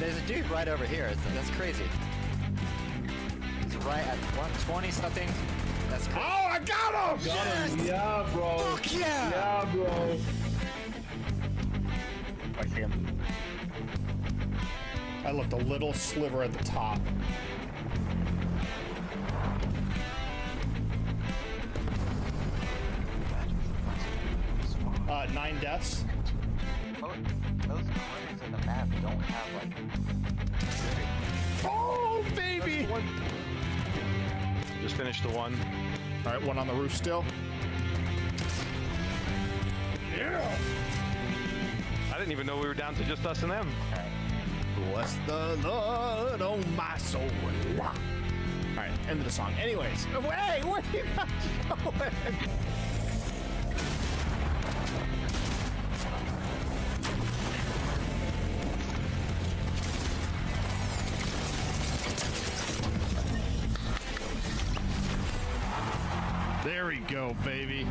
there's a dude right over here. That's crazy. He's right at 120 something. That's crazy. Oh, I got him! Yes! Yeah, bro. Fuck yeah! Yeah, bro. I see him. I left a little sliver at the top. Nine deaths. Those corners in the map don't have like. Oh, baby! Just finished the one. All right, one on the roof still. Yeah! I didn't even know we were down to just us and them. Bless the Lord, oh my soul. All right, end of the song. Anyways, hey, where are you guys going? There we go, baby.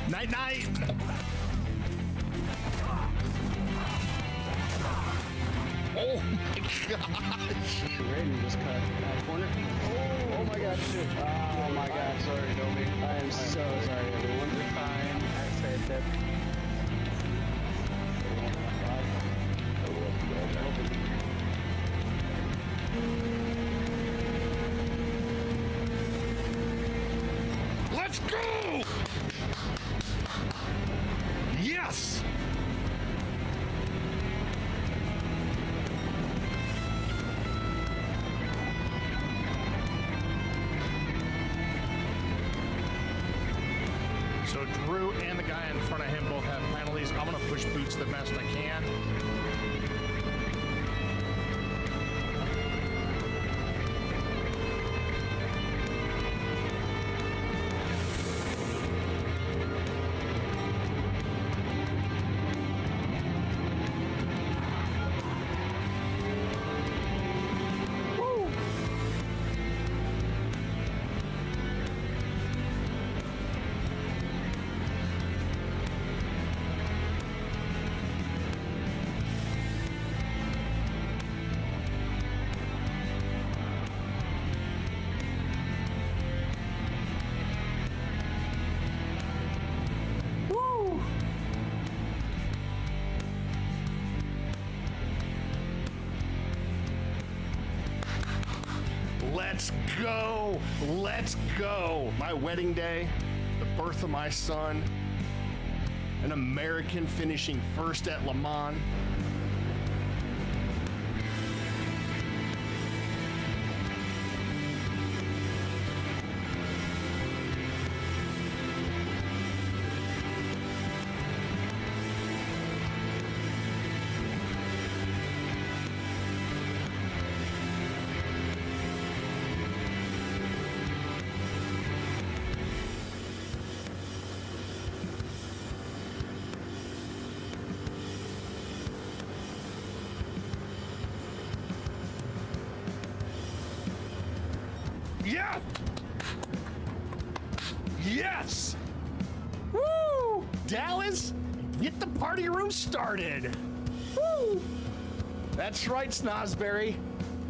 Night, night. Oh my gosh. Raiden just cut that corner. Oh my god, shit. Oh my god, sorry, Domi. I am so sorry, everyone. You're fine. I said that. Let's go! Yes! So Drew and the guy in front of him both have penalties. I'm gonna push boots the best I can. Let's go! Let's go! My wedding day, the birth of my son, an American finishing first at Le Mans. Yeah! Yes! Woo! Dallas, get the party room started. Woo! That's right, Snosberry.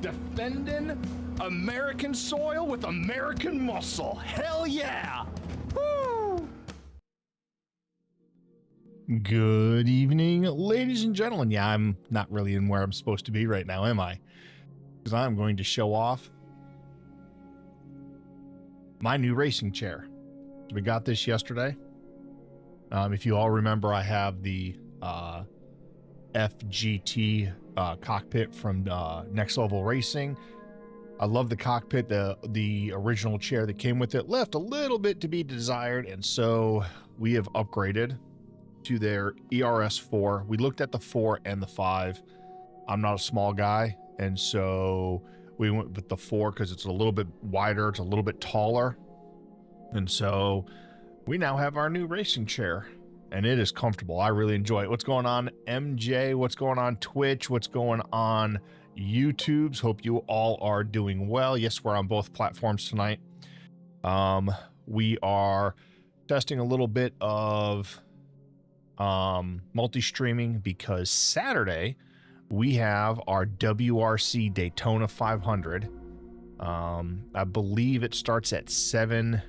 Defending American soil with American muscle. Hell yeah! Woo! Good evening, ladies and gentlemen. Yeah, I'm not really in where I'm supposed to be right now, am I? Because I'm going to show off my new racing chair. We got this yesterday. If you all remember, I have the FGT cockpit from Next Level Racing. I love the cockpit. The original chair that came with it left a little bit to be desired, and so we have upgraded to their ERS4. We looked at the 4 and the 5. I'm not a small guy, and so we went with the 4 because it's a little bit wider, it's a little bit taller. And so we now have our new racing chair. and it is comfortable. I really enjoy it. What's going on, MJ? What's going on, Twitch? What's going on, YouTubes? Hope you all are doing well. Yes, we're on both platforms tonight. We are testing a little bit of multi-streaming because Saturday we have our WRC Daytona 500. I believe it starts at 7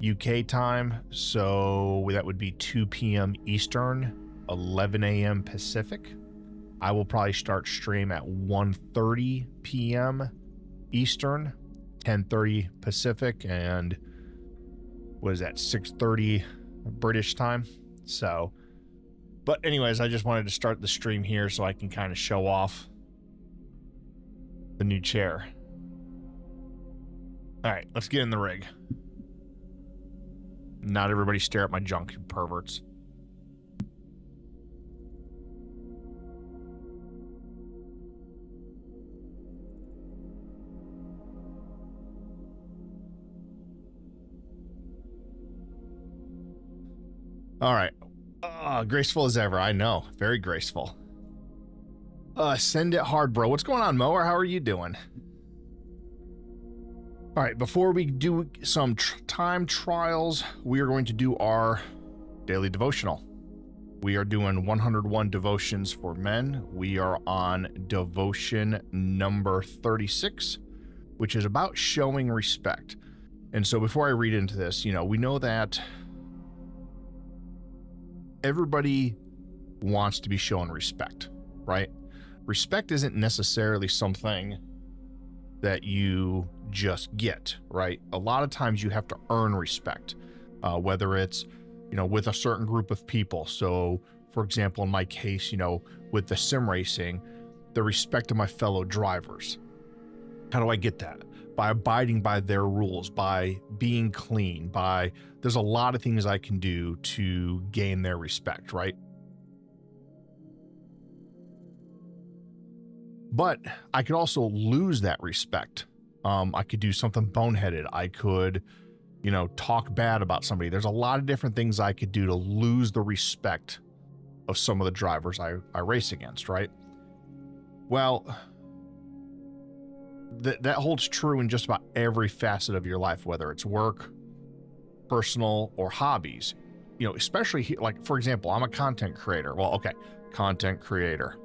UK time, so that would be 2 p.m. Eastern, 11 a.m. Pacific. I will probably start stream at 1:30 p.m. Eastern, 10:30 Pacific, and what is that, 6:30 British time. So, but anyways, I just wanted to start the stream here so I can kind of show off the new chair. All right, let's get in the rig. Not everybody stare at my junk, you perverts. All right. Graceful as ever. I know. Very graceful. Send it hard, bro. What's going on, Mower? How are you doing? All right. Before we do some time trials, we are going to do our daily devotional. We are doing 101 devotions for men. We are on devotion number 36, which is about showing respect. And so before I read into this, we know that everybody wants to be shown respect, right? Respect isn't necessarily something that you just get, right? A lot of times you have to earn respect, whether it's, with a certain group of people. So, for example, in my case, with the sim racing, the respect of my fellow drivers. How do I get that? By abiding by their rules, by being clean, there's a lot of things I can do to gain their respect, right? But I could also lose that respect. I could do something boneheaded. I could, talk bad about somebody. There's a lot of different things I could do to lose the respect of some of the drivers I race against, right? Well, that holds true in just about every facet of your life, whether it's work, personal, or hobbies. Especially like, for example, I'm a content creator. Well, okay, content creator.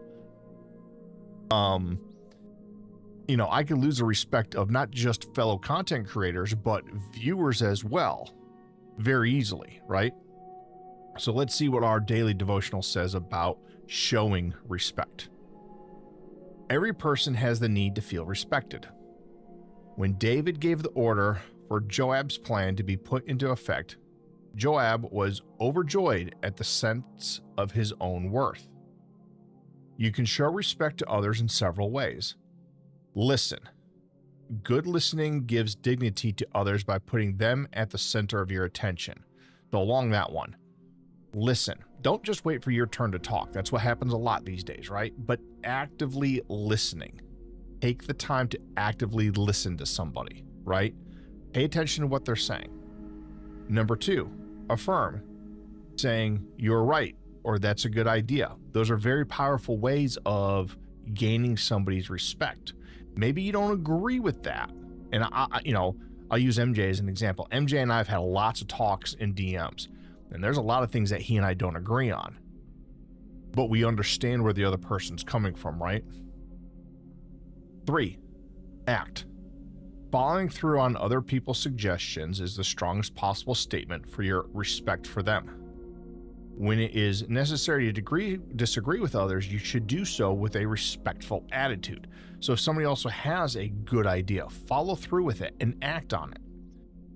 I could lose the respect of not just fellow content creators, but viewers as well, very easily, right? So let's see what our daily devotional says about showing respect. Every person has the need to feel respected. When David gave the order for Joab's plan to be put into effect, Joab was overjoyed at the sense of his own worth. You can show respect to others in several ways. Listen. Good listening gives dignity to others by putting them at the center of your attention. So along that one, listen. Don't just wait for your turn to talk. That's what happens a lot these days, right? But actively listening. Take the time to actively listen to somebody, right? Pay attention to what they're saying. Number 2, affirm. Saying, you're right, or that's a good idea. Those are very powerful ways of gaining somebody's respect. Maybe you don't agree with that. And I'll use MJ as an example. MJ and I have had lots of talks in DMs. And there's a lot of things that he and I don't agree on. But we understand where the other person's coming from, right? 3, act. Following through on other people's suggestions is the strongest possible statement for your respect for them. When it is necessary to disagree with others, you should do so with a respectful attitude. So if somebody also has a good idea, follow through with it and act on it.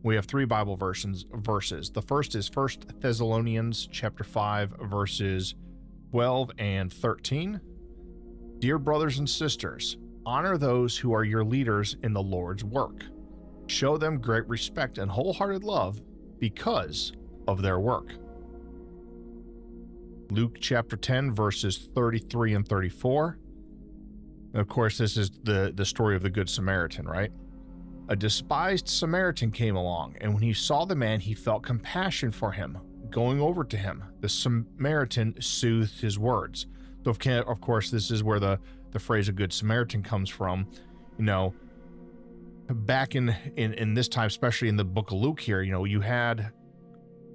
We have 3 Bible verses. The first is 1 Thessalonians chapter 5, verses 12 and 13. Dear brothers and sisters, honor those who are your leaders in the Lord's work. Show them great respect and wholehearted love because of their work. Luke chapter 10, verses 33 and 34. And of course, this is the story of the Good Samaritan, right? A despised Samaritan came along, and when he saw the man, he felt compassion for him. going over to him. The Samaritan soothed his words. So of course, this is where the phrase "a good Samaritan" comes from. You know, back in this time, especially in the book of Luke here, you know, you had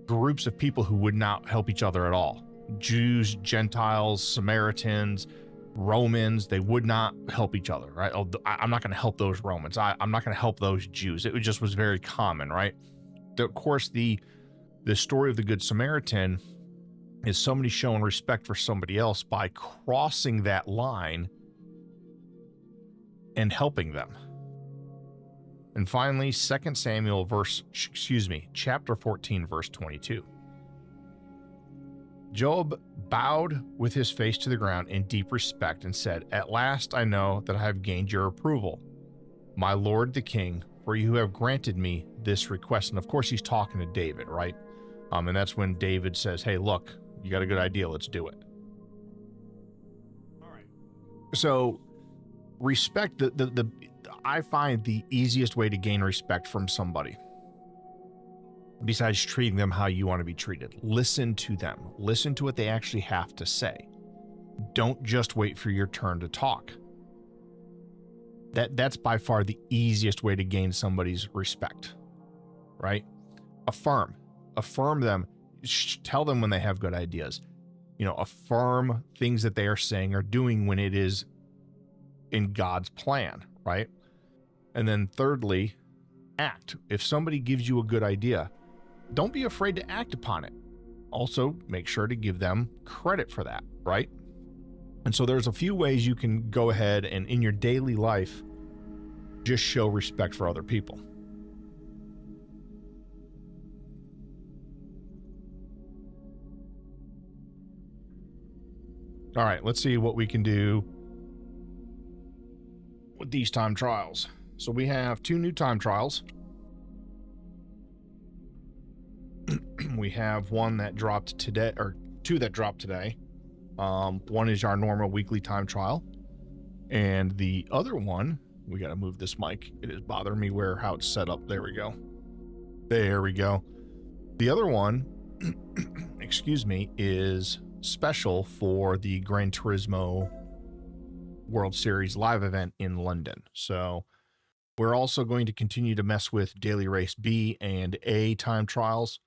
groups of people who would not help each other at all. Jews, Gentiles, Samaritans, Romans, they would not help each other, right? Oh, I'm not going to help those Romans. I'm not going to help those Jews. It just was very common, right? Of course, the story of the Good Samaritan is somebody showing respect for somebody else by crossing that line and helping them. And finally, 2 Samuel chapter 14, verse 22. Joab bowed with his face to the ground in deep respect and said, "At last I know that I have gained your approval, my lord the king, for you have granted me this request." And of course, he's talking to David, right? And that's when David says, "Hey, look, you got a good idea. Let's do it." All right. So respect, I find the easiest way to gain respect from somebody, besides treating them how you want to be treated. Listen to them. Listen to what they actually have to say. Don't just wait for your turn to talk. That's by far the easiest way to gain somebody's respect, right? Affirm them. Tell them when they have good ideas. You know, affirm things that they are saying or doing when it is in God's plan, right? And then thirdly, act. If somebody gives you a good idea, don't be afraid to act upon it. Also, make sure to give them credit for that, right? And so there's a few ways you can go ahead and in your daily life, just show respect for other people. All right, let's see what we can do with these time trials. So we have 2 new time trials. We have one that dropped today, or 2 that dropped today. One is our normal weekly time trial, and the other one, we got to move this mic. It is bothering me how it's set up. There we go. There we go. The other one, excuse me, is special for the Gran Turismo World Series live event in London. So we're also going to continue to mess with Daily Race B and A time trials.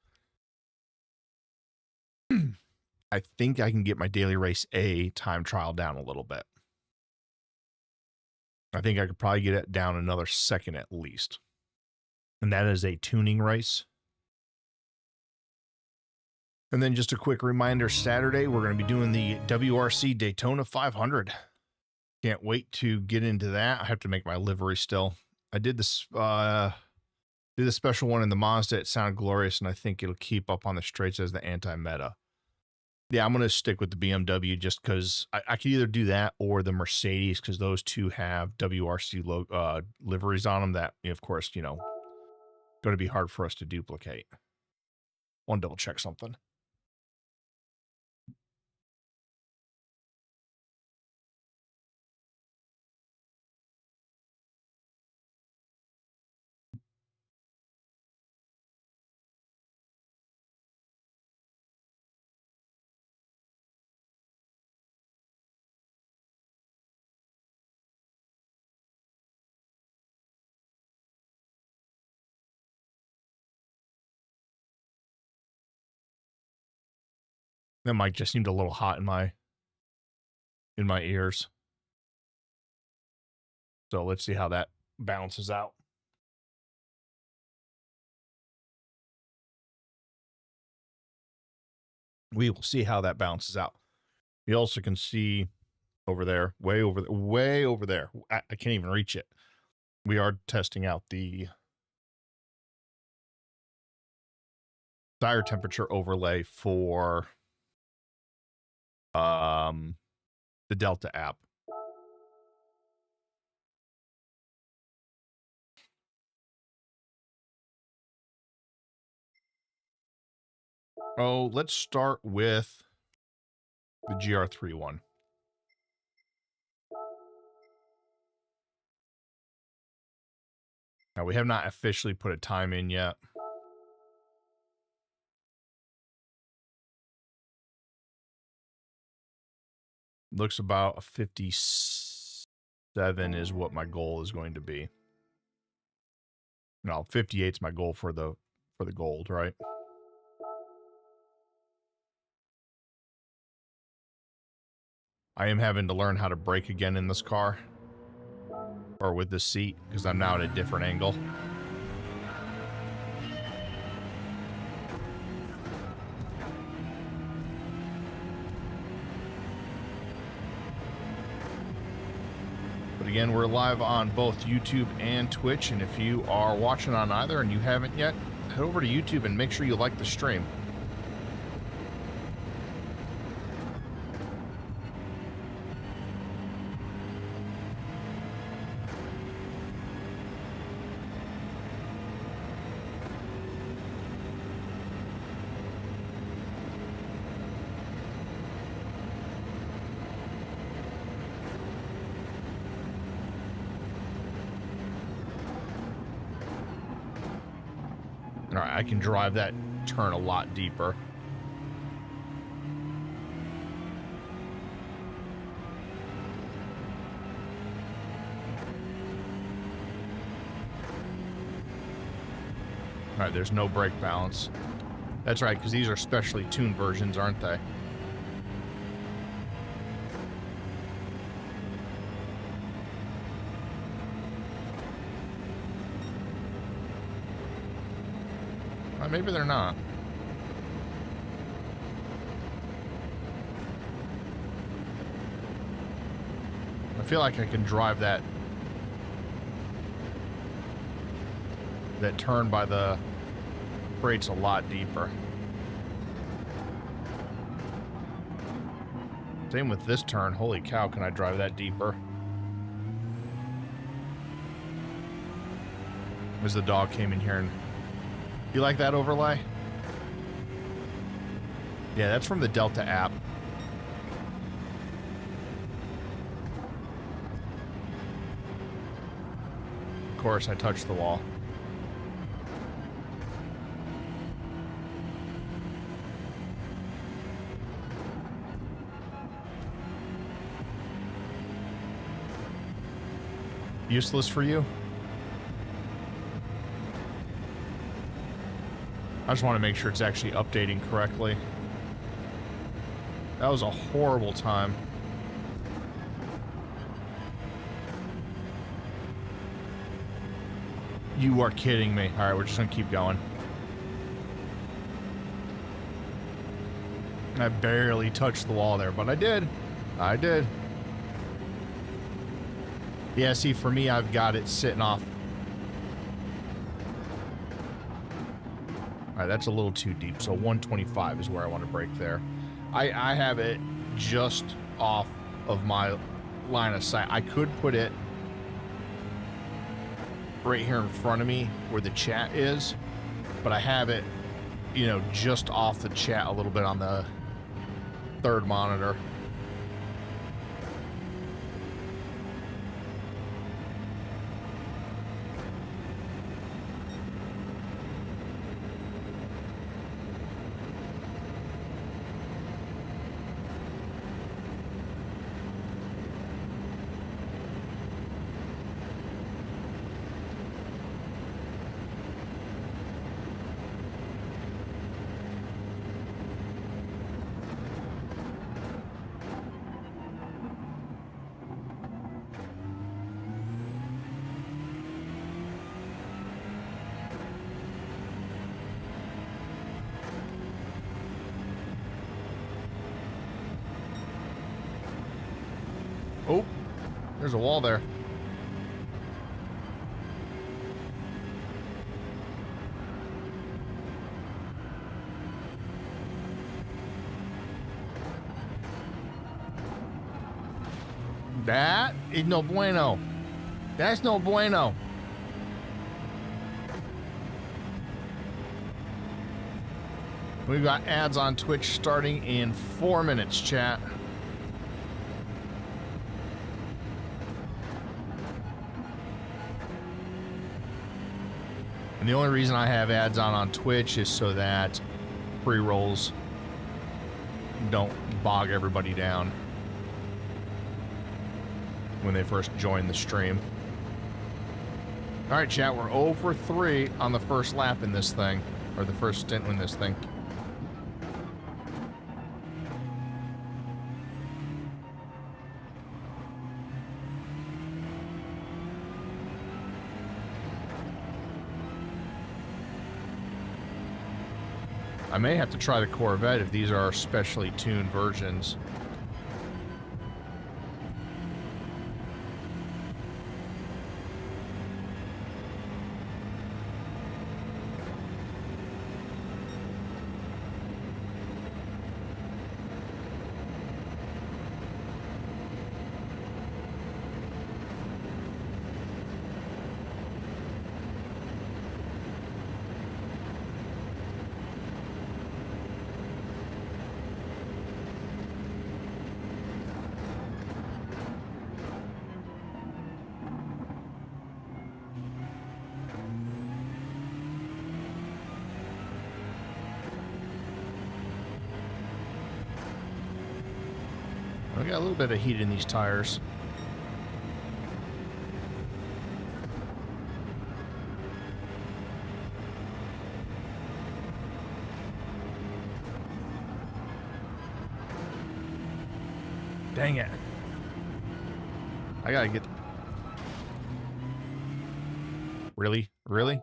I think I can get my Daily Race A time trial down a little bit. I think I could probably get it down another second at least. And that is a tuning race. And then just a quick reminder, Saturday, we're going to be doing the WRC Daytona 500. Can't wait to get into that. I have to make my livery still. I did this, did the special one in the Mazda. It sounded glorious, and I think it'll keep up on the straights as the anti-meta. Yeah, I'm going to stick with the BMW just because I could either do that or the Mercedes, because those two have WRC liveries on them that, of course, going to be hard for us to duplicate. Want to double check something. That mic just seemed a little hot in my ears. So let's see how that balances out. We will see how that balances out. You also can see over there, way over there. I can't even reach it. We are testing out the tire temperature overlay for the Delta app. Oh, let's start with the GR3 one. Now, we have not officially put a time in yet. Looks about a 57 is what my goal is going to be. No, 58 is my goal for the gold, right? I am having to learn how to brake again in this car. Or with this seat, because I'm now at a different angle. But again, we're live on both YouTube and Twitch, and if you are watching on either and you haven't yet, head over to YouTube and make sure you like the stream. All right, I can drive that turn a lot deeper. All right, there's no brake balance. That's right, because these are specially tuned versions, aren't they? Maybe they're not. I feel like I can drive that turn by the brakes a lot deeper. Same with this turn. Holy cow, can I drive that deeper? As the dog came in here and... You like that overlay? Yeah, that's from the Delta app. Of course, I touched the wall. Useless for you? I just want to make sure it's actually updating correctly. That was a horrible time. You are kidding me. All right, we're just going to keep going. I barely touched the wall there, but I did. I did. Yeah, see, for me, I've got it sitting off. All right, that's a little too deep. So 125 is where I want to brake there. I have it just off of my line of sight. I could put it right here in front of me where the chat is, but I have it, you know, just off the chat a little bit on the third monitor. Oh, there's a wall there. That is no bueno. That's no bueno. We've got ads on Twitch starting in 4 minutes, chat. And the only reason I have ads on Twitch is so that pre-rolls don't bog everybody down. when they first joined the stream. All right, chat, we're 0 for 3 on the first lap in this thing, or the first stint in this thing. I may have to try the Corvette if these are specially tuned versions. I got a little bit of heat in these tires. Dang it. I gotta get... Really? Really?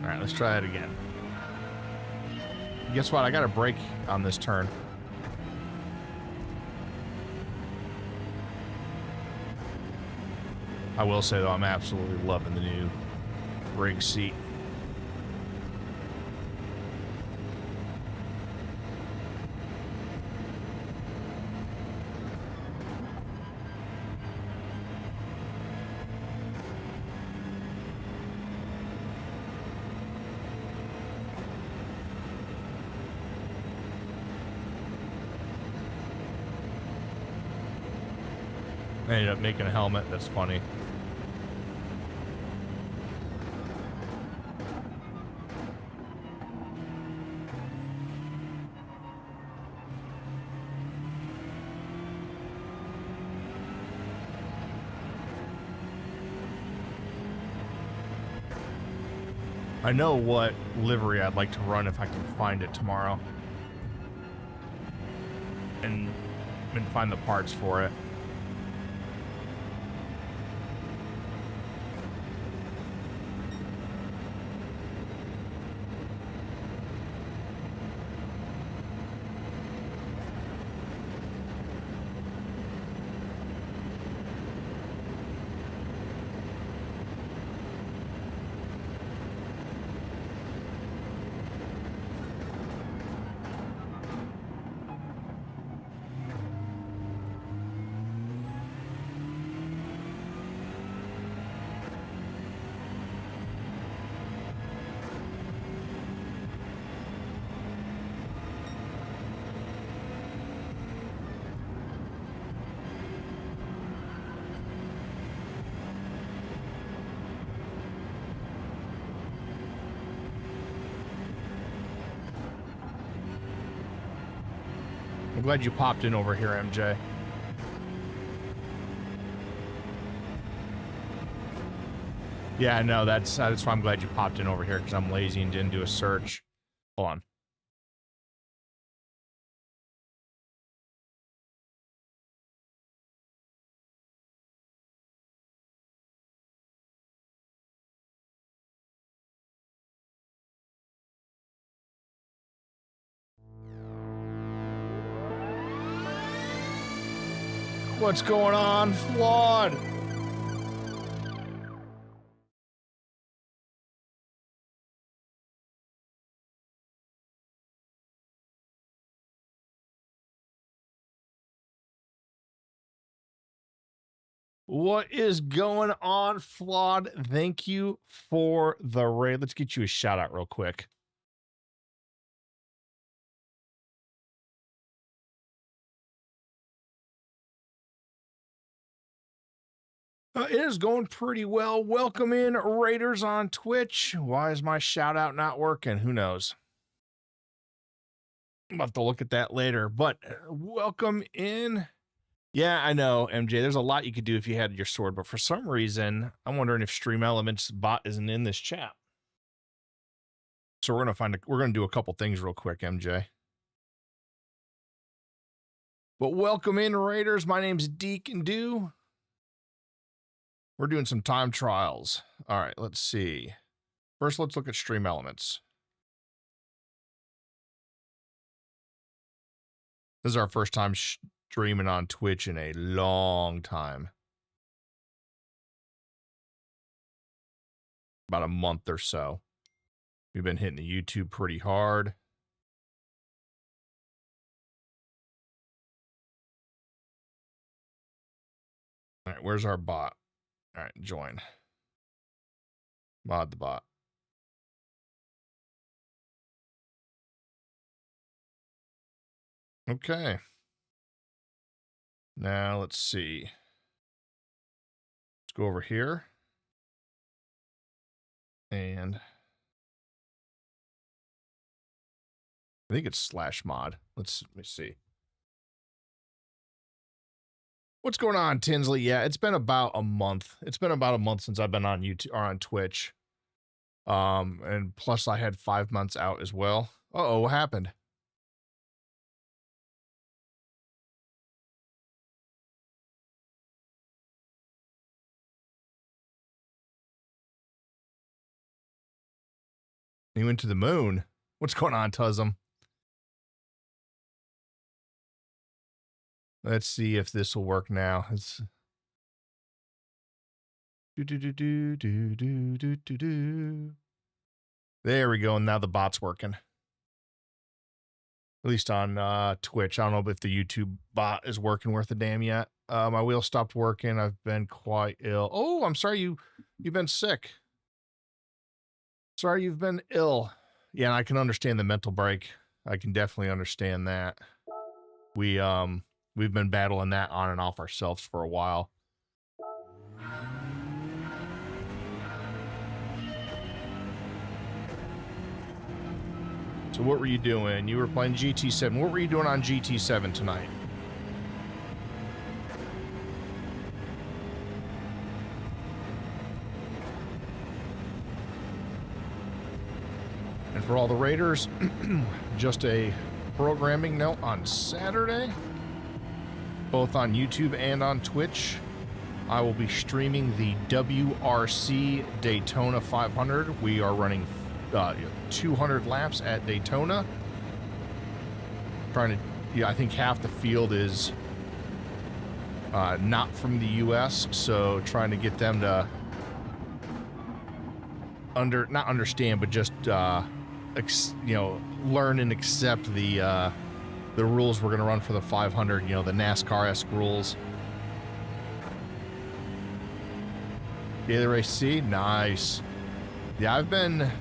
Alright, let's try it again. Guess what? I got a brake on this turn. I will say, though, I'm absolutely loving the new rig seat. I ended up making a helmet. That's funny. I know what livery I'd like to run if I can find it tomorrow. And find the parts for it. I'm glad you popped in over here, MJ. Yeah, no, that's why I'm glad you popped in over here, because I'm lazy and didn't do a search. Hold on. What's going on, Flawed? What is going on, Flawed? Thank you for the raid. Let's get you a shout out real quick. It is going pretty well. Welcome in, Raiders on Twitch. Why is my shout out not working? Who knows? I'll have to look at that later. But welcome in. Yeah, I know, MJ. There's a lot you could do if you had your sword, but for some reason, I'm wondering if Stream Elements bot isn't in this chat. So we're gonna do a couple things real quick, MJ. But welcome in, Raiders. My name's Deacon Do. We're doing some time trials. All right, let's see. First, let's look at Stream Elements. This is our first time streaming on Twitch in a long time. About a month or so. We've been hitting the YouTube pretty hard. All right, where's our bot? All right, join. Mod the bot. Okay. Now let's see. Let's go over here. And I think it's /mod. Let me see. What's going on, Tinsley? Yeah, it's been about a month. It's been about a month since I've been on YouTube or on Twitch. And plus I had 5 months out as well. Uh-oh, what happened? He went to the moon. What's going on, Tuzum? Let's see if this will work now. It's There we go. And now the bot's working. At least on Twitch. I don't know if the YouTube bot is working worth a damn yet. My wheel stopped working. I've been quite ill. Oh, I'm sorry you've been sick. Sorry you've been ill. Yeah, and I can understand the mental break. I can definitely understand that. We've been battling that on and off ourselves for a while. So what were you doing? You were playing GT7. What were you doing on GT7 tonight? And for all the Raiders, just a programming note on Saturday, both on YouTube and on Twitch, I will be streaming the WRC Daytona 500. We are running 200 laps at Daytona. I think half the field is not from the US, so trying to get them to not understand, but just learn and accept the rules we're going to run for the 500, the NASCAR-esque rules. Daily race C, nice. Yeah, I've been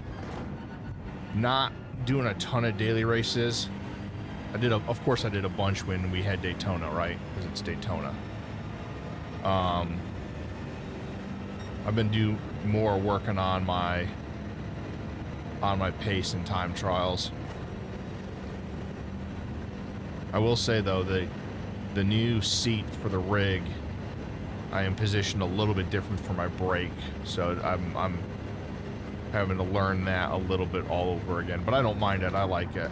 not doing a ton of daily races. Of course I did a bunch when we had Daytona, right? Because it's Daytona. I've been doing more working on my pace and time trials. I will say though, the new seat for the rig, I am positioned a little bit different for my brake, so I'm having to learn that a little bit all over again, but I don't mind it. I like it.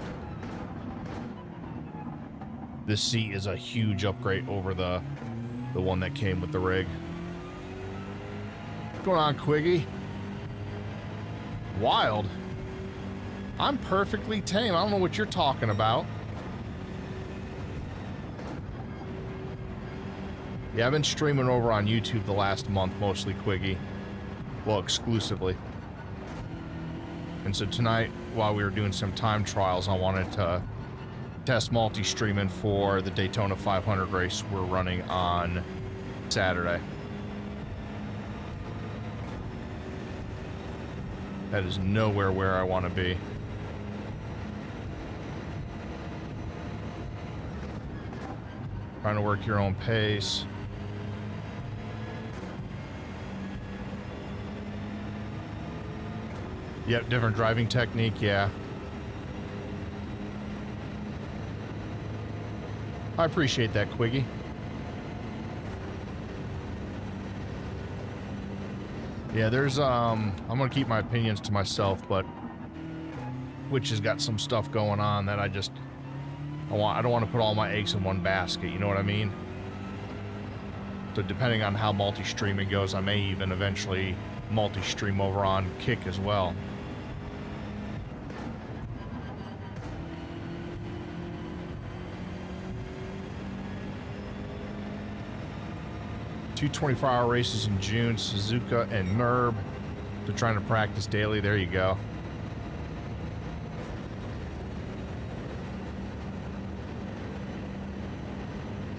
This seat is a huge upgrade over the one that came with the rig. What's going on, Quiggy? Wild. I'm perfectly tame. I don't know what you're talking about. Yeah, I've been streaming over on YouTube the last month, mostly Quiggy. Well, exclusively. And so tonight, while we were doing some time trials, I wanted to test multi-streaming for the Daytona 500 race we're running on Saturday. That is nowhere where I want to be. Trying to work your own pace. Yep, different driving technique, yeah. I appreciate that, Quiggy. Yeah, there's I'm gonna keep my opinions to myself, but which has got some stuff going on that I don't want to put all my eggs in one basket, you know what I mean? So depending on how multi-streaming goes, I may even eventually multi-stream over on Kick as well. Two 24-hour races in June, Suzuka and Merb. They're trying to practice daily. There you go.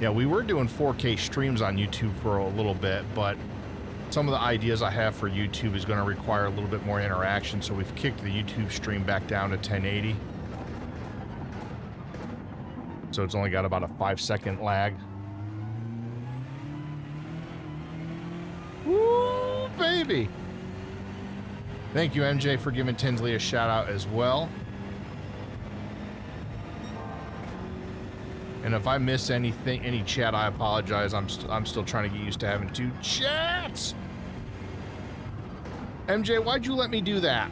Yeah, we were doing 4K streams on YouTube for a little bit, but some of the ideas I have for YouTube is going to require a little bit more interaction, so we've kicked the YouTube stream back down to 1080. So it's only got about a 5-second lag. Woo, baby! Thank you, MJ, for giving Tinsley a shout out as well. And if I miss anything, any chat, I apologize. I'm still trying to get used to having 2 chats. MJ, why'd you let me do that?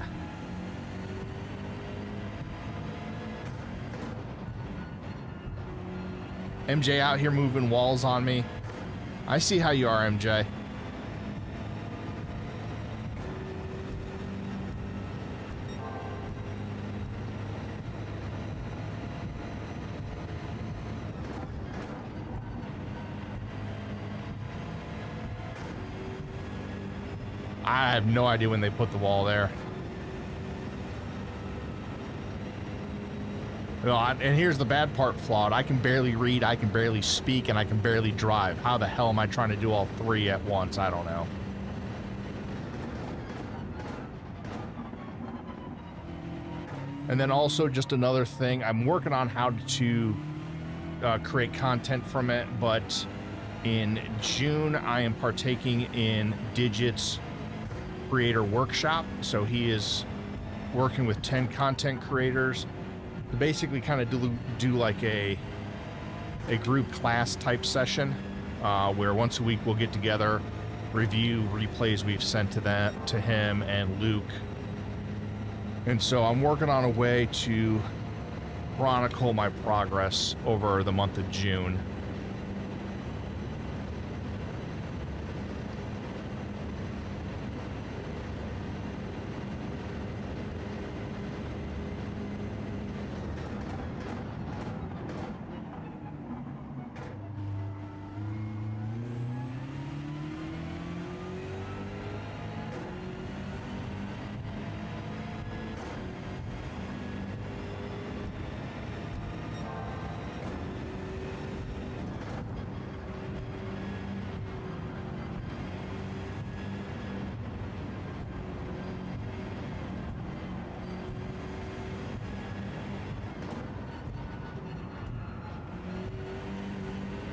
MJ out here moving walls on me. I see how you are, MJ. I have no idea when they put the wall there. Well, and here's the bad part, Flawed. I can barely read, I can barely speak, and I can barely drive. How the hell am I trying to do all 3 at once? I don't know. And then also just another thing, I'm working on how to create content from it, but in June I am partaking in Digit's creator workshop. So he is working with 10 content creators to basically kind of do like a group class type session where once a week we'll get together, review replays we've sent to him and Luke. And so I'm working on a way to chronicle my progress over the month of June.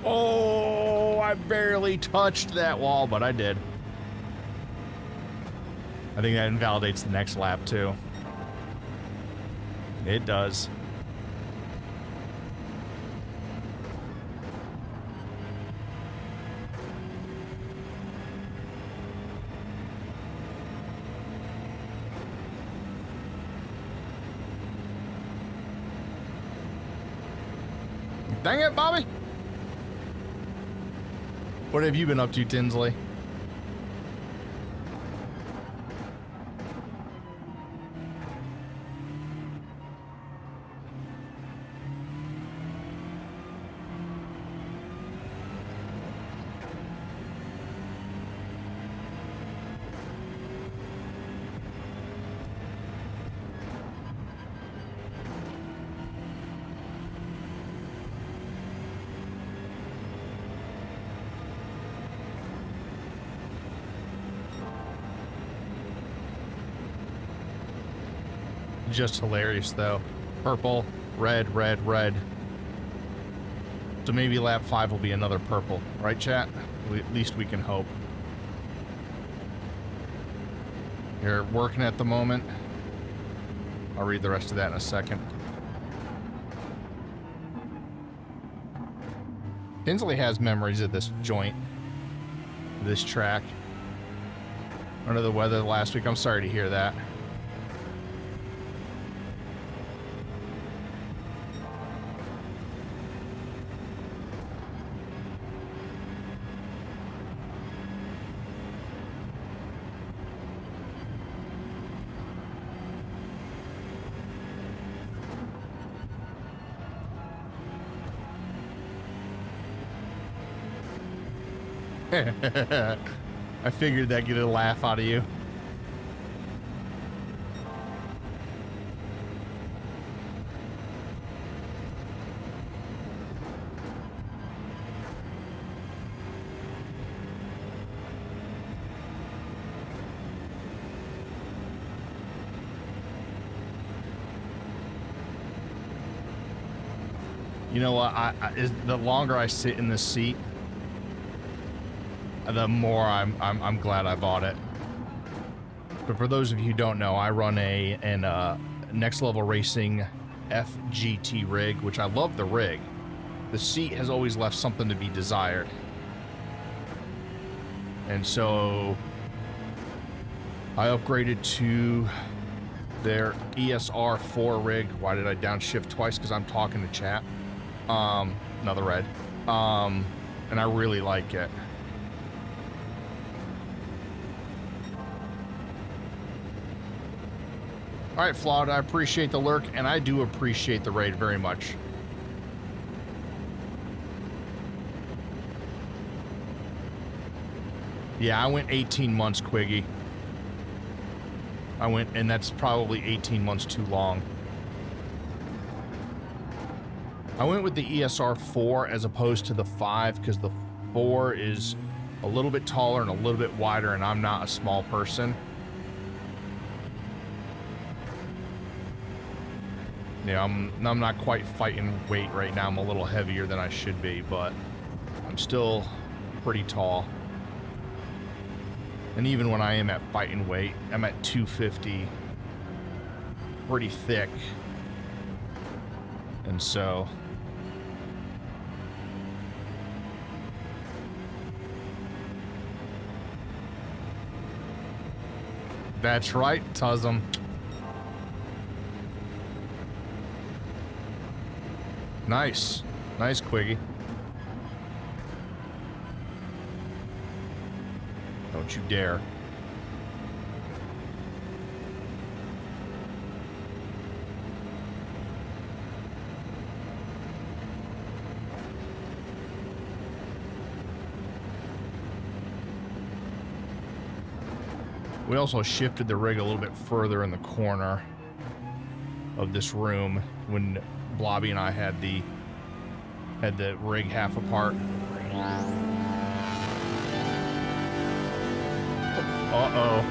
Oh, I barely touched that wall, but I did. I think that invalidates the next lap, too. It does. Dang it, Bobby! What have you been up to, Tinsley? Just hilarious though. Purple, red, red, red. So maybe lap 5 will be another purple, right, chat? At least we can hope. You're working at the moment. I'll read the rest of that in a second. Tinsley has memories of this joint, this track. under the weather last week. I'm sorry to hear that. I figured that'd get a laugh out of you. You know what? The longer I sit in this seat, the more I'm glad I bought it. But for those of you who don't know, I run an Next Level Racing FGT rig, which I love the rig. The seat has always left something to be desired. And so I upgraded to their ESR 4 rig. Why did I downshift twice? Because I'm talking to chat. Another red. And I really like it. All right, Flawed, I appreciate the lurk, and I do appreciate the raid very much. Yeah, I went 18 months, Quiggy. And that's probably 18 months too long. I went with the ESR 4 as opposed to the 5 because the 4 is a little bit taller and a little bit wider, and I'm not a small person. Yeah, I'm not quite fighting weight right now. I'm a little heavier than I should be, but I'm still pretty tall. And even when I am at fighting weight, I'm at 250. Pretty thick. And so... That's right, Tuzum. Nice. Nice, Quiggy. Don't you dare. We also shifted the rig a little bit further in the corner of this room when Blobby and I had the rig half apart. Uh-oh.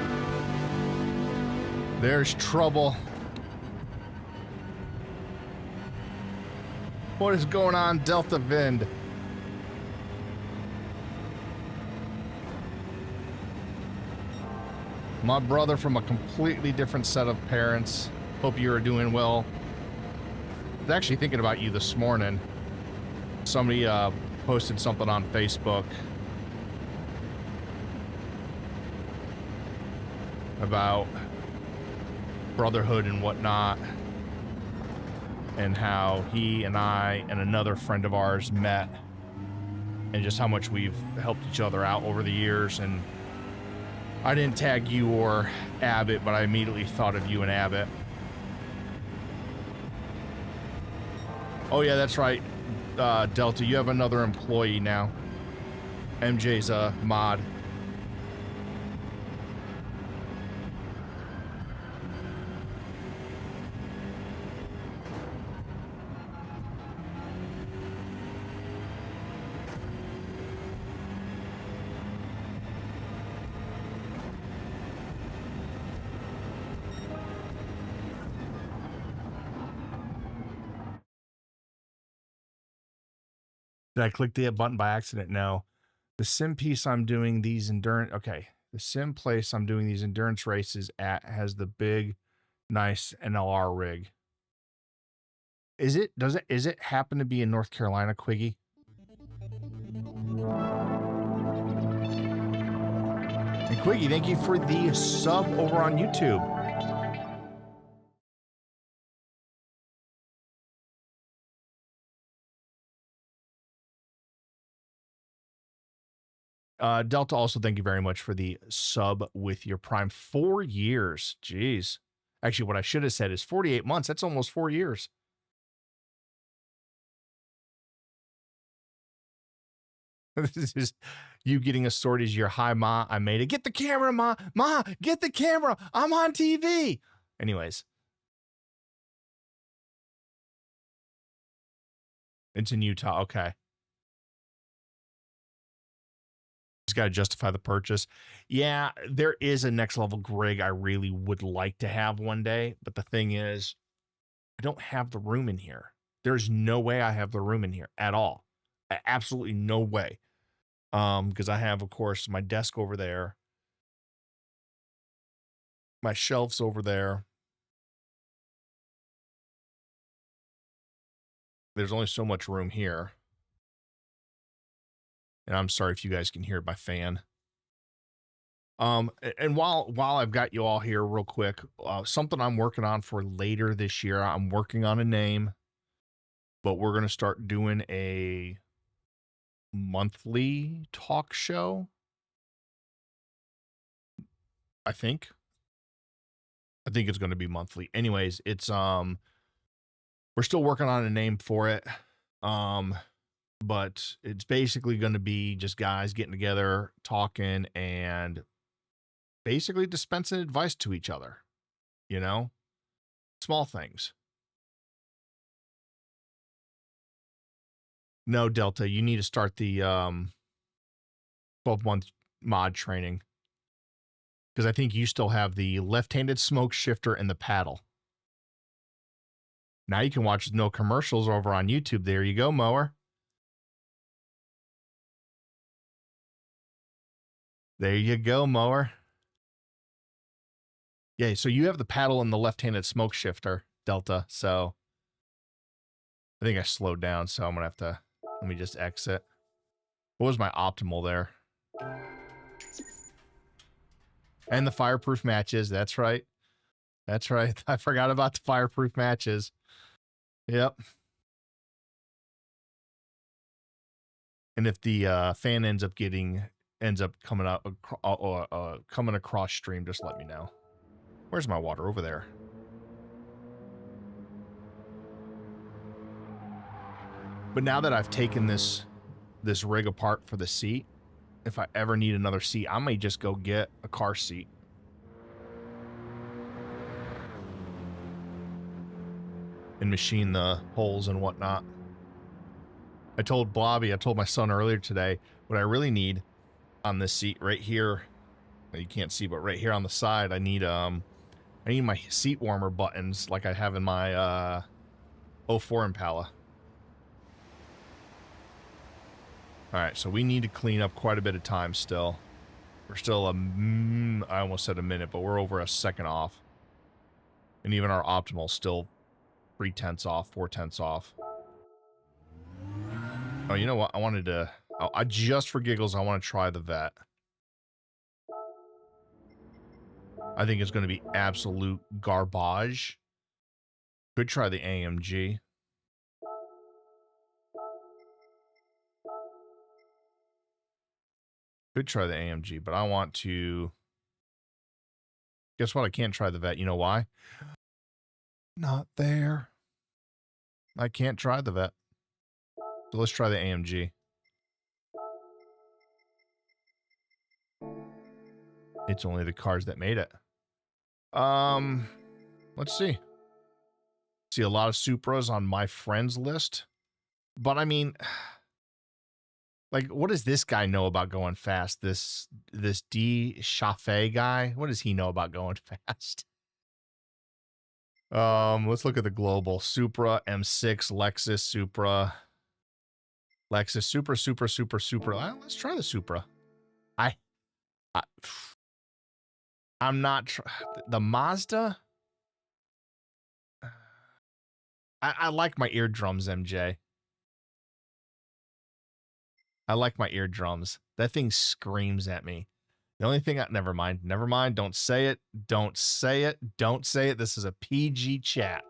There's trouble. What is going on, Delta Vind? My brother from a completely different set of parents. Hope you are doing well. I was actually thinking about you this morning. Somebody posted something on Facebook about brotherhood and whatnot, and how he and I and another friend of ours met, and just how much we've helped each other out over the years. And I didn't tag you or Abbott, but I immediately thought of you and Abbott. Oh yeah, that's right, Delta, you have another employee now. MJ's a mod. Did I click the button by accident? No. The sim piece I'm doing these endurance... Okay. The sim place I'm doing these endurance races at has the big, nice NLR rig. Is it happen to be in North Carolina, Quiggy, thank you for the sub over on YouTube. Delta, also thank you very much for the sub with your Prime. 4 years. Jeez. Actually, what I should have said is 48 months. That's almost 4 years. This is you getting a sword as your hi, Ma. I made it. Get the camera, Ma. Ma, get the camera. I'm on TV. Anyways. It's in Utah. Okay. Just got to justify the purchase. Yeah, there is a next level Grig I really would like to have one day. But the thing is, I don't have the room in here. There's no way I have the room in here at all. Absolutely no way. Because I have, of course, my desk over there. My shelves over there. There's only so much room here. And I'm sorry if you guys can hear my fan. And while I've got you all here real quick, something I'm working on for later this year, I'm working on a name, but we're going to start doing a monthly talk show. I think it's going to be monthly. Anyways, it's, we're still working on a name for it. But it's basically going to be just guys getting together, talking, and basically dispensing advice to each other, you know, small things. No, Delta, you need to start the 12-month mod training, because I think you still have the left-handed smoke shifter and the paddle. Now you can watch no commercials over on YouTube. There you go, Mower. There you go, Mower. Yeah, so you have the paddle and the left-handed smoke shifter, Delta. So I think I slowed down, so I'm going to have to, let me just exit. What was my optimal there? And the fireproof matches. That's right. That's right. I forgot about the fireproof matches. Yep. And if the fan ends up coming out, coming across stream, just let me know. Where's my water? Over there. But now that I've taken this rig apart for the seat, if I ever need another seat, I may just go get a car seat. And machine the holes and whatnot. I told my son earlier today, what I really need on this seat right here, you can't see, but right here on the side, I need my seat warmer buttons like I have in my 04 Impala. All right, so we need to clean up quite a bit of time still. We're still I almost said a minute, but we're over a second off. And even our optimal still 3/10 off, 4/10 off. Oh, you know what? I just for giggles, I want to try the vet. I think it's going to be absolute garbage. Could try the AMG. Could try the AMG, but I want to... Guess what? I can't try the vet. You know why? Not there. I can't try the vet. So let's try the AMG. It's only the cars that made it. Let's see. See a lot of Supras on my friends list. But I mean, like, what does this guy know about going fast? This D. Chaffee guy? What does he know about going fast? Let's look at the global. Supra, M6, Lexus, Supra. Lexus, Supra. Let's try the Supra. I'm not... The Mazda? I like my eardrums, MJ. I like my eardrums. That thing screams at me. The only thing, never mind. Don't say it. Don't say it. Don't say it. This is a PG chat.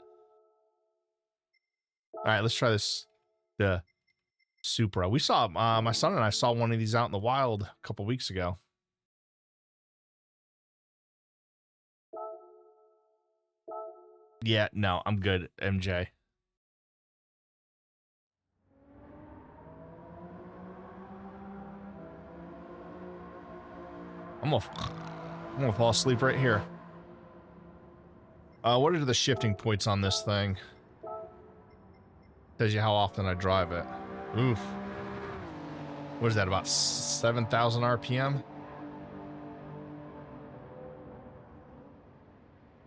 All right, let's try this. The Supra. We saw, my son and I saw one of these out in the wild a couple weeks ago. Yeah, no, I'm good, MJ. I'm gonna fall asleep right here. What are the shifting points on this thing? Tells you how often I drive it. Oof. What is that, about 7,000 RPM?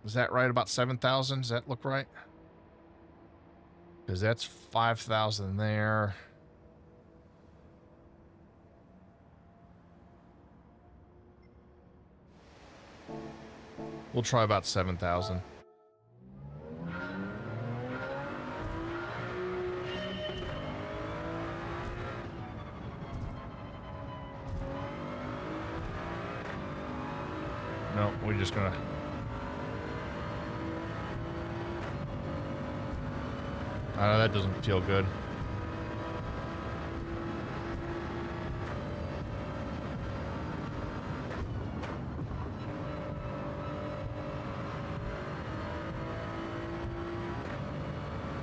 Is that right, about 7,000? Does that look right? Because that's 5,000 there. We'll try about 7,000. No, we're just gonna... that doesn't feel good.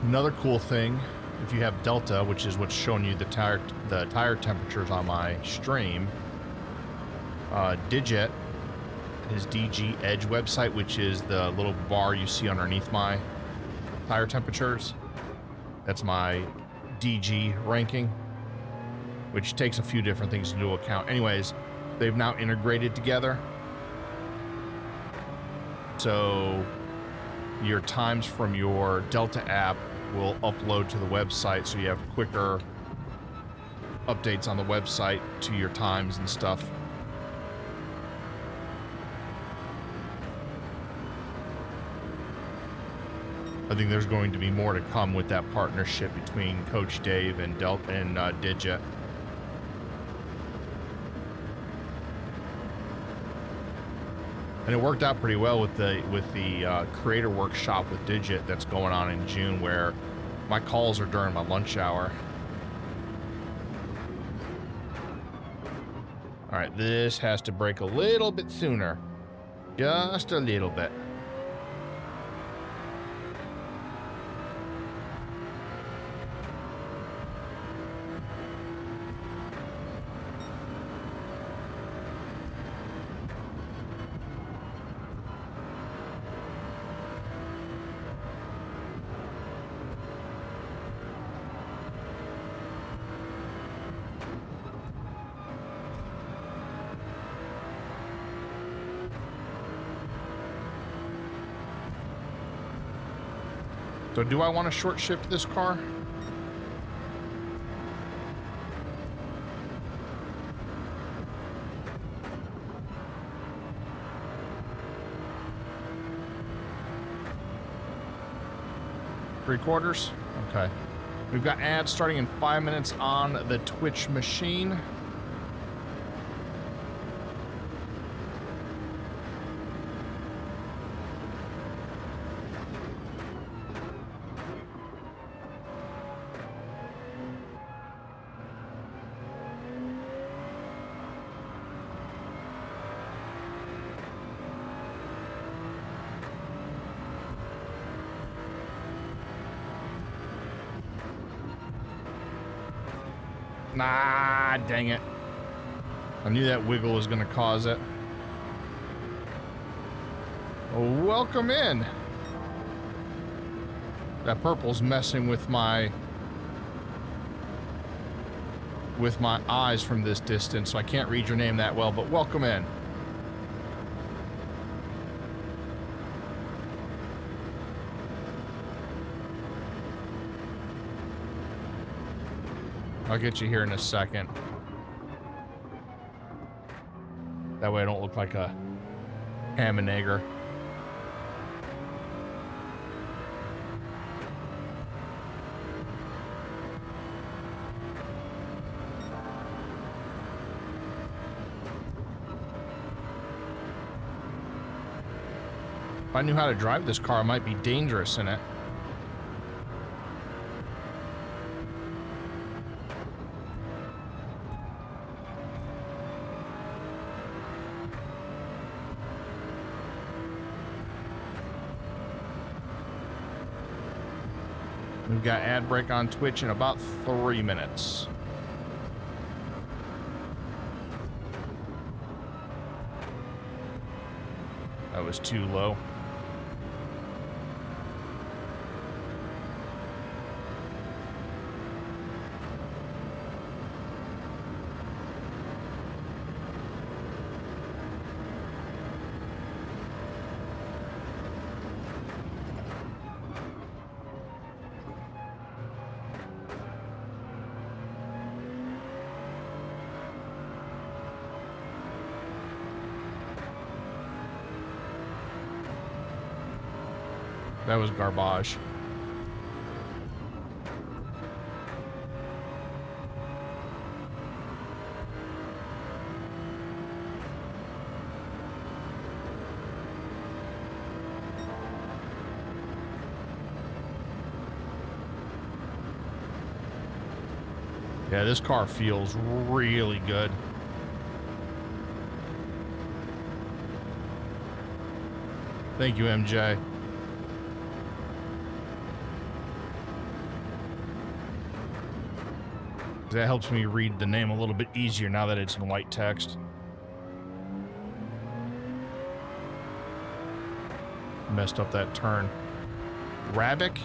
Another cool thing, if you have Delta, which is what's showing you the tire temperatures on my stream, Digit, his DG Edge website, which is the little bar you see underneath my tire temperatures. That's my DG ranking, which takes a few different things into account. Anyways, they've now integrated together. So your times from your Delta app will upload to the website, so you have quicker updates on the website to your times and stuff. I think there's going to be more to come with that partnership between Coach Dave and Delta and Digit. And it worked out pretty well with the creator workshop with Digit that's going on in June, where my calls are during my lunch hour. All right, this has to break a little bit sooner, just a little bit. So do I want to short shift this car? Three-quarters? Okay. We've got ads starting in 5 minutes on the Twitch machine. Nah, dang it. I knew that wiggle was going to cause it. Welcome in. That purple's messing with my eyes from this distance, so I can't read your name that well, but welcome in. I'll get you here in a second. That way I don't look like a ham and egger. If I knew how to drive this car, I might be dangerous in it. We've got ad break on Twitch in about 3 minutes. That was too low. That was garbage. Yeah, this car feels really good. Thank you, MJ. That helps me read the name a little bit easier now that it's in white text. Messed up that turn. Rabic?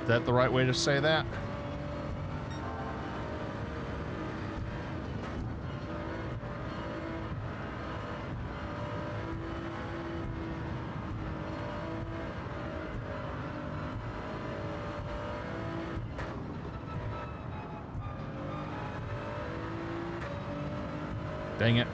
Is that the right way to say that? Dang it.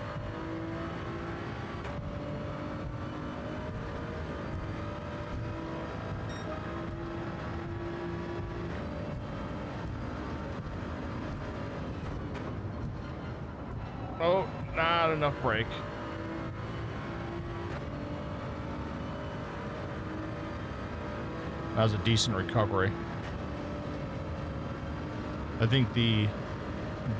Oh, not enough brake. That was a decent recovery. I think the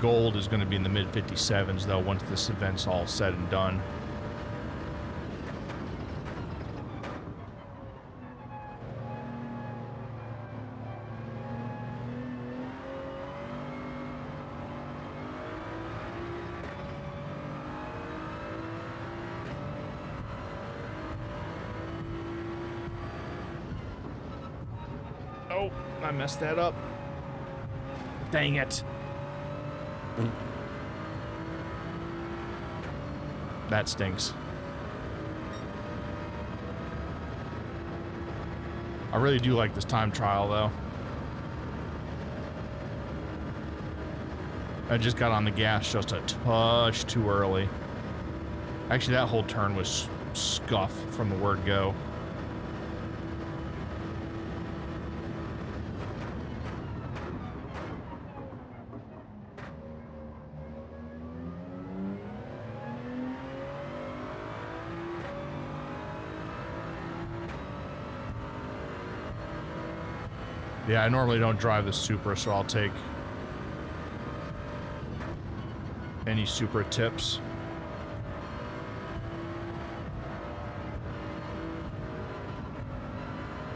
gold is going to be in the mid 57s though once this event's all said and done. Oh, I messed that up. Dang it. That stinks. I really do like this time trial, though. I just got on the gas just a touch too early. Actually, that whole turn was scuff from the word go. Yeah, I normally don't drive the Supra, so I'll take any Supra tips.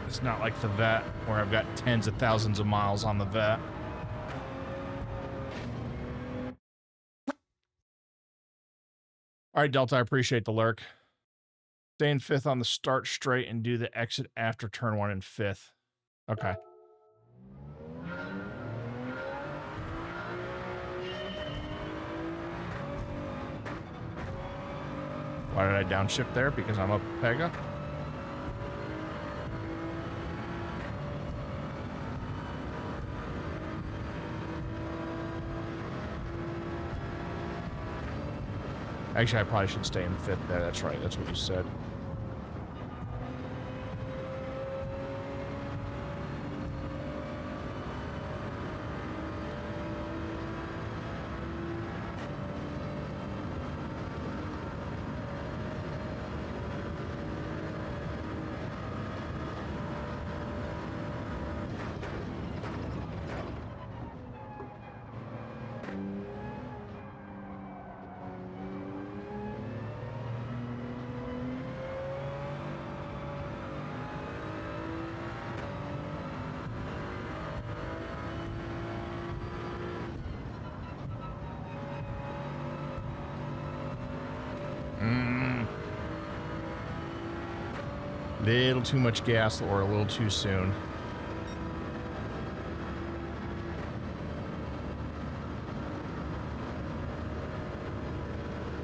It's not like the Vet, where I've got tens of thousands of miles on the Vet. All right, Delta, I appreciate the lurk. Stay in fifth on the start straight and do the exit after turn one in fifth. Okay. Why did I downshift there? Because I'm up Pega? Actually, I probably should stay in fifth there. That's right. That's what you said. Little too much gas or a little too soon.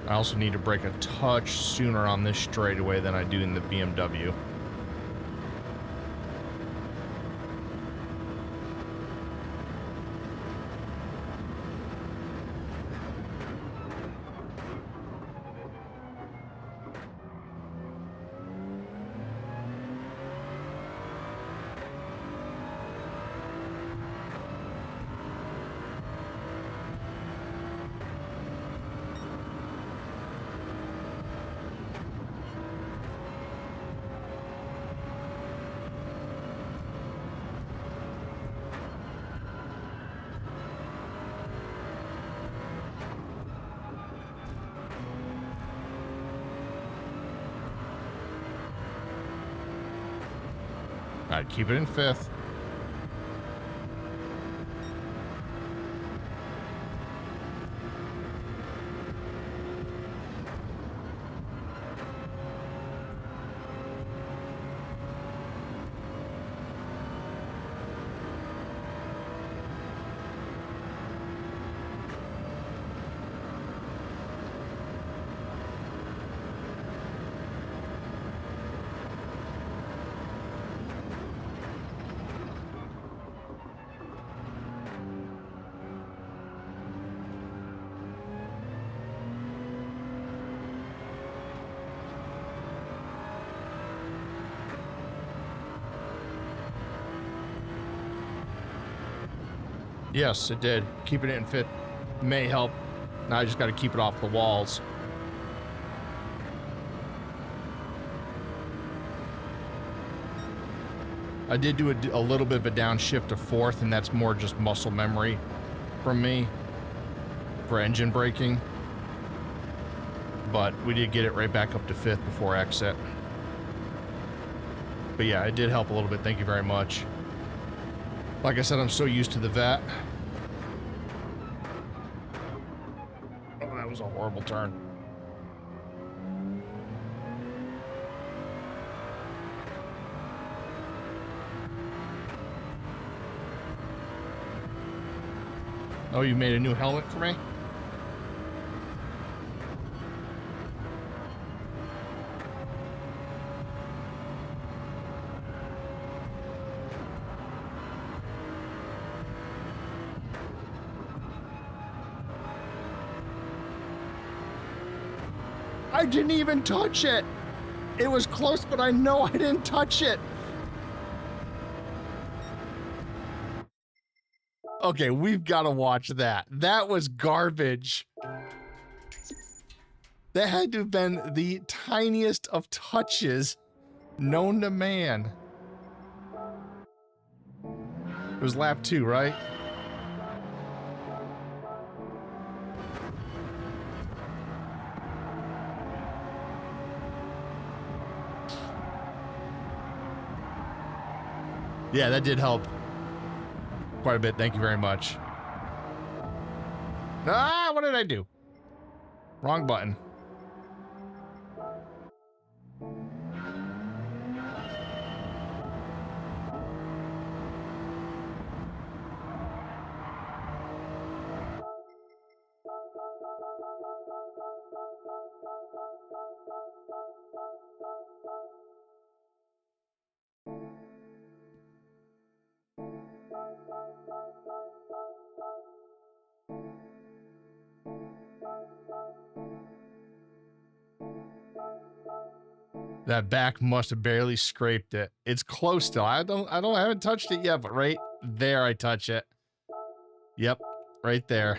I also need to brake a touch sooner on this straightaway than I do in the BMW. Alright, keep it in fifth. Yes, it did. Keeping it in fifth may help. Now I just got to keep it off the walls. I did do a little bit of a downshift to fourth, and that's more just muscle memory from me for engine braking. But we did get it right back up to fifth before exit. But yeah, it did help a little bit. Thank you very much. Like I said, I'm so used to the vet. Oh, that was a horrible turn. Oh, you made a new helmet for me? I didn't even touch it. It was close, but I know I didn't touch it. Okay, we've got to watch that. That was garbage. That had to have been the tiniest of touches known to man. It was lap 2, right? Yeah, that did help quite a bit. Thank you very much. Ah, what did I do? Wrong button. That back must have barely scraped it. It's close still. I haven't touched it yet, but right there I touch it. Yep, right there.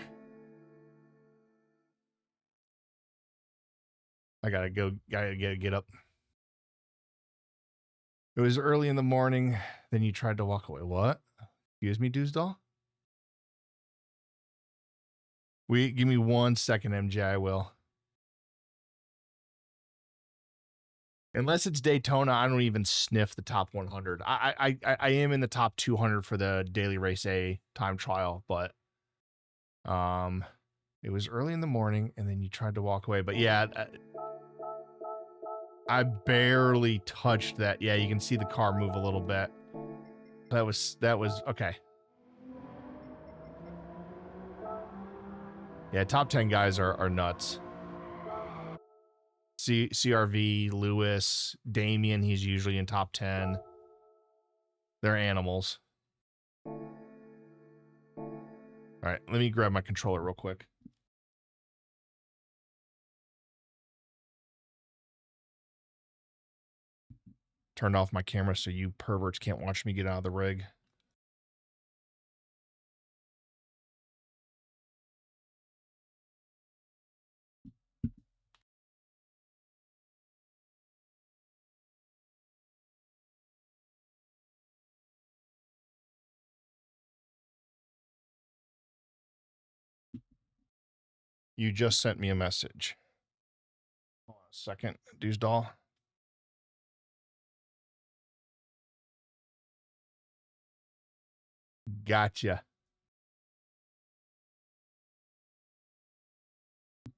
I gotta get up. It was early in the morning. Then you tried to walk away. What? Excuse me, Dewsdahl? Give me 1 second, MJ. I will. Unless it's Daytona, I don't even sniff the top 100. I am in the top 200 for the Daily Race A time trial, but it was early in the morning, and then you tried to walk away. But yeah, I barely touched that. Yeah, you can see the car move a little bit. That was okay. Yeah, top 10 guys are nuts. CRV, Lewis, Damien, he's usually in top 10. They're animals. All right, let me grab my controller real quick. Turned off my camera so you perverts can't watch me get out of the rig. You just sent me a message. Hold on a second, Deuce Doll. Gotcha.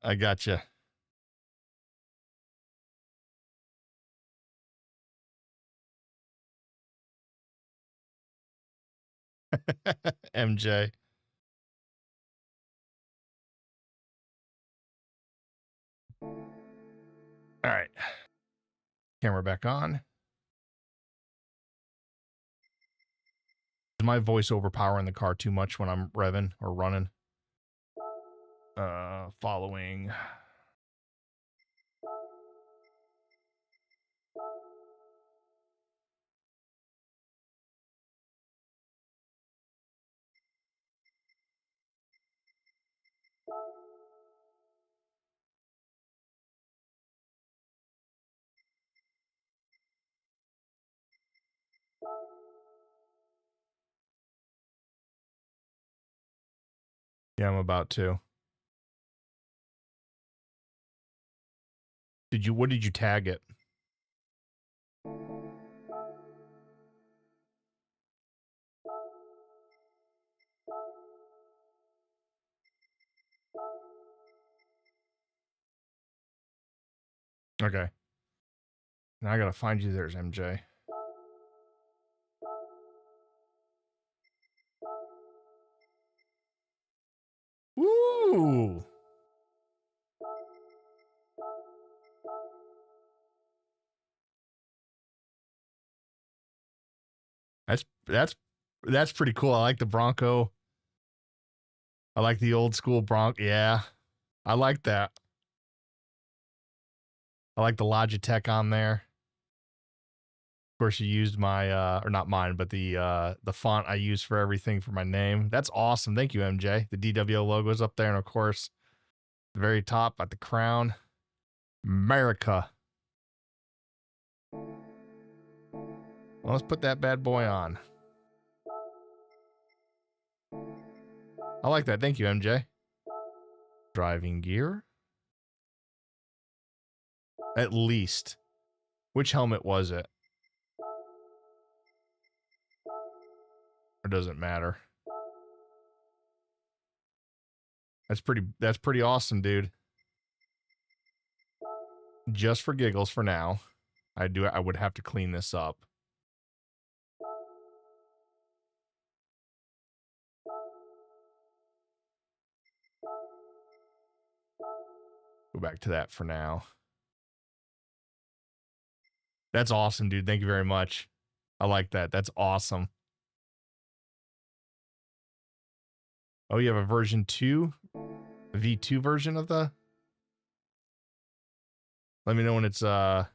I gotcha. MJ. All right. Camera back on. Is my voice overpowering the car too much when I'm revving or running? Following. Yeah, I'm about to. What did you tag it? Okay. Now I gotta find you. There's MJ. Woo! That's pretty cool. I like the Bronco. I like the old school Bronco. Yeah, I like that. I like the Logitech on there. Of course, you used my or not mine, but the font I use for everything for my name. That's awesome. Thank you, MJ. The DWO logo is up there, and of course, the very top at the crown, America. Well, let's put that bad boy on. I like that. Thank you, MJ. Driving gear. At least. Which helmet was it? Or does it matter? That's pretty awesome, dude. Just for giggles for now. I would have to clean this up. Go back to that for now. That's awesome, dude. Thank you very much. I like that. That's awesome. Oh, you have a version 2? A V2 version of the? Let me know when it's updated.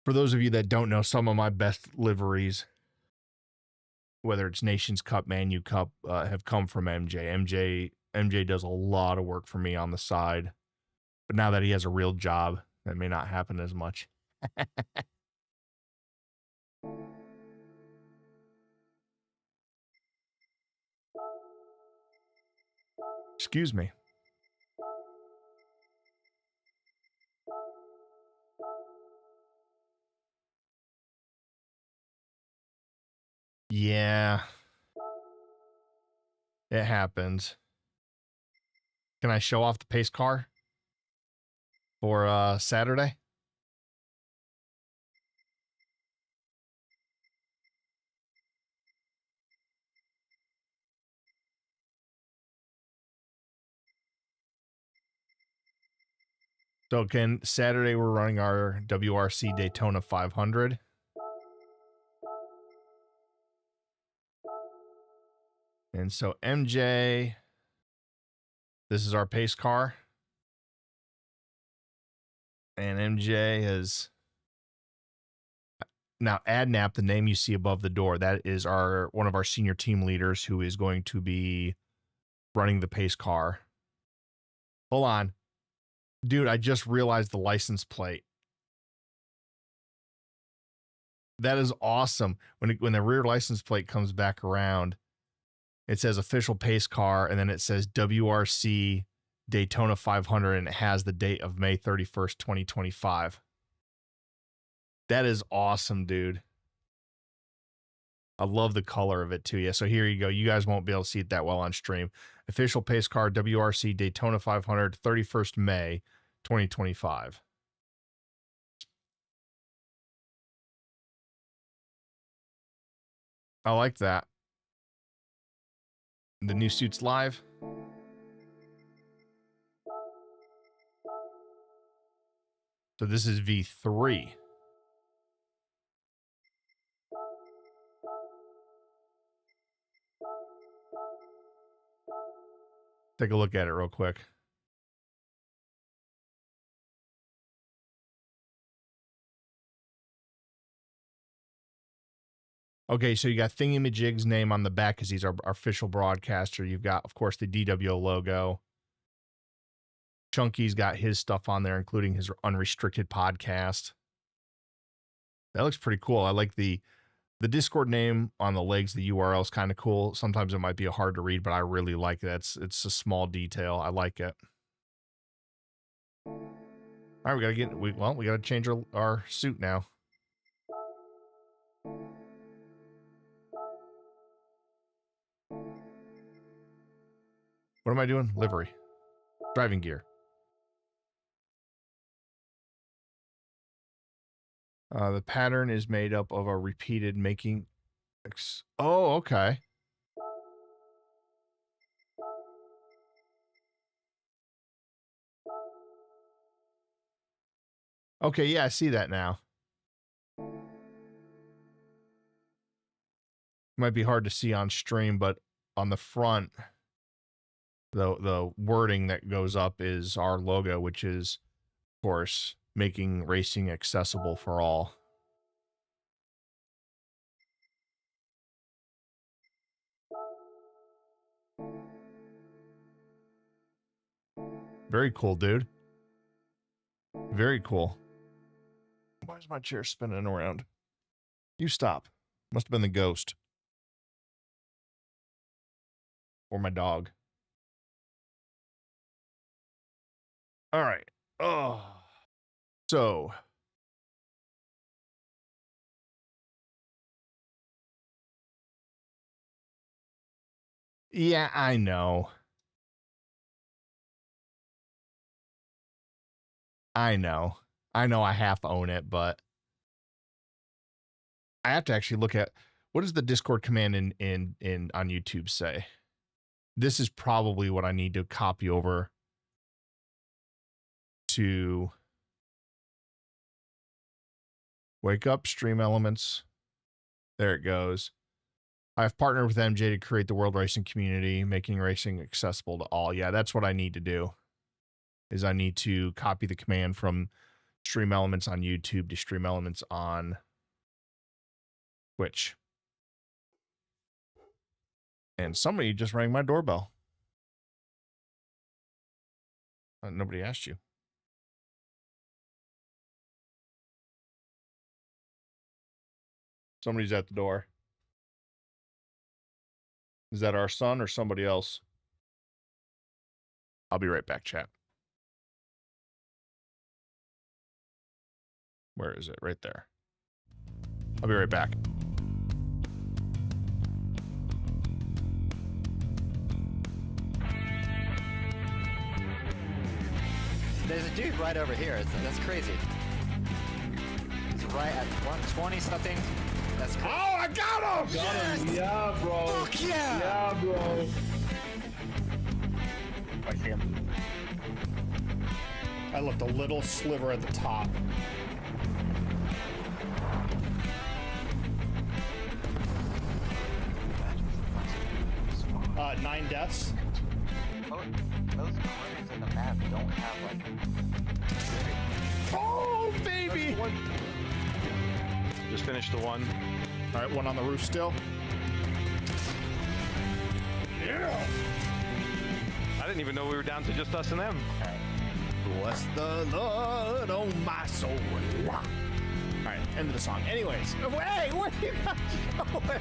For those of you that don't know, some of my best liveries, whether it's Nations Cup, Manu Cup, have come from MJ. MJ does a lot of work for me on the side. But now that he has a real job, that may not happen as much. Excuse me. Yeah. It happens. Can I show off the pace car for Saturday? So Saturday we're running our WRC Daytona 500. And so MJ, this is our pace car. And MJ has now Adnap, the name you see above the door, that is one of our senior team leaders who is going to be running the pace car. Hold on. Dude, I just realized the license plate. That is awesome. When the rear license plate comes back around, it says official pace car, and then it says WRC Daytona 500, and it has the date of May 31st, 2025. That is awesome, dude. I love the color of it too. Yeah, so here you go. You guys won't be able to see it that well on stream. Official pace car, WRC Daytona 500, 31st May, 2025. I like that. The new suit's live. So this is V3. Take a look at it real quick. Okay, so you got Thingamajig's name on the back because he's our official broadcaster. You've got, of course, the DWO logo. Chunky's got his stuff on there, including his unrestricted podcast. That looks pretty cool. I like the Discord name on the legs. The URL is kind of cool. Sometimes it might be hard to read, but I really like that. It's a small detail. I like it. All right, we gotta change our suit now. What am I doing? Livery. Driving gear. The pattern is made up of a repeated making. Oh, okay. Okay, yeah, I see that now. Might be hard to see on stream, but on the front, the wording that goes up is our logo, which is, of course, making racing accessible for all. Very cool, dude. Very cool. Why is my chair spinning around? You stop. Must have been the ghost. Or my dog. All right. Oh. So. Yeah, I know. I know I half own it, but I have to actually look at what does the Discord command in on YouTube say? This is probably what I need to copy over to wake up stream elements. There it goes. I've partnered with MJ to create the world racing community, making racing accessible to all. Yeah, that's what I need to do. Is I need to copy the command from stream elements on YouTube to stream elements on Twitch. And somebody just rang my doorbell. Nobody asked you. Somebody's at the door. Is that our son or somebody else? I'll be right back, chat. Where is it? Right there. I'll be right back. there's a dude right over here. That's crazy. He's right at 120 something. That's crazy. Oh, I got him! Yes! Yeah, bro. Fuck yeah! Yeah, bro. I see him. I left a little sliver at the top. Imagine 9 deaths. those corners in the map don't have like. Oh, baby! Just finished the one. All right, one on the roof still. Yeah! I didn't even know we were down to just us and them. Bless the Lord, oh my soul. All right, end of the song. Anyways, hey, where are you guys going?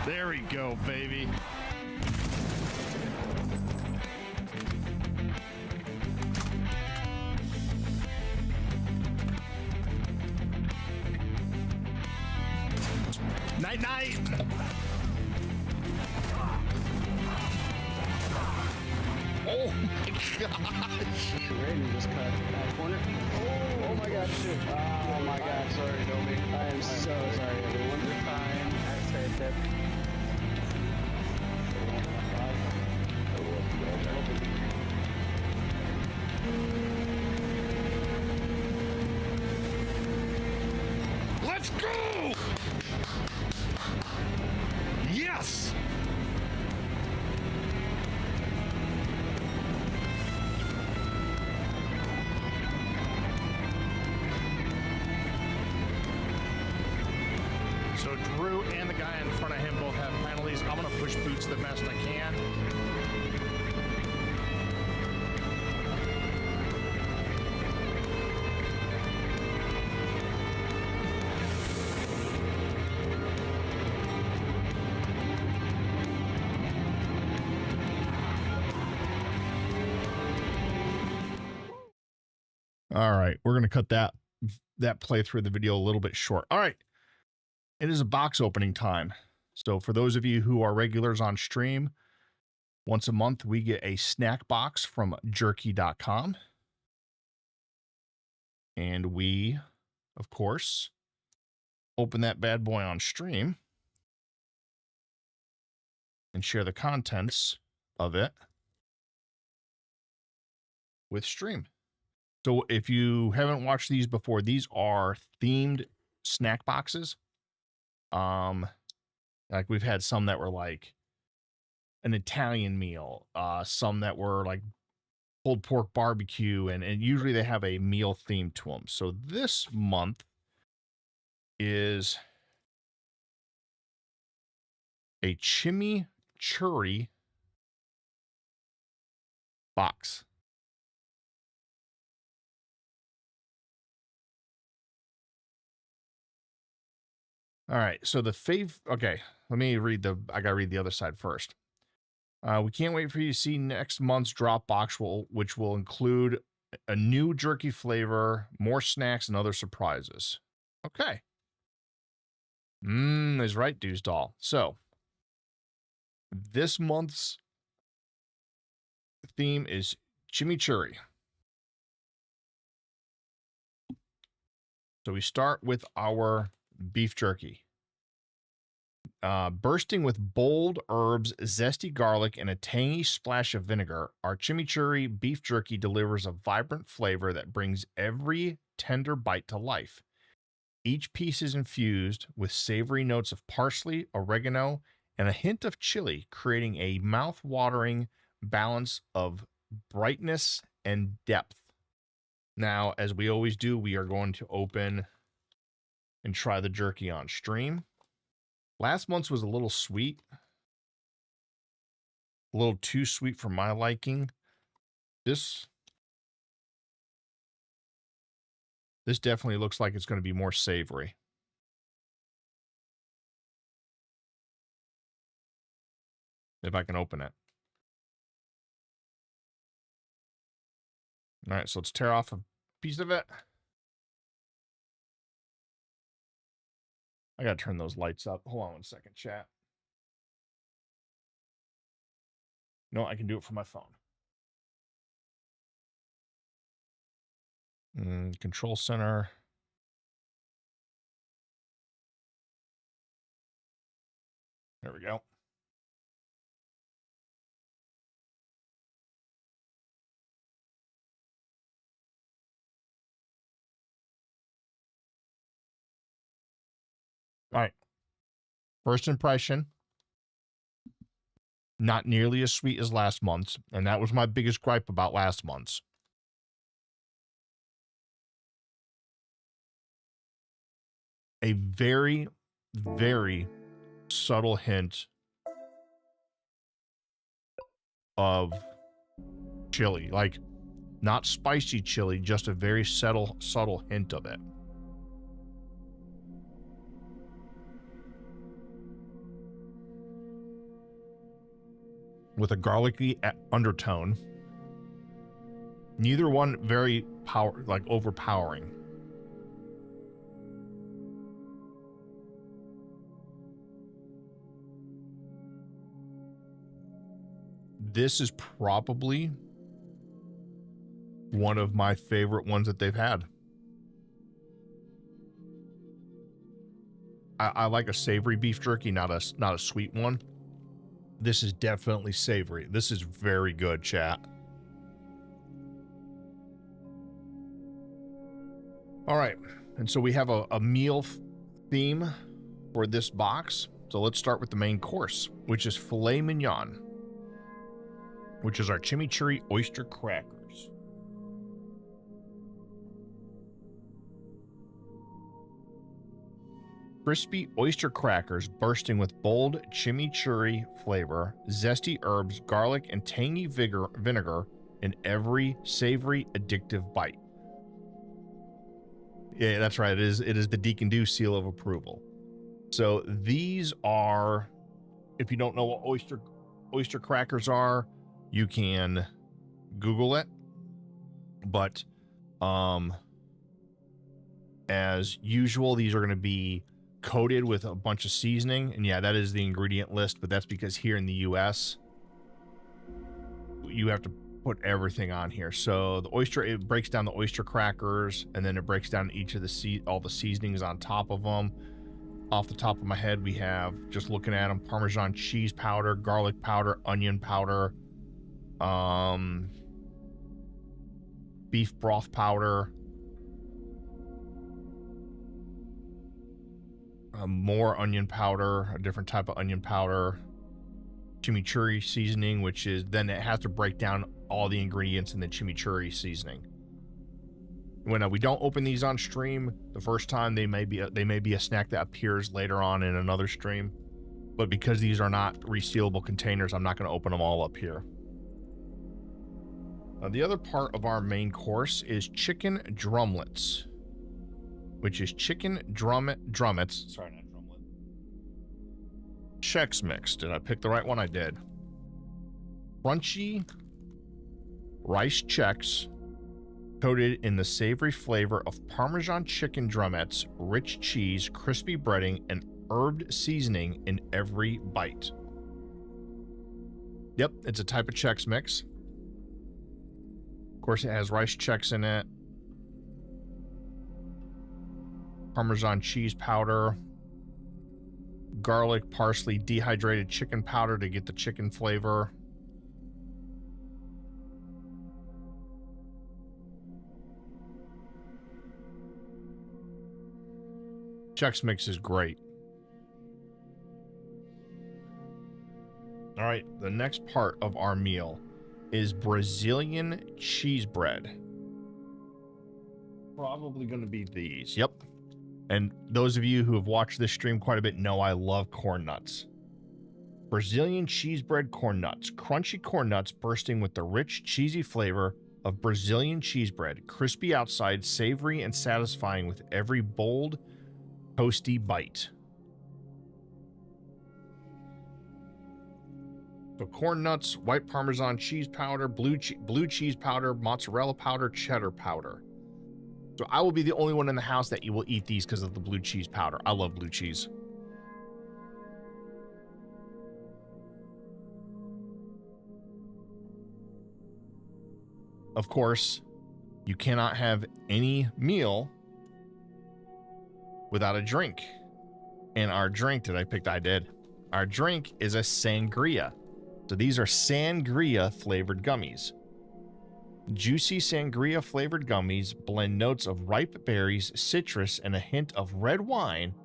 There we go, baby. Night, night. Oh my gosh. Raiden just cut that corner. Oh my god, shit. Oh my god, sorry, Domi. I am so sorry, everyone. You're fine. I saved it. Let's go! Yes! So Drew and the guy in front of him both have penalties. I'm gonna push boots the best I can. All right, we're gonna cut that playthrough of the video a little bit short. All right, it is a box opening time. So for those of you who are regulars on stream, once a month we get a snack box from jerky.com. And we, of course, open that bad boy on stream and share the contents of it with stream. So if you haven't watched these before, these are themed snack boxes. Like we've had some that were like an Italian meal, some that were like pulled pork barbecue, and usually they have a meal theme to them. So this month is a chimichurri box. All right, so okay, let me read I gotta read the other side first. We can't wait for you to see next month's drop box, which will include a new jerky flavor, more snacks, and other surprises. Okay. Is right, Dewsdoll. So, this month's theme is chimichurri. So we start with our beef jerky. Bursting with bold herbs, zesty garlic, and a tangy splash of vinegar, our chimichurri beef jerky delivers a vibrant flavor that brings every tender bite to life. Each piece is infused with savory notes of parsley, oregano, and a hint of chili, creating a mouth-watering balance of brightness and depth. Now, as we always do, we are going to open and try the jerky on stream. Last month's was a little sweet. A little too sweet for my liking. This definitely looks like it's going to be more savory. If I can open it. All right, so let's tear off piece of it. I gotta turn those lights up. Hold on one second, chat. No, I can do it from my phone. Control center. There we go. All right. First impression, not nearly as sweet as last month's, and that was my biggest gripe about last month's. A very, very subtle hint of chili, like not spicy chili, just a very subtle hint of it. With a garlicky undertone. Neither one very overpowering. This is probably one of my favorite ones that they've had. I like a savory beef jerky, not a sweet one. This is definitely savory. This is very good, chat. All right, and so we have a meal theme for this box. So let's start with the main course, which is filet mignon, which is our chimichurri oyster crackers. Crispy oyster crackers bursting with bold chimichurri flavor, zesty herbs, garlic, and tangy vinegar in every savory, addictive bite. Yeah, that's right. It is the Deacon Do seal of approval. So these are, if you don't know what oyster crackers are, you can Google it. But as usual, these are going to be coated with a bunch of seasoning, and yeah, that is the ingredient list, but that's because here in the US you have to put everything on here. So the oyster, it breaks down the oyster crackers, and then it breaks down each of all the seasonings on top of them. Off the top of my head, we have, just looking at them, Parmesan cheese powder, garlic powder, onion powder, beef broth powder, more onion powder, a different type of onion powder, chimichurri seasoning, which is, then it has to break down all the ingredients in the chimichurri seasoning. When we don't open these on stream the first time, they may be a snack that appears later on in another stream, but because these are not resealable containers, I'm not going to open them all up here. The other part of our main course is chicken drumlets, which is chicken drumettes. Sorry, not drumlet. Chex Mix. Did I pick the right one? I did. Crunchy rice Chex coated in the savory flavor of Parmesan chicken drumettes, rich cheese, crispy breading, and herbed seasoning in every bite. Yep, it's a type of Chex Mix. Of course, it has rice Chex in it. Parmesan cheese powder, garlic, parsley, dehydrated chicken powder to get the chicken flavor. Chex Mix is great. All right, the next part of our meal is Brazilian cheese bread. Probably going to be these. Yep. And those of you who have watched this stream quite a bit know I love corn nuts. Brazilian cheese bread corn nuts. Crunchy corn nuts bursting with the rich, cheesy flavor of Brazilian cheese bread. Crispy outside, savory and satisfying with every bold, toasty bite. So corn nuts, white Parmesan cheese powder, blue cheese powder, mozzarella powder, cheddar powder. So I will be the only one in the house that you will eat these because of the blue cheese powder. I love blue cheese. Of course, you cannot have any meal without a drink. And our drink that I picked, I did. Our drink is a sangria. So these are sangria flavored gummies. Juicy sangria flavored gummies blend notes of ripe berries, citrus, and a hint of red wine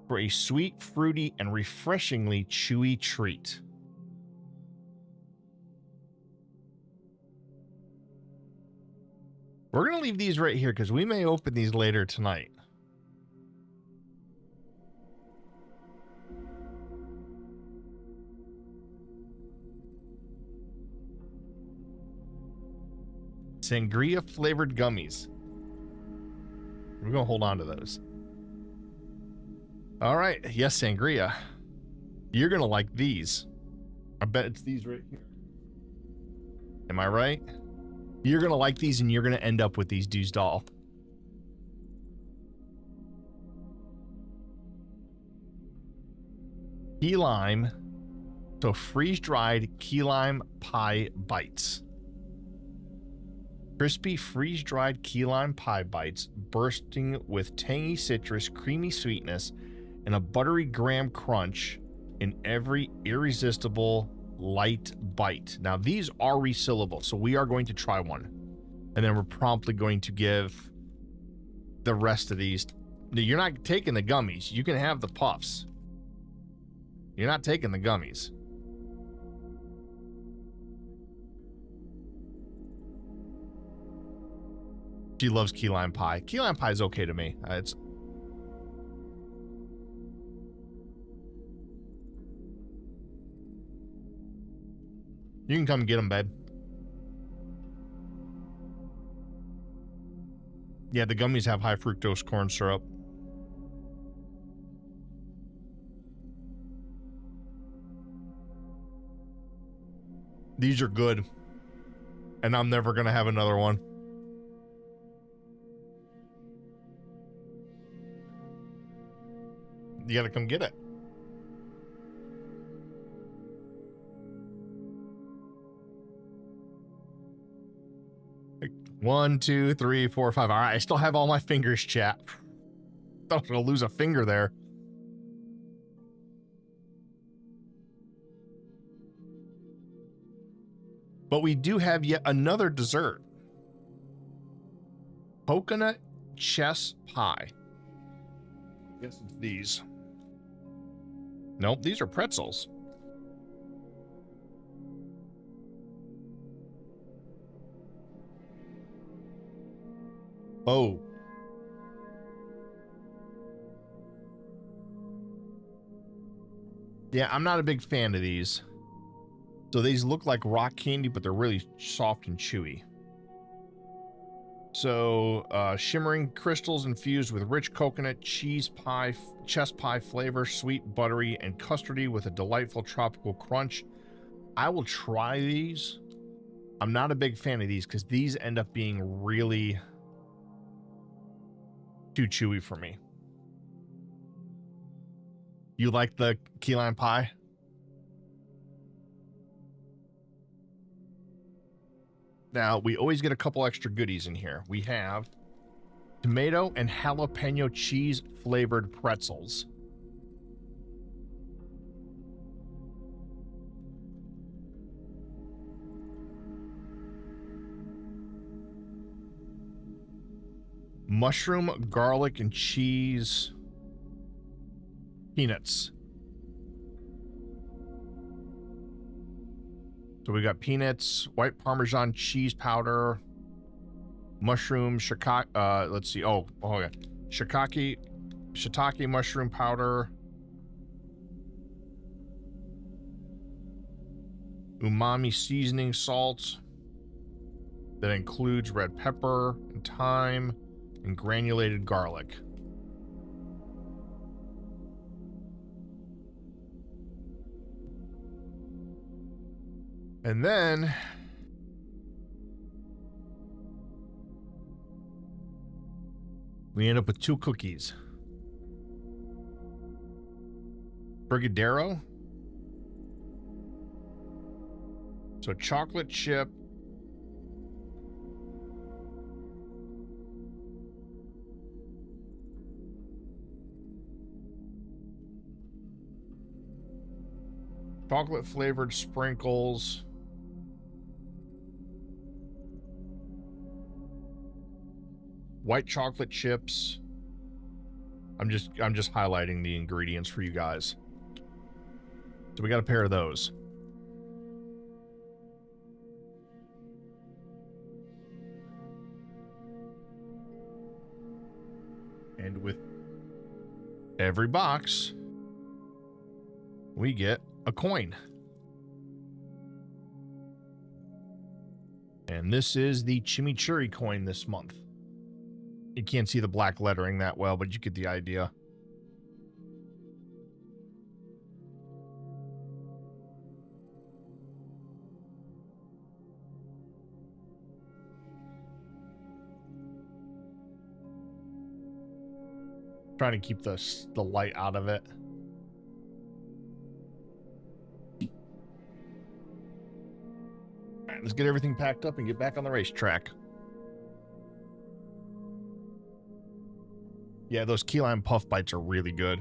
for a sweet, fruity, and refreshingly chewy treat. We're going to leave these right here because we may open these later tonight. Sangria flavored gummies. We're going to hold on to those. All right. Yes, sangria. You're going to like these. I bet it's these right here. Am I right? You're going to like these and you're going to end up with these dudes doll. Key lime. So freeze-dried key lime pie bites. Crispy freeze-dried key lime pie bites bursting with tangy citrus, creamy sweetness, and a buttery graham crunch in every irresistible light bite. Now, these are resealable, so we are going to try one. And then we're promptly going to give the rest of these. You're not taking the gummies. You can have the puffs. You're not taking the gummies. She loves key lime pie. Key lime pie is okay to me. It's You can come get them, babe. Yeah, the gummies have high fructose corn syrup. These are good. And I'm never going to have another one. You got to come get it. Like 1, 2, 3, 4, 5. All right, I still have all my fingers, chat. Thought I was gonna lose a finger there. But we do have yet another dessert. Coconut chess pie. I guess it's these. Nope, these are pretzels. Oh. Yeah, I'm not a big fan of these. So these look like rock candy, but they're really soft and chewy. So, shimmering crystals infused with rich coconut, cheese pie, chess pie flavor, sweet, buttery, and custardy with a delightful tropical crunch. I will try these. I'm not a big fan of these because these end up being really too chewy for me. You like the key lime pie? Now, we always get a couple extra goodies in here. We have tomato and jalapeno cheese flavored pretzels. Mushroom, garlic, and cheese peanuts. So we got peanuts, white Parmesan cheese powder, mushroom, shiitake, let's see. Oh, yeah. Shiitake mushroom powder, umami seasoning salt that includes red pepper and thyme and granulated garlic. And then We end up with 2 cookies. Brigadero. So chocolate chip. Chocolate flavored sprinkles. White chocolate chips. I'm just highlighting the ingredients for you guys. So we got a pair of those. And with every box, we get a coin. And this is the chimichurri coin this month. You can't see the black lettering that well, but you get the idea. Trying to keep the light out of it. All right, let's get everything packed up and get back on the racetrack. Yeah, those key lime puff bites are really good.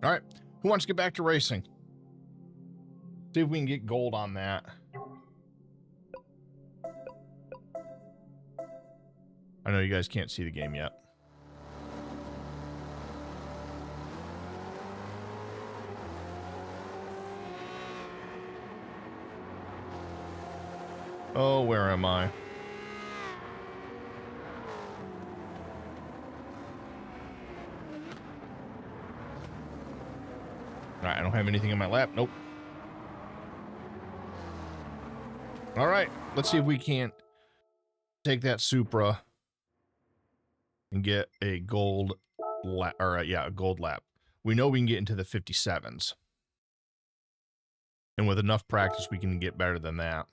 All right, who wants to get back to racing? See if we can get gold on that. I know you guys can't see the game yet. Oh, where am I? All right, I don't have anything in my lap. Nope. All right, let's see if we can't take that Supra and get a gold lap, or a gold lap. We know we can get into the 57s. And with enough practice, we can get better than that.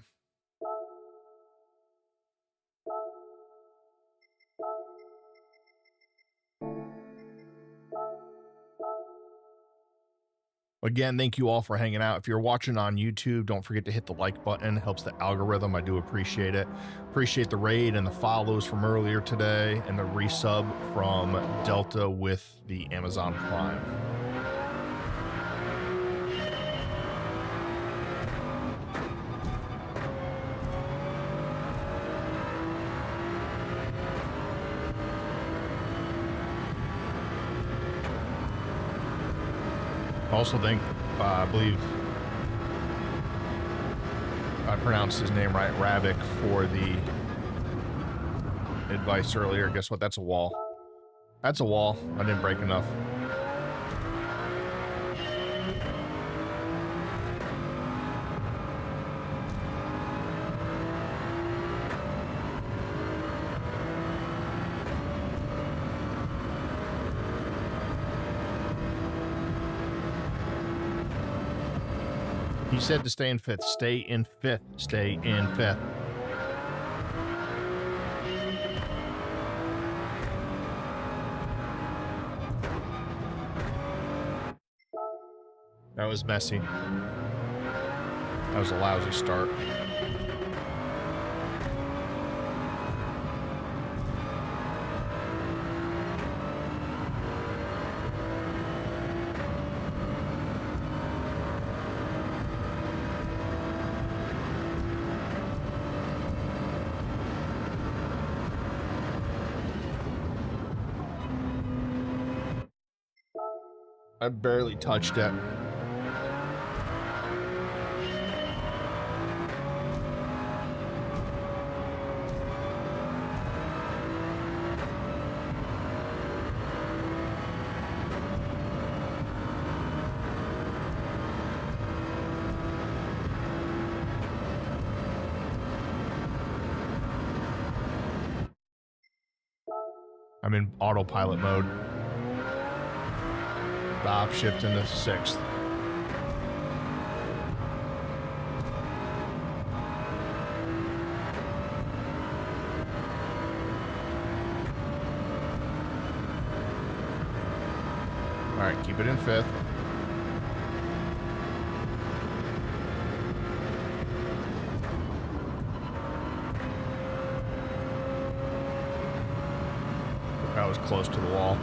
Again, thank you all for hanging out. If you're watching on YouTube, don't forget to hit the like button. It helps the algorithm. I do appreciate it. Appreciate the raid and the follows from earlier today and the resub from Delta with the Amazon Prime. Also think, I believe I pronounced his name right, Ravik, for the advice earlier. Guess what? That's a wall. That's a wall. I didn't break enough. He said to stay in 5th. Stay in 5th. Stay in 5th. That was messy. That was a lousy start. I barely touched it. I'm in autopilot mode. Stop, shift into 6th. All right, keep it in 5th. That was close to the wall.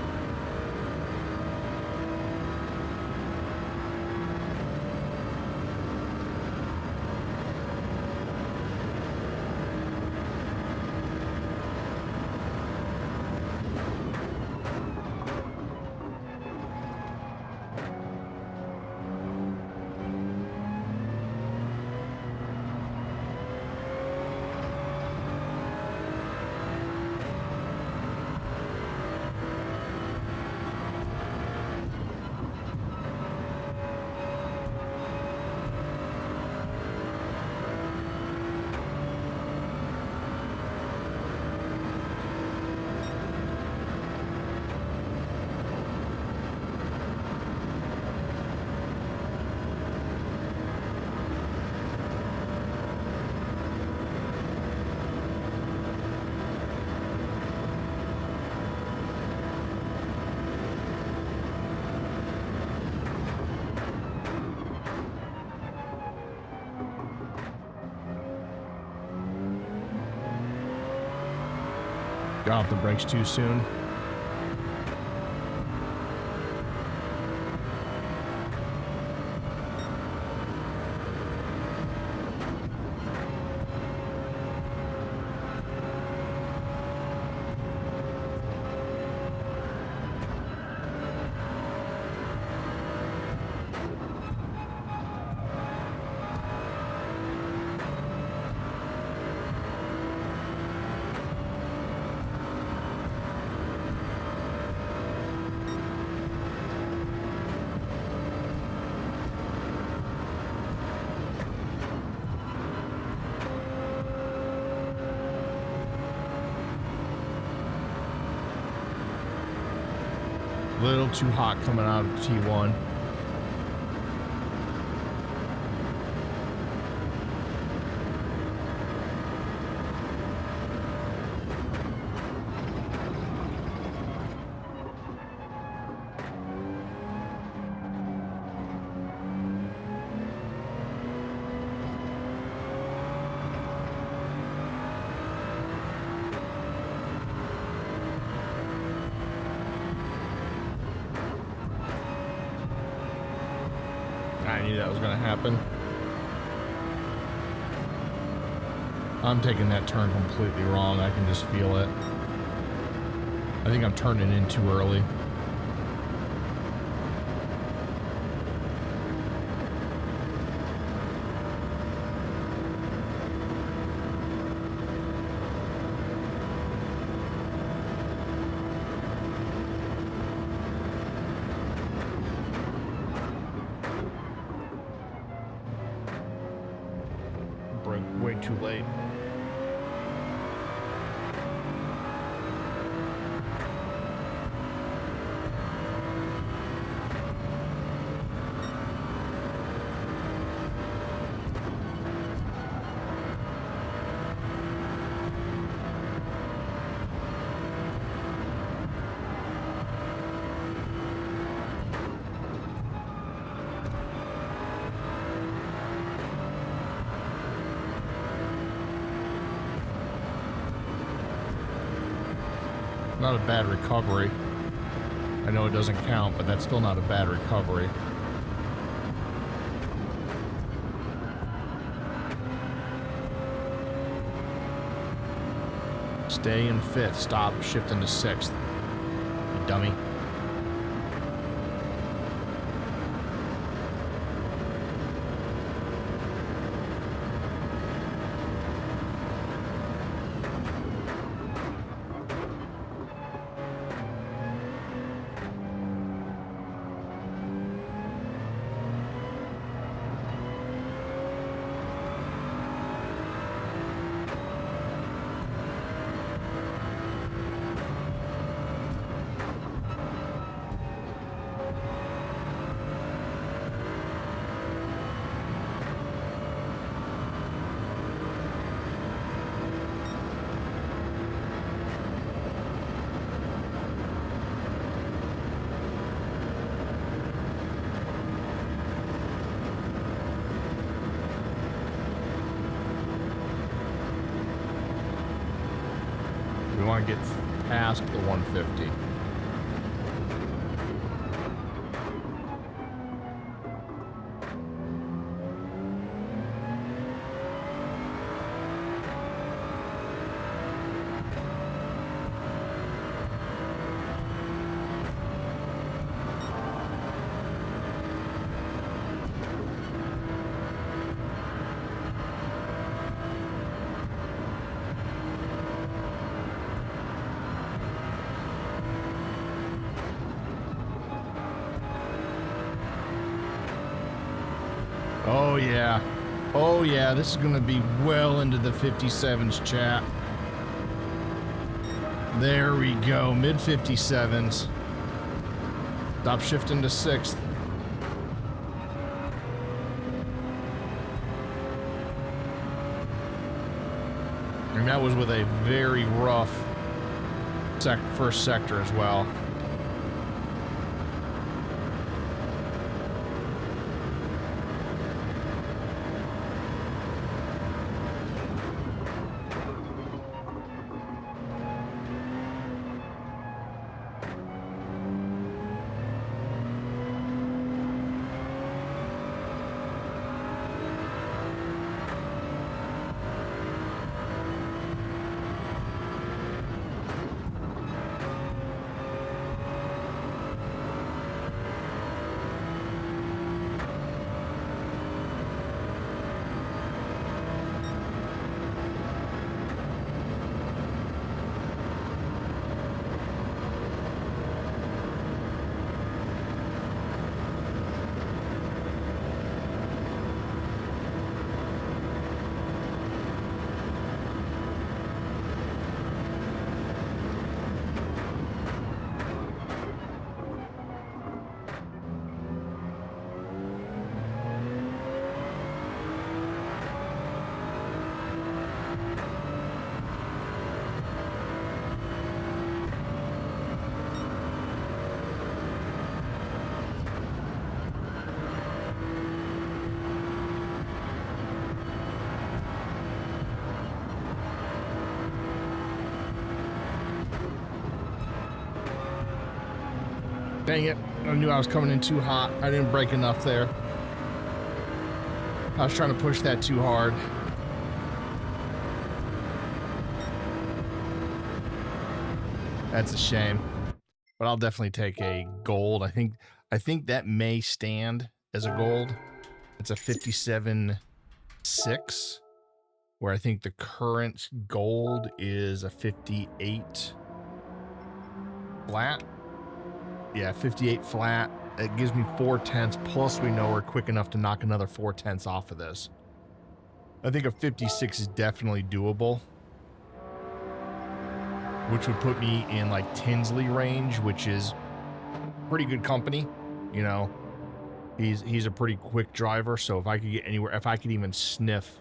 Got off the brakes too soon. A little too hot coming out of T1. I knew that was going to happen. I'm taking that turn completely wrong. I can just feel it. I think I'm turning in too early. Way too late. Not a bad recovery. I know it doesn't count, but that's still not a bad recovery. Stay in 5th. Stop. Shift into 6th. You dummy. want to get past the 150. Oh yeah. Oh yeah, this is gonna be well into the 57s, chat. There we go, mid 57s. Stop shifting to 6th. And that was with a very rough first sector as well. Dang it. I knew I was coming in too hot. I didn't brake enough there. I was trying to push that too hard. That's a shame. But I'll definitely take a gold. I think that may stand as a gold. It's a 57.6, where I think the current gold is a 58 flat. Yeah, 58 flat. It gives me 4/10, plus we know we're quick enough to knock another 4/10 off of this. I think a 56 is definitely doable, which would put me in like Tinsley range, which is pretty good company. You know, he's a pretty quick driver, so if I could get anywhere, if I could even sniff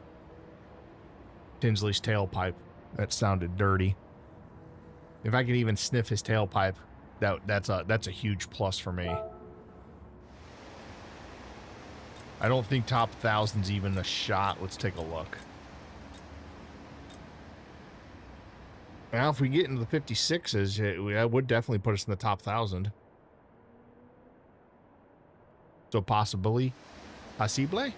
Tinsley's tailpipe, that sounded dirty. If I could even sniff his tailpipe, that's a huge plus for me. I don't think top 1000's even a shot. Let's take a look. Now, if we get into the 56s, that would definitely put us in the top 1000. So possibly, possible.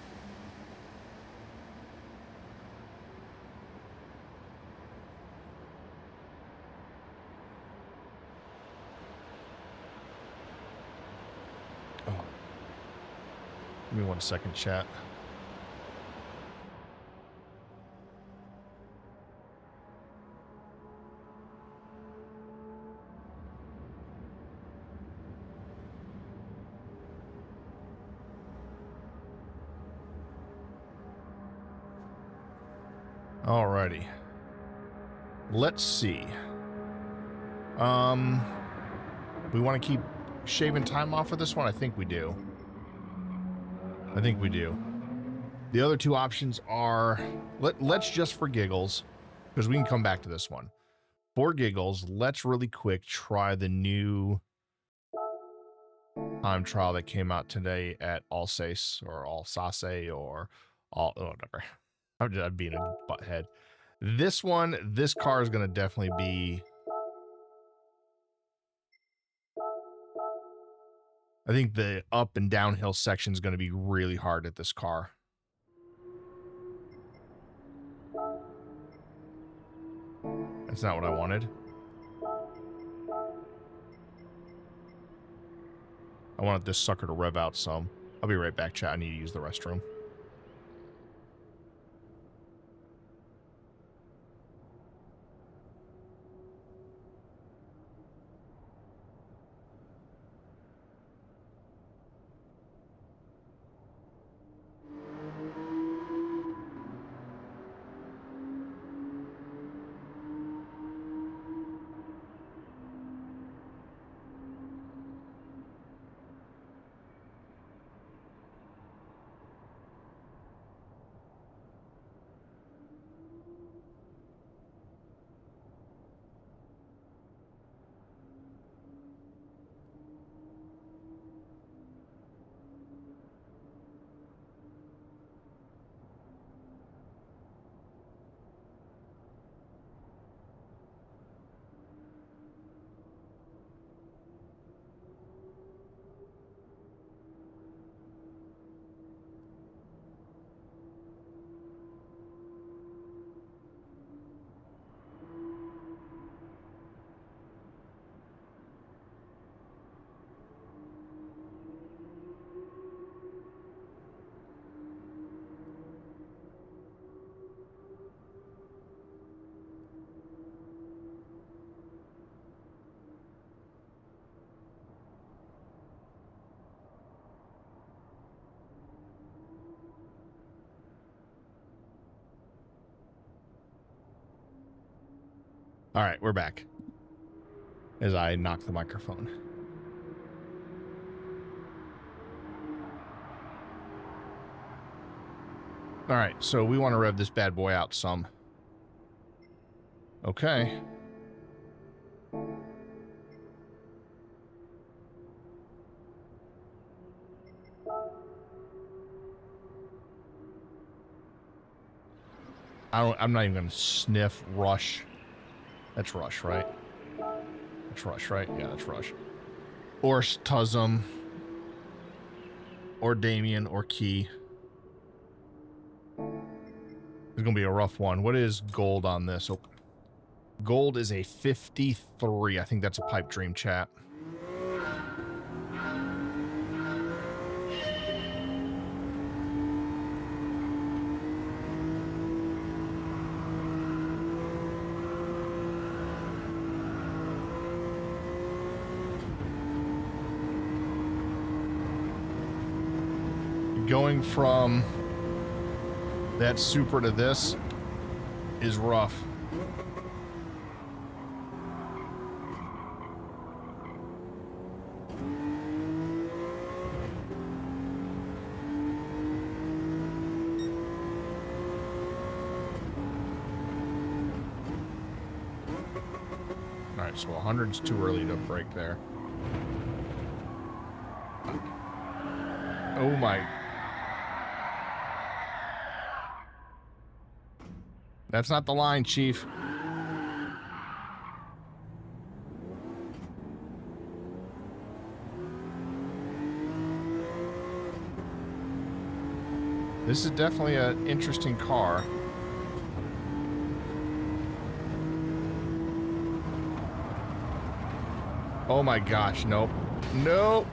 Give me 1 second, chat. Alrighty. Let's see. We want to keep shaving time off of this one? I think we do. I think we do. The other two options are, let's just for giggles, because we can come back to this one. For giggles, let's really quick try the new time trial that came out today at Alsace or Alsace or whatever. I'm being a butthead. This car is going to definitely be I think the up and downhill section is going to be really hard at this car. That's not what I wanted. I wanted this sucker to rev out some. I'll be right back, chat. I need to use the restroom. All right, we're back. As I knock the microphone. All right, so we want to rev this bad boy out some. Okay. I'm not even going to sniff Rush. That's Rush, right? That's Rush, right? Yeah, that's Rush. Or Tuzum. Or Damien, or Key. It's going to be a rough one. What is gold on this? Oh, gold is a 53. I think that's a pipe dream, chat. Going from that Supra to this is rough. All right, so 100's too early to brake there. Oh my. That's not the line, Chief. This is definitely an interesting car. Oh my gosh, nope. Nope.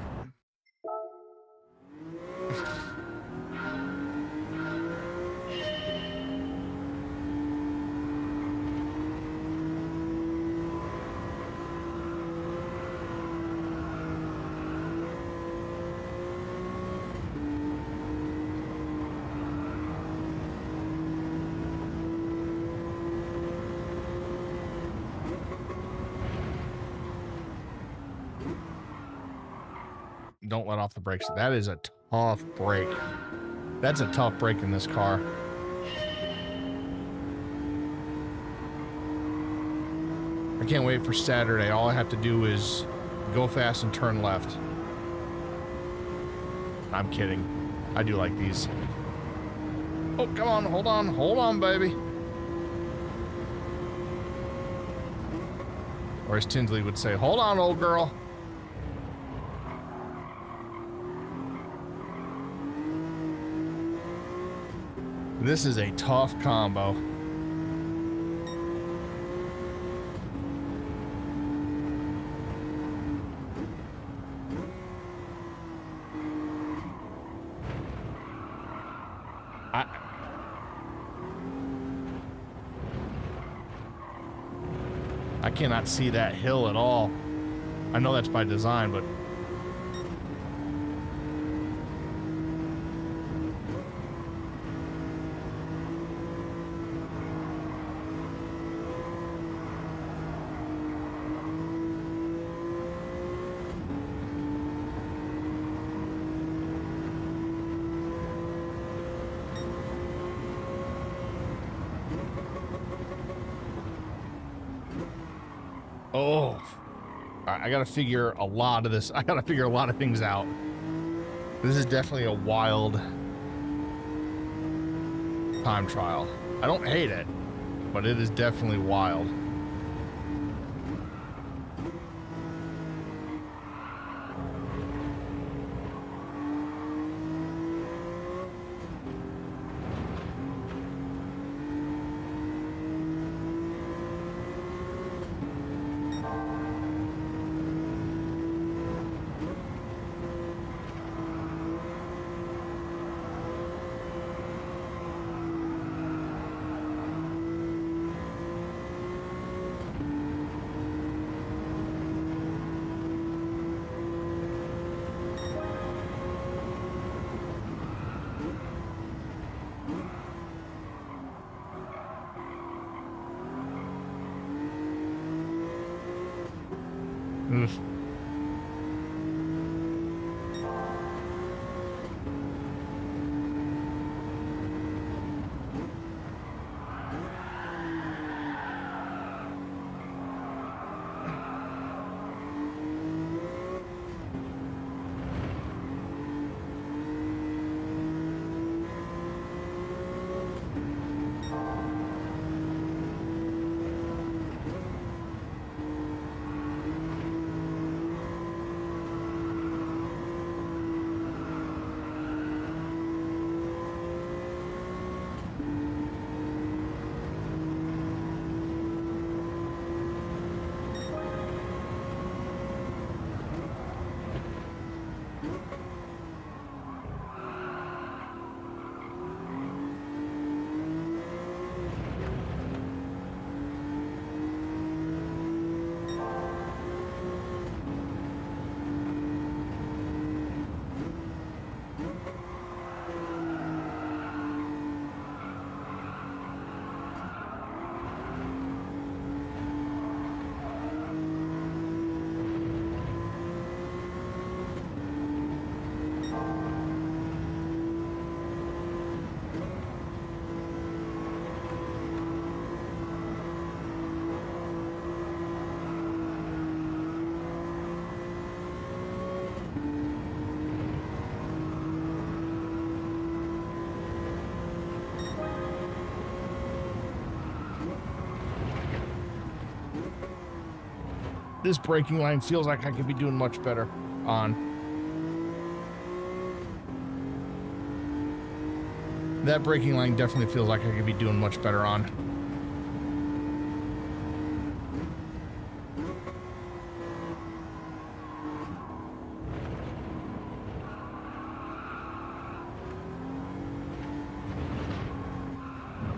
Don't let off the brakes. That is a tough brake. That's a tough brake in this car. I can't wait for Saturday. All I have to do is go fast and turn left. I'm kidding. I do like these. Oh, come on. Hold on. Hold on, baby. Or as Tinsley would say, hold on, old girl. This is a tough combo. I cannot see that hill at all. I know that's by design, but oh, I gotta figure a lot of this. I gotta figure a lot of things out. This is definitely a wild time trial. I don't hate it, but it is definitely wild. This braking line feels like I could be doing much better on. That braking line definitely feels like I could be doing much better on.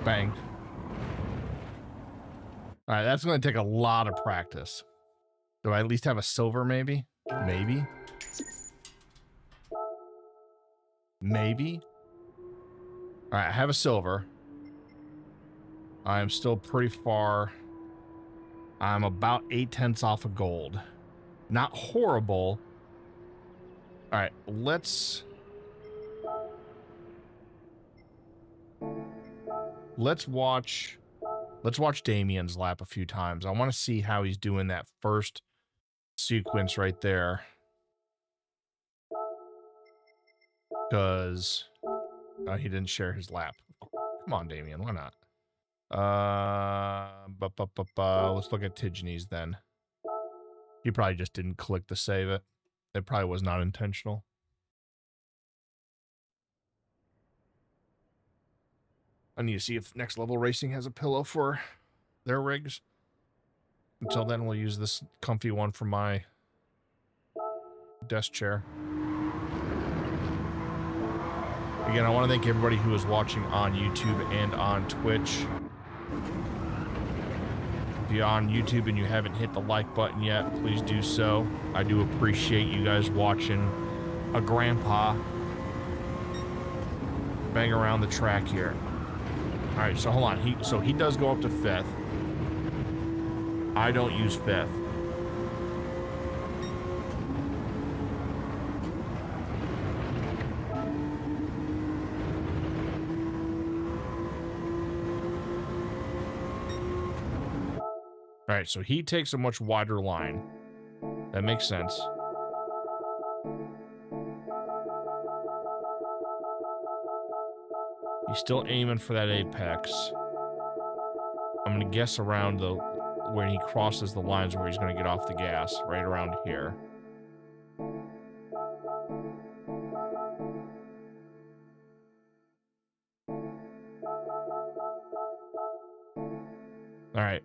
Bang. All right, that's going to take a lot of practice. Do I at least have a silver, maybe? Maybe? Maybe? All right, I have a silver. I'm still pretty far. I'm about 8/10 off of gold. Not horrible. All right, let's watch Damien's lap a few times. I want to see how he's doing that first sequence right there. Because he didn't share his lap. Come on, Damien, why not? Let's look at Tignes then. He probably just didn't click to save it. It probably was not intentional. I need to see if Next Level Racing has a pillow for their rigs. Until then, we'll use this comfy one for my desk chair. Again, I want to thank everybody who is watching on YouTube and on Twitch. If you're on YouTube and you haven't hit the like button yet, please do so. I do appreciate you guys watching a grandpa bang around the track here. All right, so hold on. He does go up to 5th. I don't use 5th. All right, so he takes a much wider line. That makes sense. He's still aiming for that apex. I'm gonna guess around when he crosses the lines where he's gonna get off the gas, right around here. All right.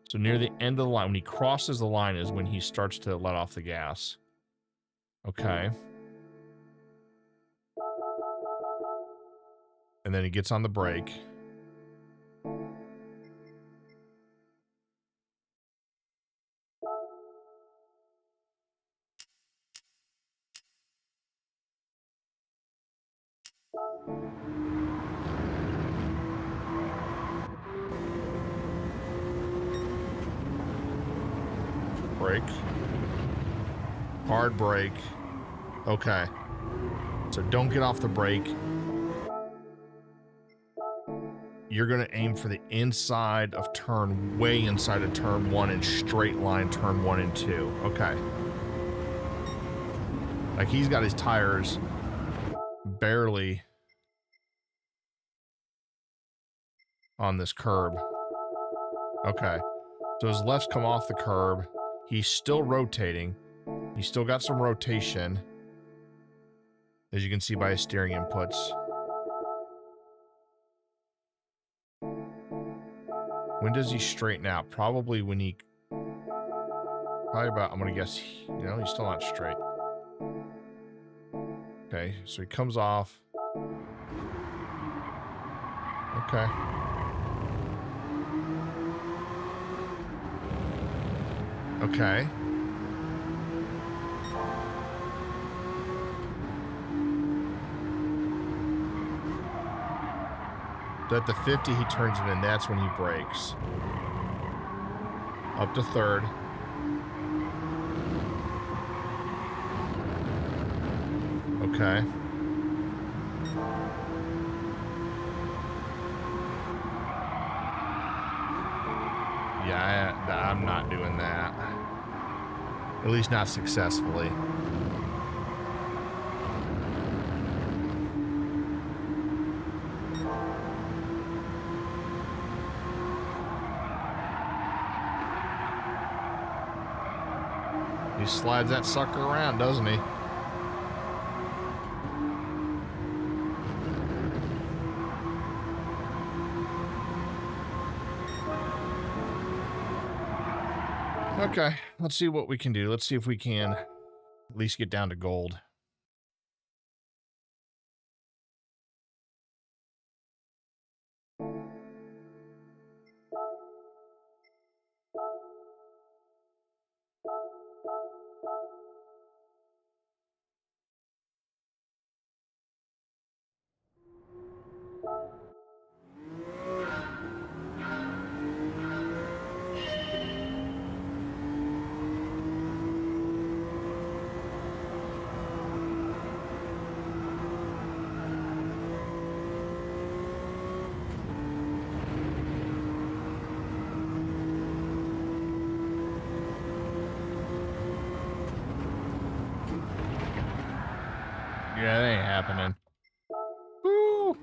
So near the end of the line, when he crosses the line is when he starts to let off the gas. Okay. And then he gets on the brake. Brake. Hard brake. Okay. So don't get off the brake. You're going to aim for the inside of turn, way inside of turn 1 and straight line turn 1 and 2. Okay. Like he's got his tires barely on this curb. Okay. So his left's come off the curb. He's still rotating. He's still got some rotation, as you can see by his steering inputs. When does he straighten out? Probably when he... Probably about, I'm going to guess, you know, he's still not straight. Okay, so he comes off. Okay. Okay. So at the 50, he turns it in. That's when he brakes. Up to 3rd. Okay. Yeah, I'm not doing that. At least not successfully. He slides that sucker around, doesn't he? Okay, let's see what we can do. Let's see if we can at least get down to gold. Yeah, that ain't happening. Woo!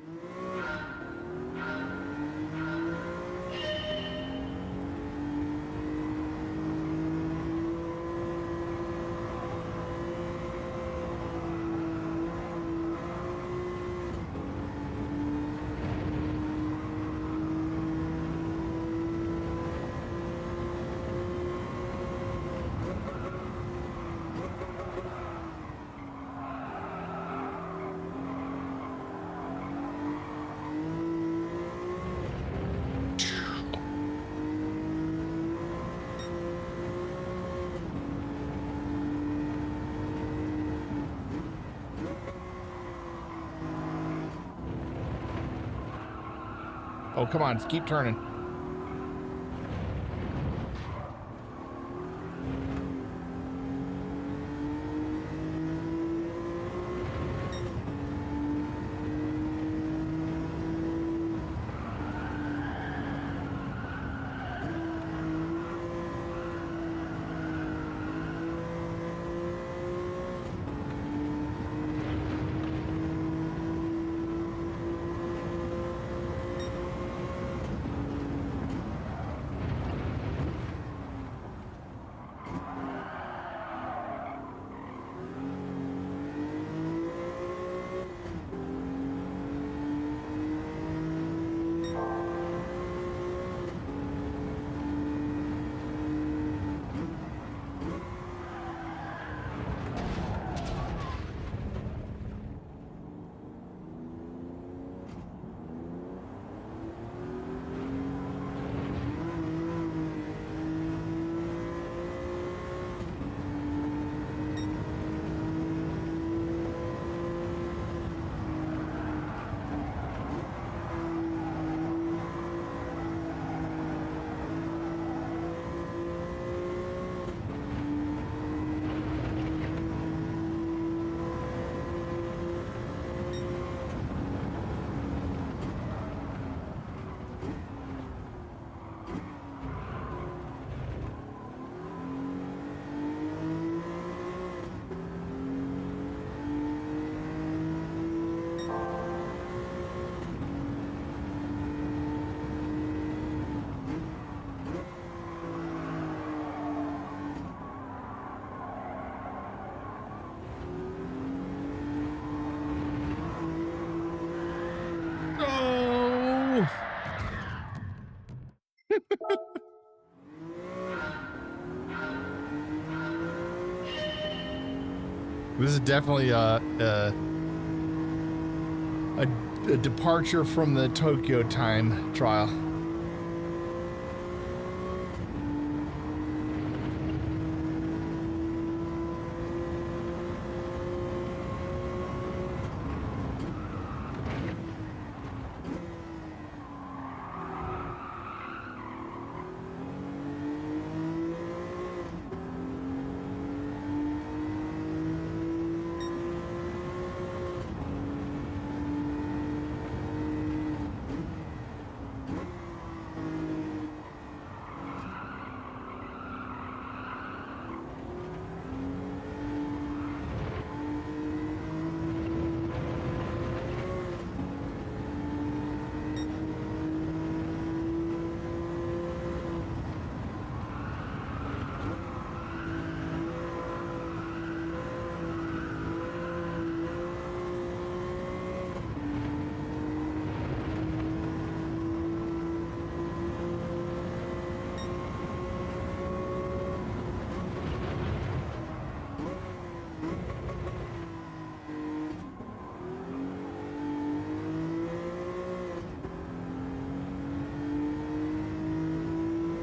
Oh, come on, keep turning. No! This is definitely a departure from the Tokyo time trial.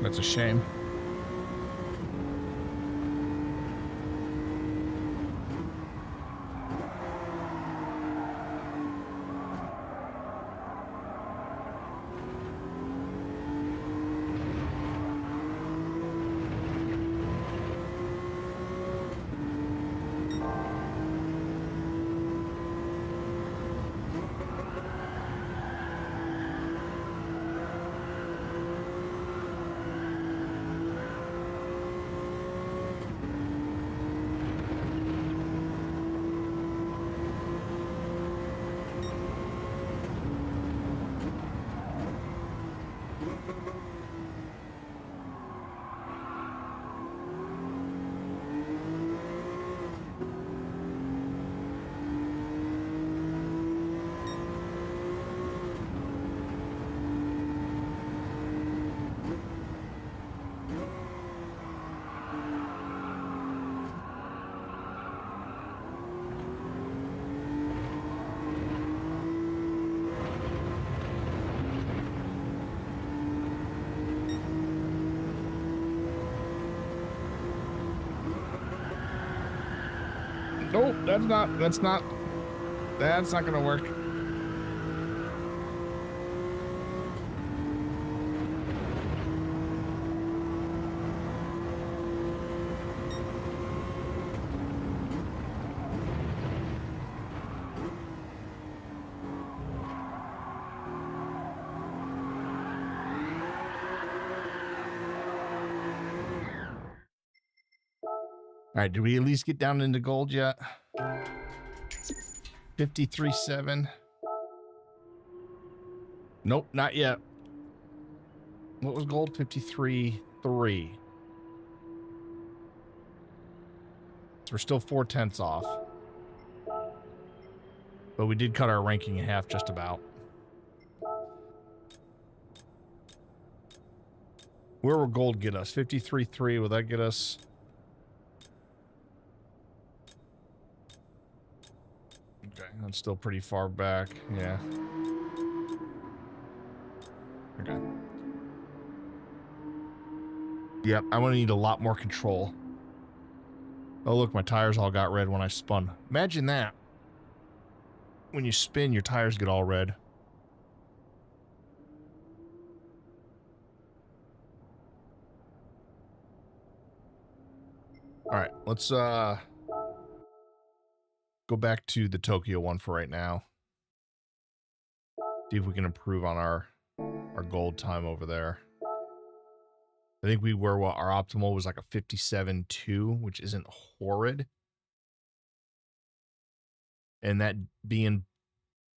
That's a shame. Nope, that's not gonna work. All right, did we at least get down into gold yet? 53.7. Nope, not yet. What was gold? 53.3. So we're still 0.4 off. But we did cut our ranking in half just about. Where will gold get us? 53.3. Will that get us? Okay, that's still pretty far back. Yeah. Okay. Yep, I'm gonna need a lot more control. Oh, look, my tires all got red when I spun. Imagine that. When you spin, your tires get all red. All right, let's go back to the Tokyo one for right now. See if we can improve on our gold time over there. I think we were, what, our optimal was like a 57.2, which isn't horrid. And that being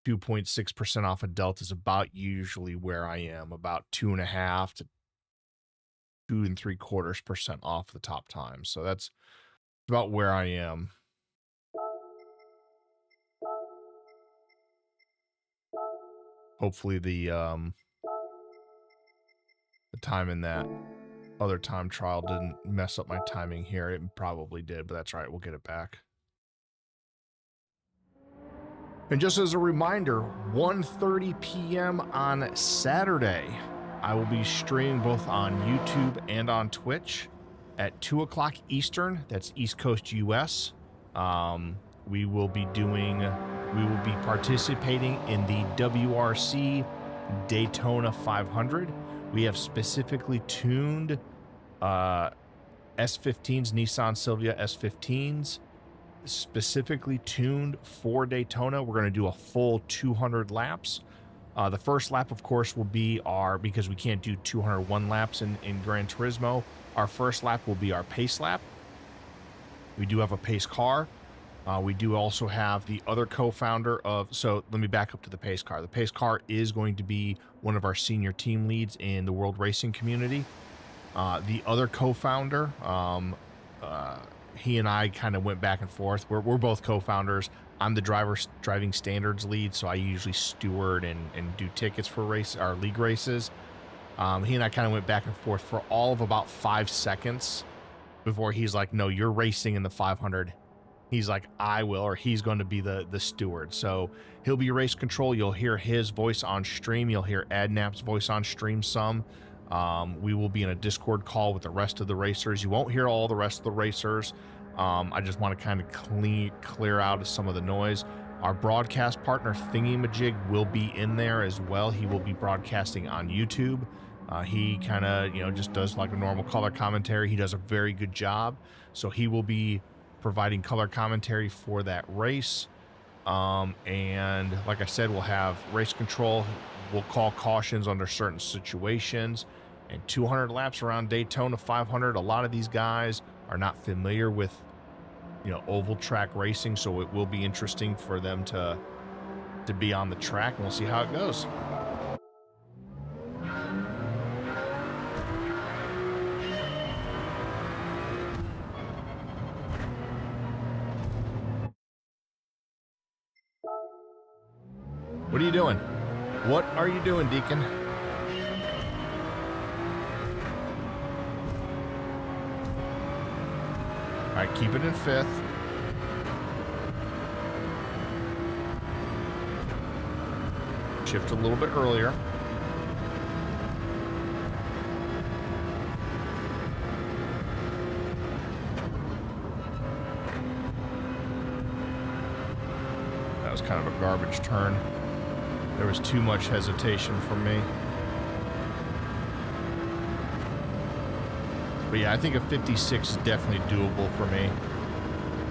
2.6% off a delta is about usually where I am, about 2.5 to 2 3/4% off the top time. So that's about where I am. Hopefully the time in that other time trial didn't mess up my timing here. It probably did, but that's right. We'll get it back. And just as a reminder, 1:30 p.m. on Saturday, I will be streaming both on YouTube and on Twitch at 2 o'clock Eastern. That's East Coast US. We will be participating in the WRC Daytona 500. We have specifically tuned S15s, Nissan Silvia S15s, specifically tuned for Daytona. We're going to do a full 200 laps. The first lap, of course, will be because we can't do 201 laps in Gran Turismo, our first lap will be our pace lap. We do have a pace car. We do also have the other co-founder of, so let me back up to the pace car. The pace car is going to be one of our senior team leads in the world racing community. The other co-founder, he and I kind of went back and forth. We're both co-founders. I'm the driving standards lead, so I usually steward and do tickets for our league races. He and I kind of went back and forth for all of about 5 seconds before he's like, no, you're racing in the 500. He's like, I will, or he's going to be the steward. So he'll be race control. You'll hear his voice on stream. You'll hear Adnap's voice on stream some. We will be in a Discord call with the rest of the racers. You won't hear all the rest of the racers. I just want to kind of clear out some of the noise. Our broadcast partner, Thingy-Majig, will be in there as well. He will be broadcasting on YouTube. He kind of, just does like a normal color commentary. He does a very good job. So he will be providing color commentary for that race. And like I said, we'll have race control. We'll call cautions under certain situations. And 200 laps around Daytona 500. A lot of these guys are not familiar with, oval track racing. So it will be interesting for them to be on the track. And we'll see how it goes. What are you doing? What are you doing, Deacon? All right, keep it in 5th. Shift a little bit earlier. That was kind of a garbage turn. There was too much hesitation from me. But yeah, I think a 56 is definitely doable for me.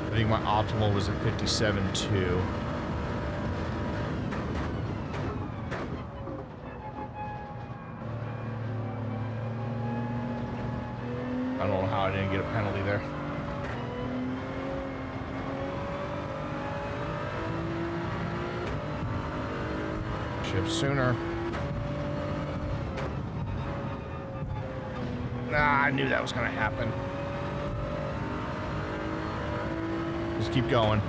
I think my optimal was a 57.2. I don't know how I didn't get a penalty there. Shift sooner. Nah, I knew that was gonna happen. Just keep going.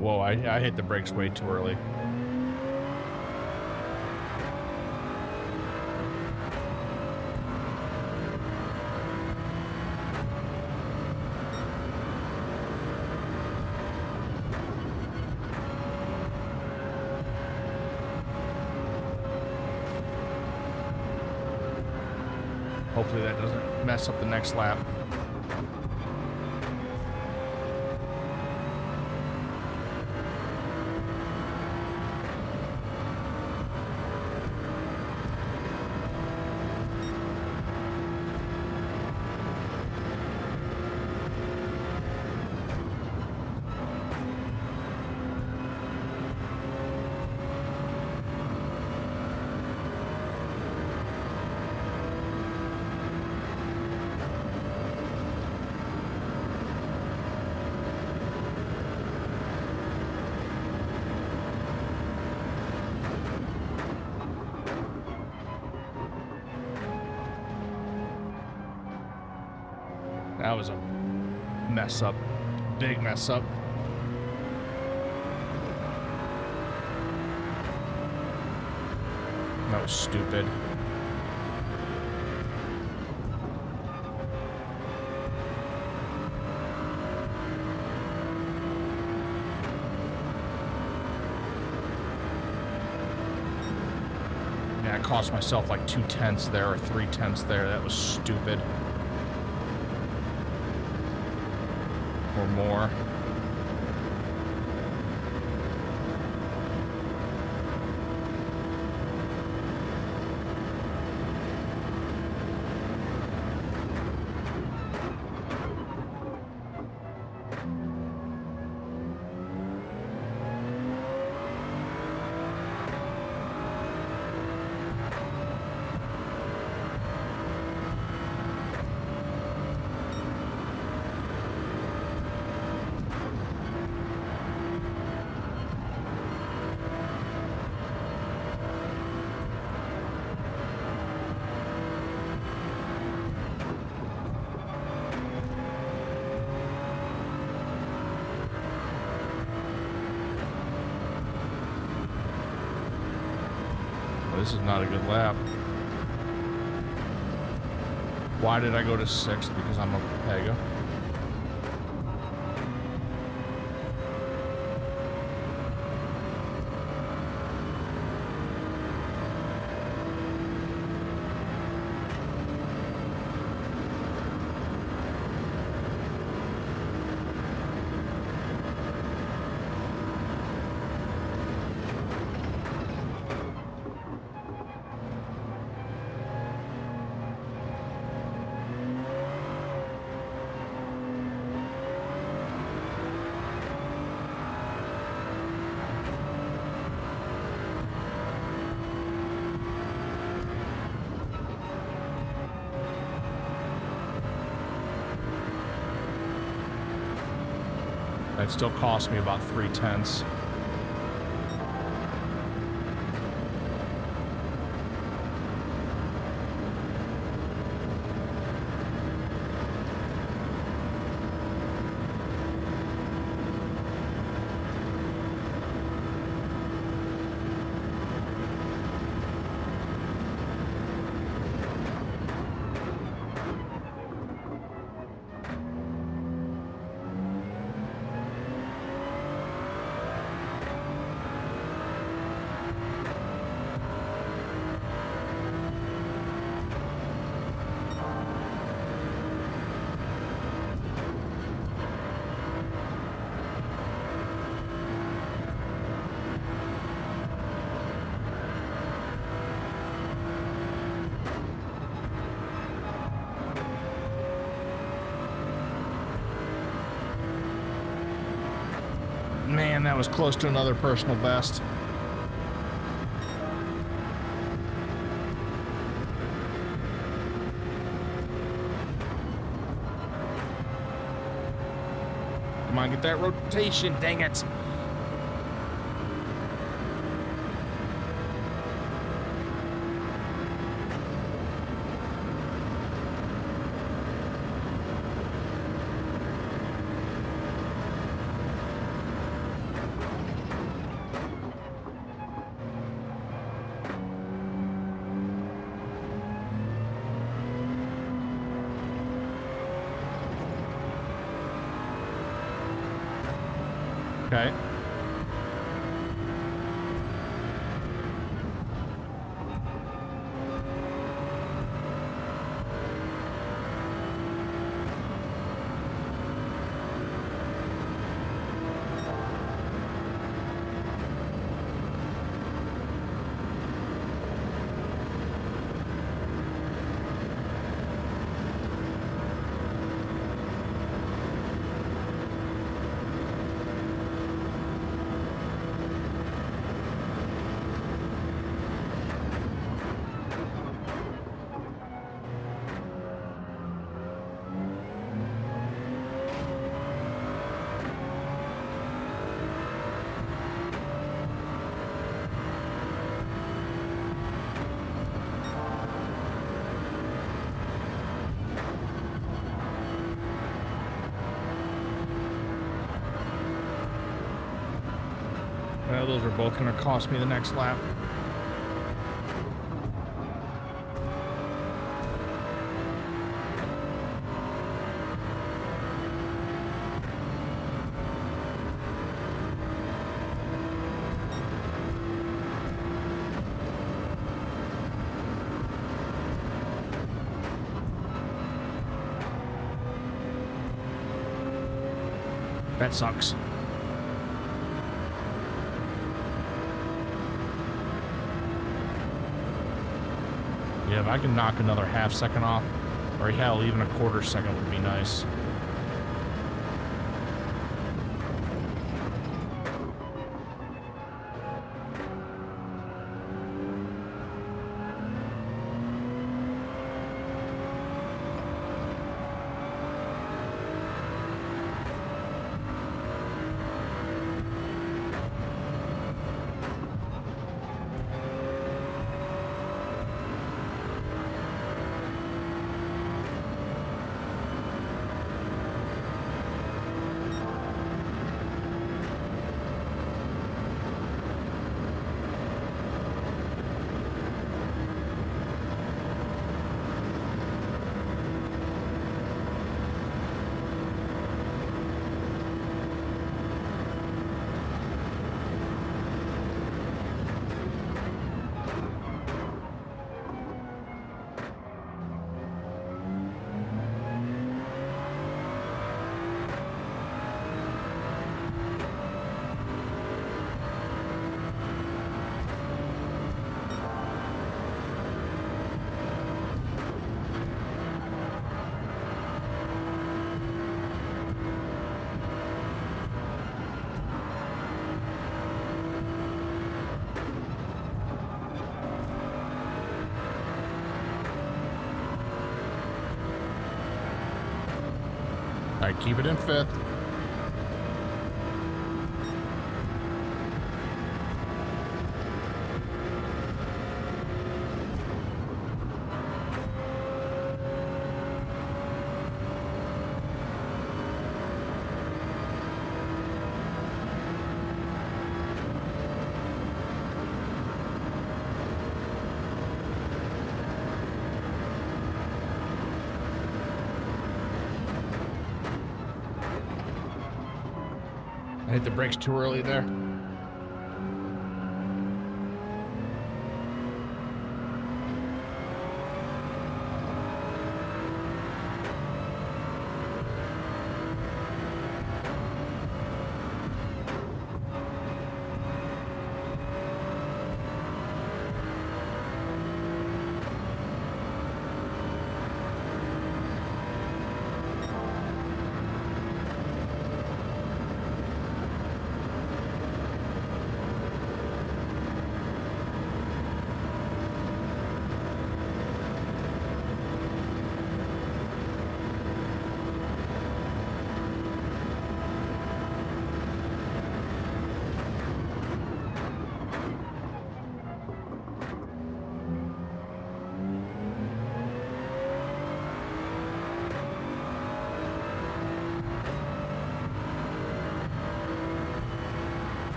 Whoa, I hit the brakes way too early. Hopefully that doesn't mess up the next lap. That was a mess up. Big mess up. That was stupid. Yeah, I cost myself like 2/10 there or 3/10 there. That was stupid. Or more. This is not a good lap. Why did I go to 6th? Because I'm a Pega. That still cost me about 3/10. Man, that was close to another personal best. Come on, get that rotation, dang it. Okay. Well, those are both going to cost me the next lap. That sucks. Yeah, if I can knock another half second off, or hell, even a quarter second would be nice. All right, keep it in fifth. I hit the brakes too early there.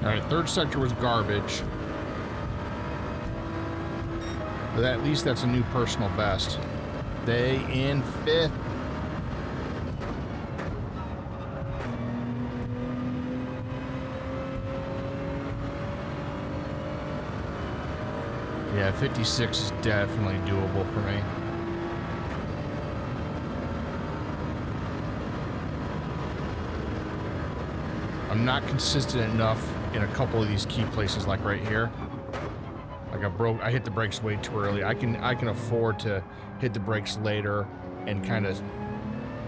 All right, third sector was garbage. But at least that's a new personal best. They in 5th. Yeah, 56 is definitely doable for me. I'm not consistent enough in a couple of these key places, like right here. Like I hit the brakes way too early. I can afford to hit the brakes later and kind of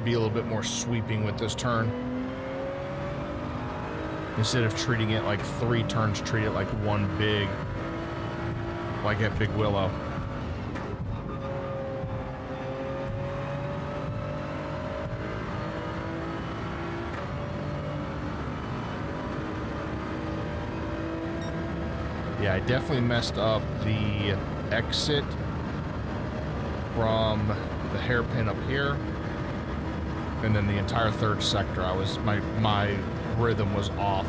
be a little bit more sweeping with this turn. Instead of treating it like 3 turns, treat it like one big, like at Big Willow. Yeah, I definitely messed up the exit from the hairpin up here, and then the entire third sector. My rhythm was off.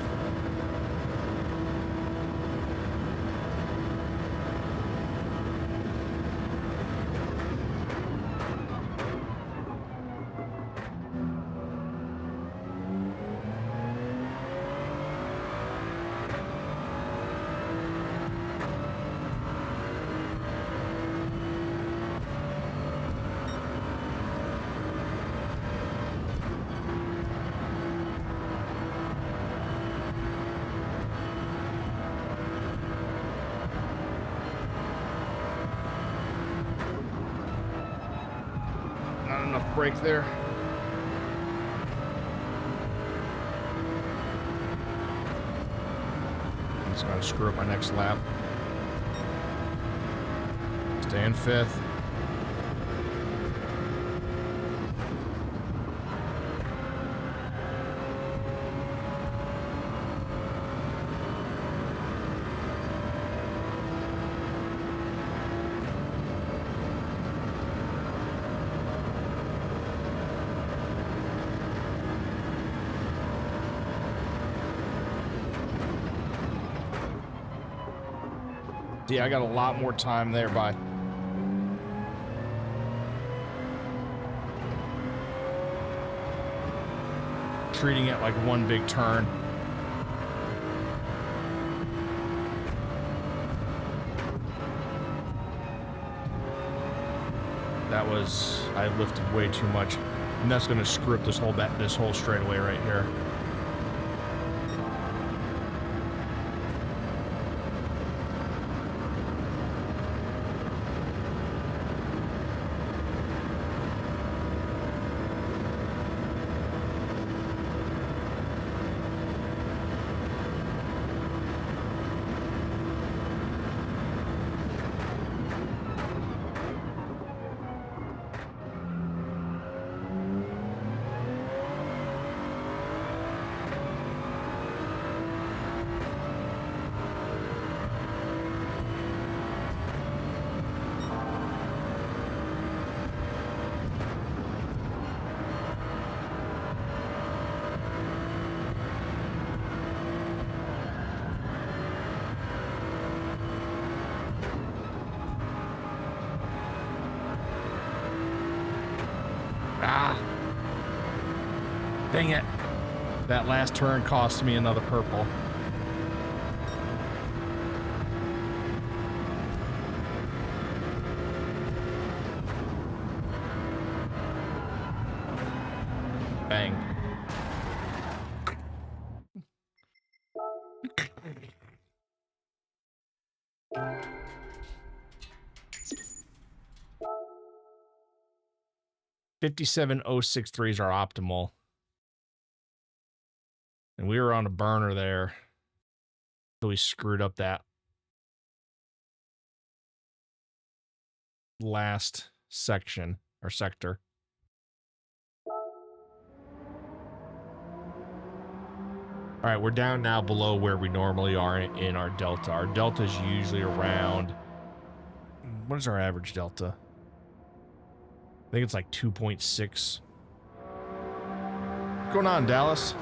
Brake there. I'm just gonna screw up my next lap. Stay in 5th. Yeah, I got a lot more time there by. Treating it like one big turn. That was, I lifted way too much, and that's going to screw up this whole straightaway right here. Dang it. That last turn cost me another purple. Bang. $57,063 is our optimal. And we were on a burner there. So we screwed up that last section or sector. All right, we're down now below where we normally are in our delta. Our delta is usually around, what is our average delta? I think it's like 2.6. What's going on, Dallas?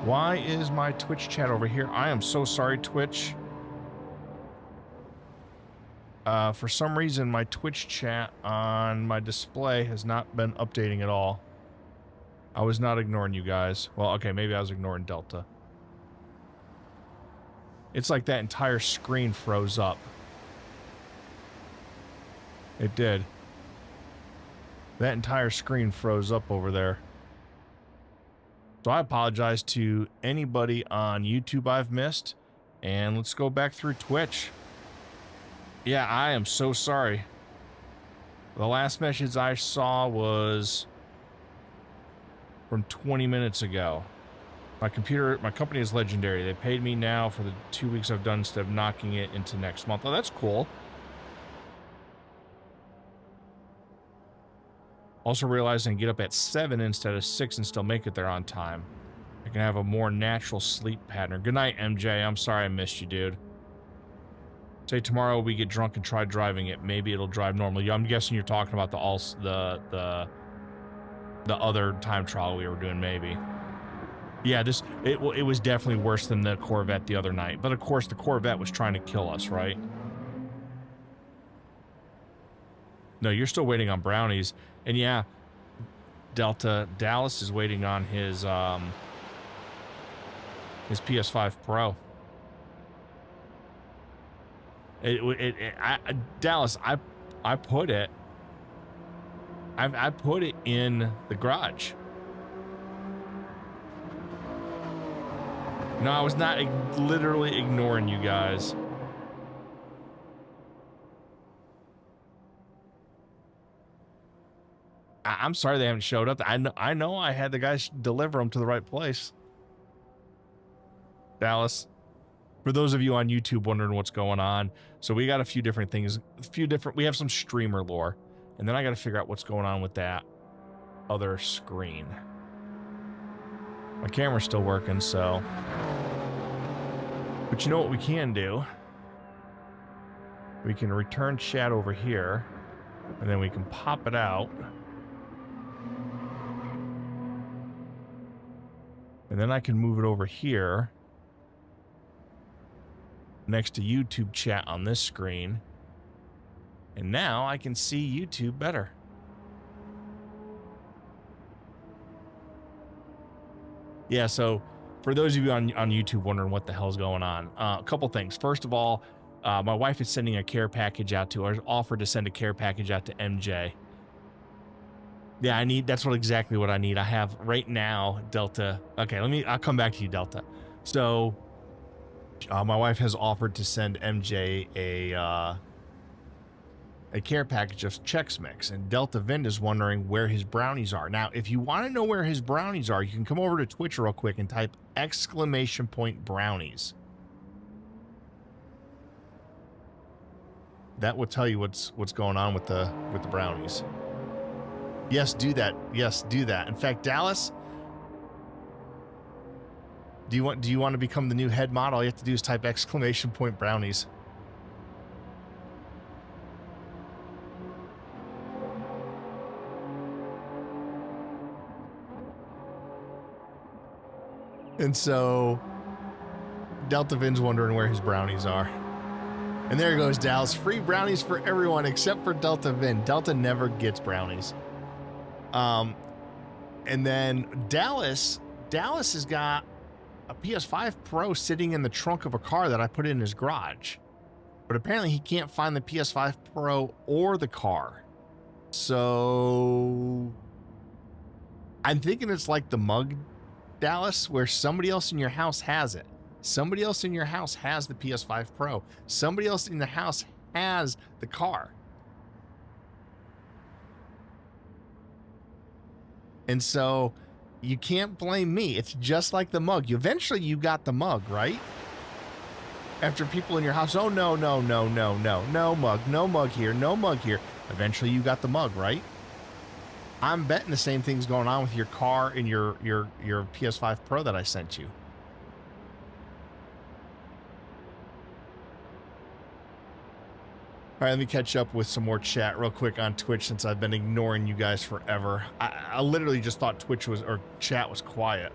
Why is my Twitch chat over here? I am so sorry, Twitch. For some reason, my Twitch chat on my display has not been updating at all. I was not ignoring you guys. Well, okay, maybe I was ignoring Delta. It's like that entire screen froze up. It did. That entire screen froze up over there. So I apologize to anybody on YouTube I've missed. And let's go back through Twitch. Yeah, I am so sorry. The last message I saw was from 20 minutes ago. My company is legendary. They paid me now for the 2 weeks I've done instead of knocking it into next month. Oh, that's cool. Also realizing I can get up at 7 instead of 6 and still make it there on time. I can have a more natural sleep pattern. Good night, MJ. I'm sorry I missed you, dude. Say tomorrow we get drunk and try driving it. Maybe it'll drive normally. I'm guessing you're talking about the other time trial we were doing, maybe. Yeah, it was definitely worse than the Corvette the other night. But of course, the Corvette was trying to kill us, right? No, you're still waiting on brownies. And yeah, Dallas is waiting on his PS5 Pro. Dallas, I put it in the garage. No, I was not literally ignoring you guys. I'm sorry they haven't showed up. I know I had the guys deliver them to the right place. Dallas, for those of you on YouTube wondering what's going on, so we got a few different things, we have some streamer lore, and then I got to figure out what's going on with that other screen. My camera's still working, so. But you know what we can do? We can return chat over here, and then we can pop it out. And then I can move it over here next to YouTube chat on this screen. And now I can see YouTube better. Yeah, so for those of you on YouTube wondering what the hell's going on, a couple things. First of all, my wife is sending a care package out to her, offered to send a care package out to MJ. Yeah, that's exactly what I need. I have right now, Delta. Okay, I'll come back to you, Delta. So, my wife has offered to send MJ a care package of Chex Mix, and Delta Vind is wondering where his brownies are. Now, if you want to know where his brownies are, you can come over to Twitch real quick and type !brownies. That will tell you what's going on with the brownies. Yes, do that. Yes, do that. In fact, Dallas, do you want to become the new head model? All you have to do is type !brownies. And so Delta Vin's wondering where his brownies are. And there goes Dallas. Free brownies for everyone except for Delta Vin. Delta never gets brownies. And then Dallas has got a PS5 Pro sitting in the trunk of a car that I put in his garage. But apparently he can't find the PS5 Pro or the car. So I'm thinking it's like the mug, Dallas, where somebody else in your house has it. Somebody else in your house has the PS5 Pro. Somebody else in the house has the car. And so you can't blame me. It's just like the mug. Eventually you got the mug, right? After people in your house, oh, no mug here, no mug here. Eventually you got the mug, right? I'm betting the same thing's going on with your car and your PS5 Pro that I sent you. All right, let me catch up with some more chat real quick on Twitch since I've been ignoring you guys forever. I literally just thought chat was quiet.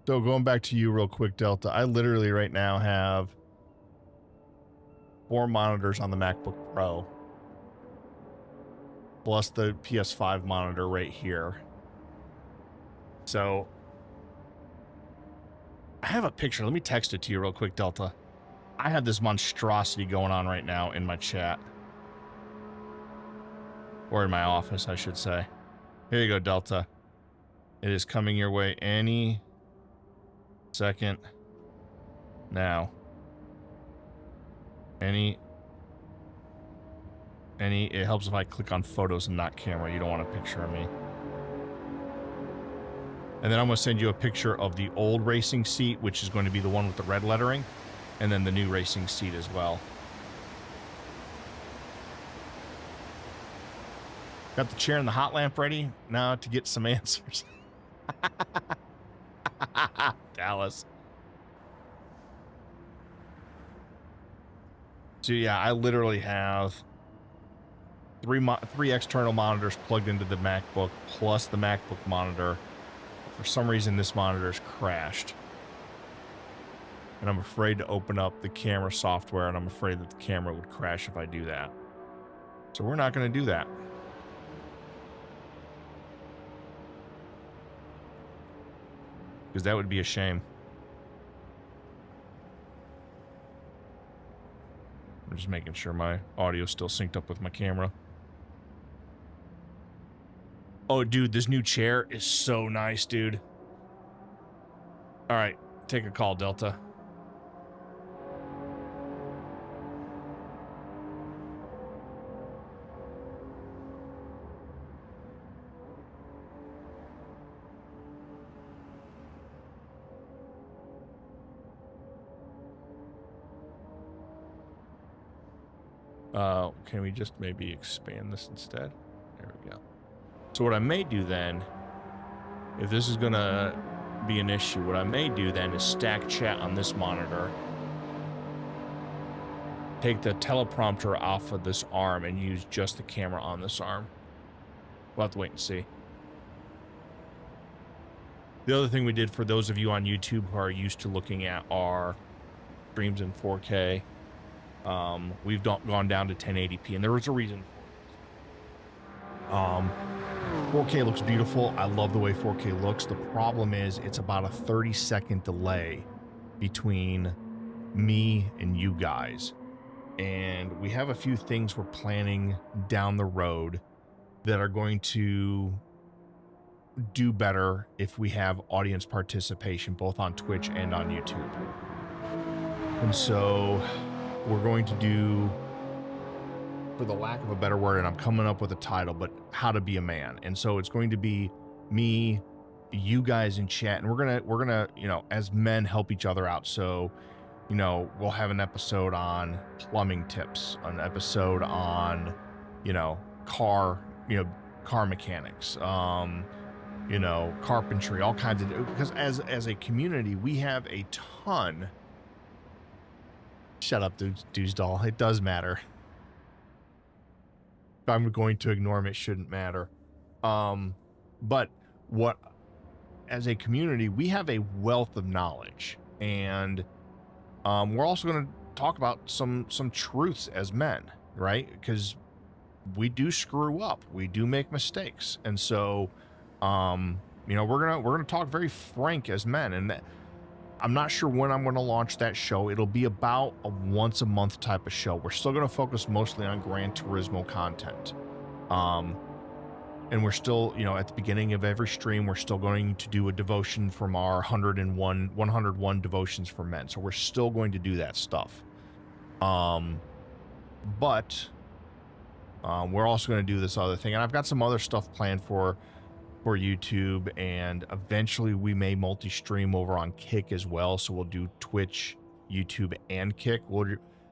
So going back to you real quick, Delta, I literally right now have 4 monitors on the MacBook Pro, plus the PS5 monitor right here. So I have a picture. Let me text it to you real quick, Delta. I have this monstrosity going on right now in my chat. Or in my office, I should say. Here you go, Delta. It is coming your way any second now. It helps if I click on photos and not camera. You don't want a picture of me. And then I'm going to send you a picture of the old racing seat, which is going to be the one with the red lettering, and then the new racing seat as well. Got the chair and the hot lamp ready now to get some answers. Dallas. So yeah, I literally have three external monitors plugged into the MacBook, plus the MacBook monitor. For some reason, this monitor's crashed. And I'm afraid to open up the camera software, and I'm afraid that the camera would crash if I do that. So we're not going to do that. Because that would be a shame. I'm just making sure my audio's still synced up with my camera. Oh, dude, this new chair is so nice, dude. All right, take a call, Delta. Can we just maybe expand this instead? There we go. So what I may do then, if this is gonna be an issue, what I may do then is stack chat on this monitor, take the teleprompter off of this arm and use just the camera on this arm. We'll have to wait and see. The other thing we did for those of you on YouTube who are used to looking at our streams in 4K, we've gone down to 1080p, and there was a reason for it. 4K looks beautiful. I love the way 4K looks. The problem is it's about a 30-second delay between me and you guys. And we have a few things we're planning down the road that are going to do better if we have audience participation, both on Twitch and on YouTube. And so we're going to do, for the lack of a better word, and I'm coming up with a title, but How to Be a Man. And so it's going to be me, you guys in chat, and we're gonna, you know, as men, help each other out. So, you know, we'll have an episode on plumbing tips, an episode on, you know, car mechanics, you know, carpentry, all kinds of, because as a community, we have a ton. Shut up, Doosdall. It does matter. If I'm going to ignore him, it shouldn't matter. But what, as a community, we have a wealth of knowledge, and we're also going to talk about some truths as men, right? Because we do screw up, we do make mistakes, and so, you know, we're gonna talk very frank as men, and I'm not sure when I'm going to launch that show. It'll be about a once a month type of show. We're still going to focus mostly on Gran Turismo content. And we're still, you know, at the beginning of every stream, we're still going to do a devotion from our 101 devotions for men. So we're still going to do that stuff. But we're also going to do this other thing. And I've got some other stuff planned for YouTube, and eventually we may multi-stream over on Kick as well. So we'll do Twitch, YouTube, and Kick.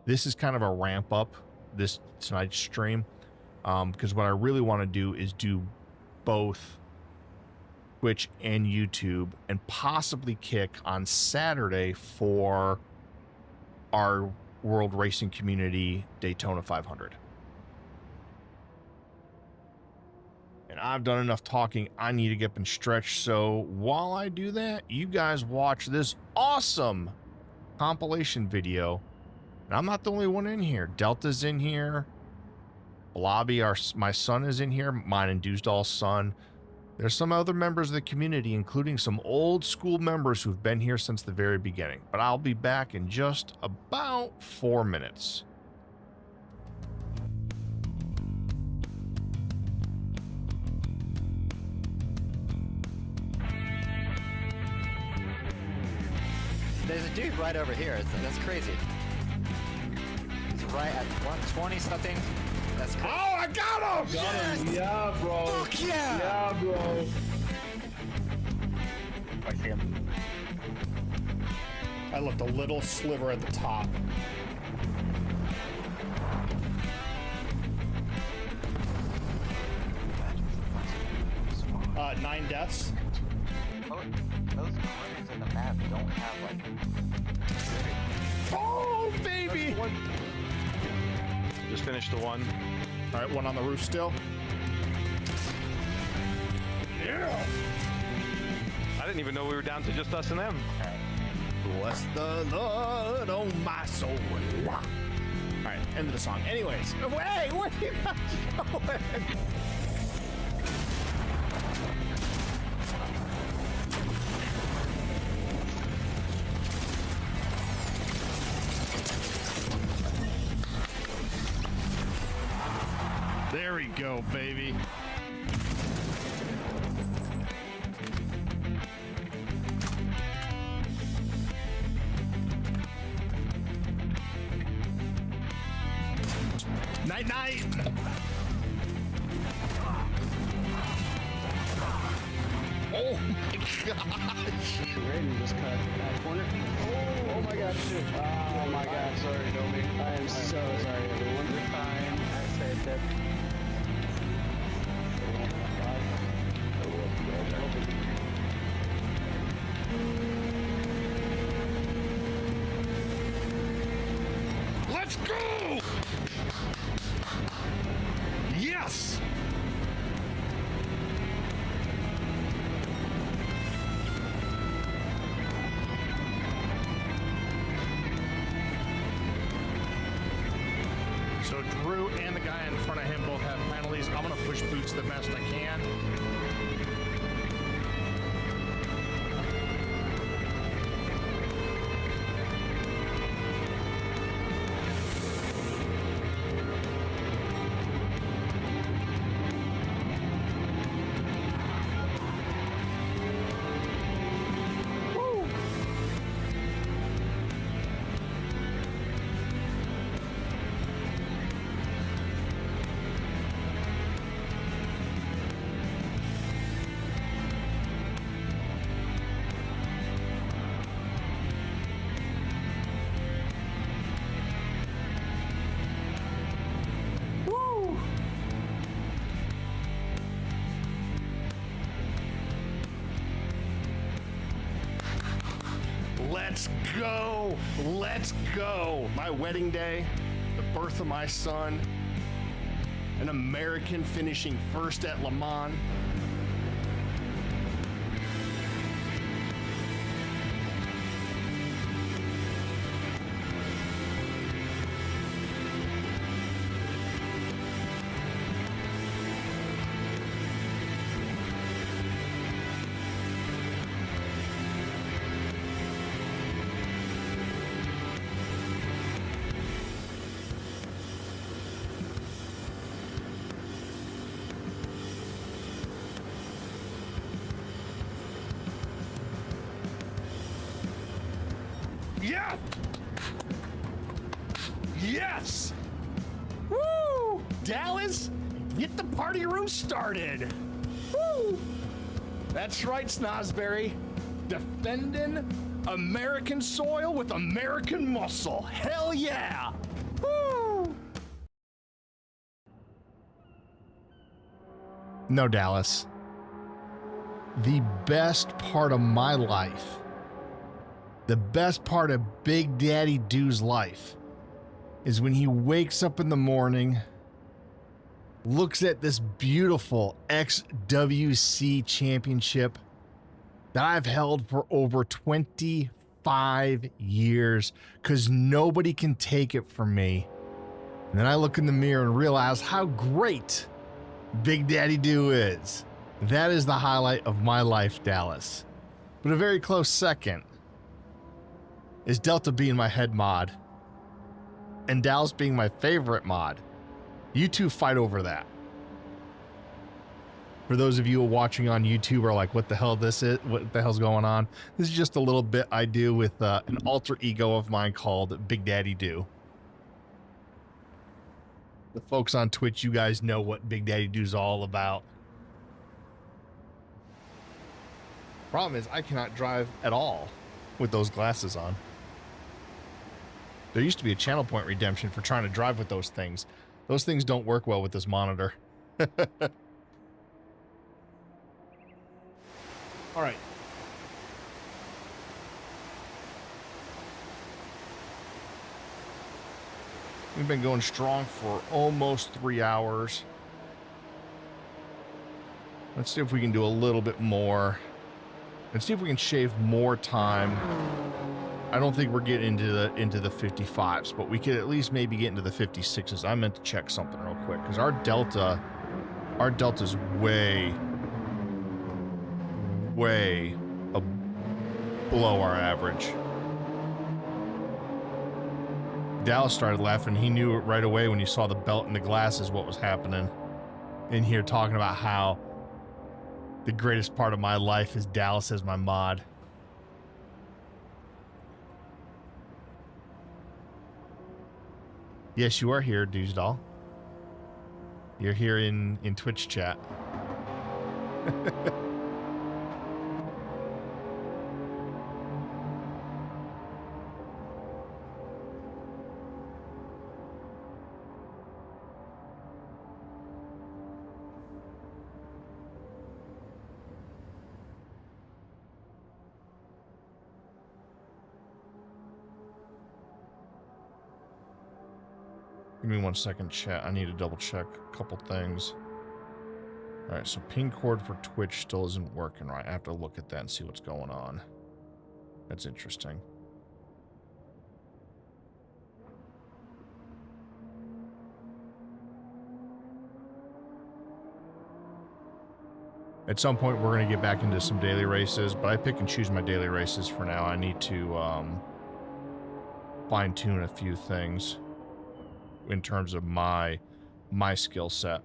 This is kind of a ramp up this tonight's stream, because what I really want to do is do both Twitch and YouTube, and possibly Kick on Saturday for our World Racing Community Daytona 500. And I've done enough talking. I need to get up and stretch. So while I do that, you guys watch this awesome compilation video. And I'm not the only one in here. Delta's in here. Blobby, my son, is in here. Mine and Dewsdall's son. There's some other members of the community, including some old school members who've been here since the very beginning. But I'll be back in just about 4 minutes. There's a dude right over here. That's crazy. He's right at 120 something. That's crazy. Oh, I got him! Yes! Yeah, bro. Fuck yeah! Yeah, bro. I see him. I left a little sliver at the top. Imagine 9 deaths. those corners in the map don't have like. Oh, baby! Just finished the one. All right, one on the roof still. Yeah! I didn't even know we were down to just us and them. Bless the Lord, oh my soul. All right, end of the song. Anyways, hey, where are you guys going? There we go, baby. Night, night. Oh my gosh. Raiden just cut that corner. Oh my god, shit. Oh my god, sorry, Domi. I am so sorry, everyone. You're fine. I saved it. Let's go! Yes! So Drew and the guy in front of him both have penalties. I'm gonna push boots the best I can. Let's go. Let's go. My wedding day, the birth of my son, an American finishing first at Le Mans. Yeah! Yes! Woo! Dallas, get the party room started. Woo! That's right, Snozberry. Defending American soil with American muscle. Hell yeah! Woo! No, Dallas. The best part of my life, the best part of Big Daddy Dew's life, is when he wakes up in the morning looks at this beautiful XWC championship that I've held for over 25 years because nobody can take it from me. And then I look in the mirror and realize how great Big Daddy Do is. That is the highlight of my life, Dallas. But a very close second is Delta being my head mod and Dallas being my favorite mod. You two fight over that. For those of you watching on YouTube are like, what the hell this is? What the hell's going on? This is just a little bit I do with an alter ego of mine called Big Daddy Do. The folks on Twitch, you guys know what Big Daddy Do is all about. Problem is, I cannot drive at all with those glasses on. There used to be a channel point redemption for trying to drive with those things. Those things don't work well with this monitor. All right. We've been going strong for almost 3 hours. Let's see if we can do a little bit more. Let's see if we can shave more time. I don't think we're getting into the 55s, but we could at least maybe get into the 56s. I meant to check something real quick because our delta's way below our average. Dallas started laughing. He knew it right away when he saw the belt and the glasses what was happening. In here talking about how the greatest part of my life is Dallas as my mod. Yes, you are here, Doosdoll. You're here in Twitch chat. Give me 1 second, chat. I need to double check a couple things. All right, so ping cord for Twitch still isn't working right. I have to look at that and see what's going on. That's interesting. At some point, we're going to get back into some daily races, but I pick and choose my daily races for now. I need to fine-tune a few things in terms of my skill set.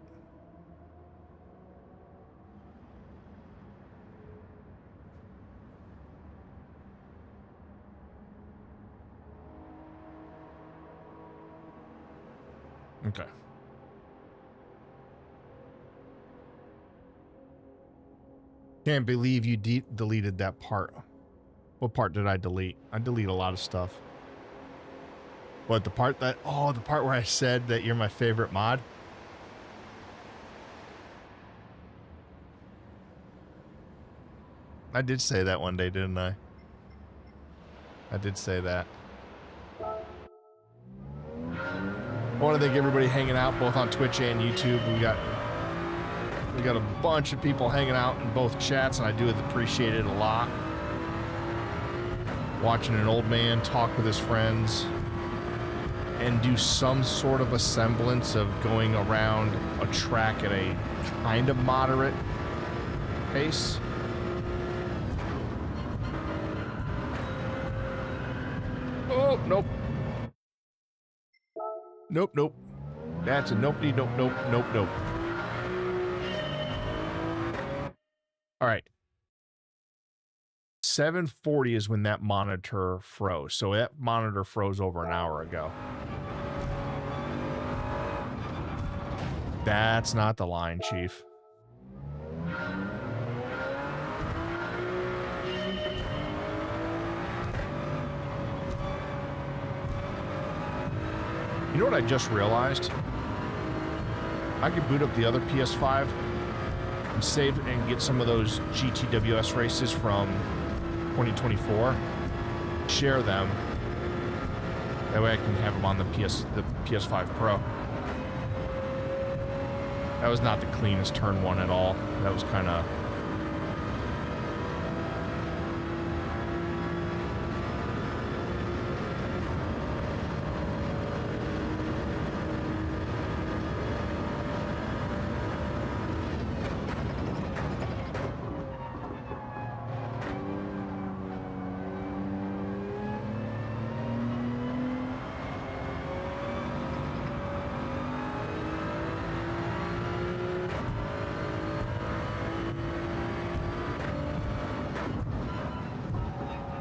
Okay. Can't believe you deleted that part. What part did I delete? I delete a lot of stuff. What, the part that... Oh, the part where I said that you're my favorite mod? I did say that one day, didn't I? I did say that. I want to thank everybody hanging out, both on Twitch and YouTube. We got a bunch of people hanging out in both chats, and I do appreciate it a lot. Watching an old man talk with his friends and do some sort of a semblance of going around a track at a kind of moderate pace. Oh, nope. Nope, nope. That's a nopey, nope, nope, nope, nope. All right. 7:40 is when that monitor froze. So that monitor froze over an hour ago. That's not the line, Chief. You know what I just realized? I could boot up the other PS5 and save and get some of those GTWS races from 2024, share them. That way I can have them on the PS5 Pro. That was not the cleanest turn one at all. That was kind of...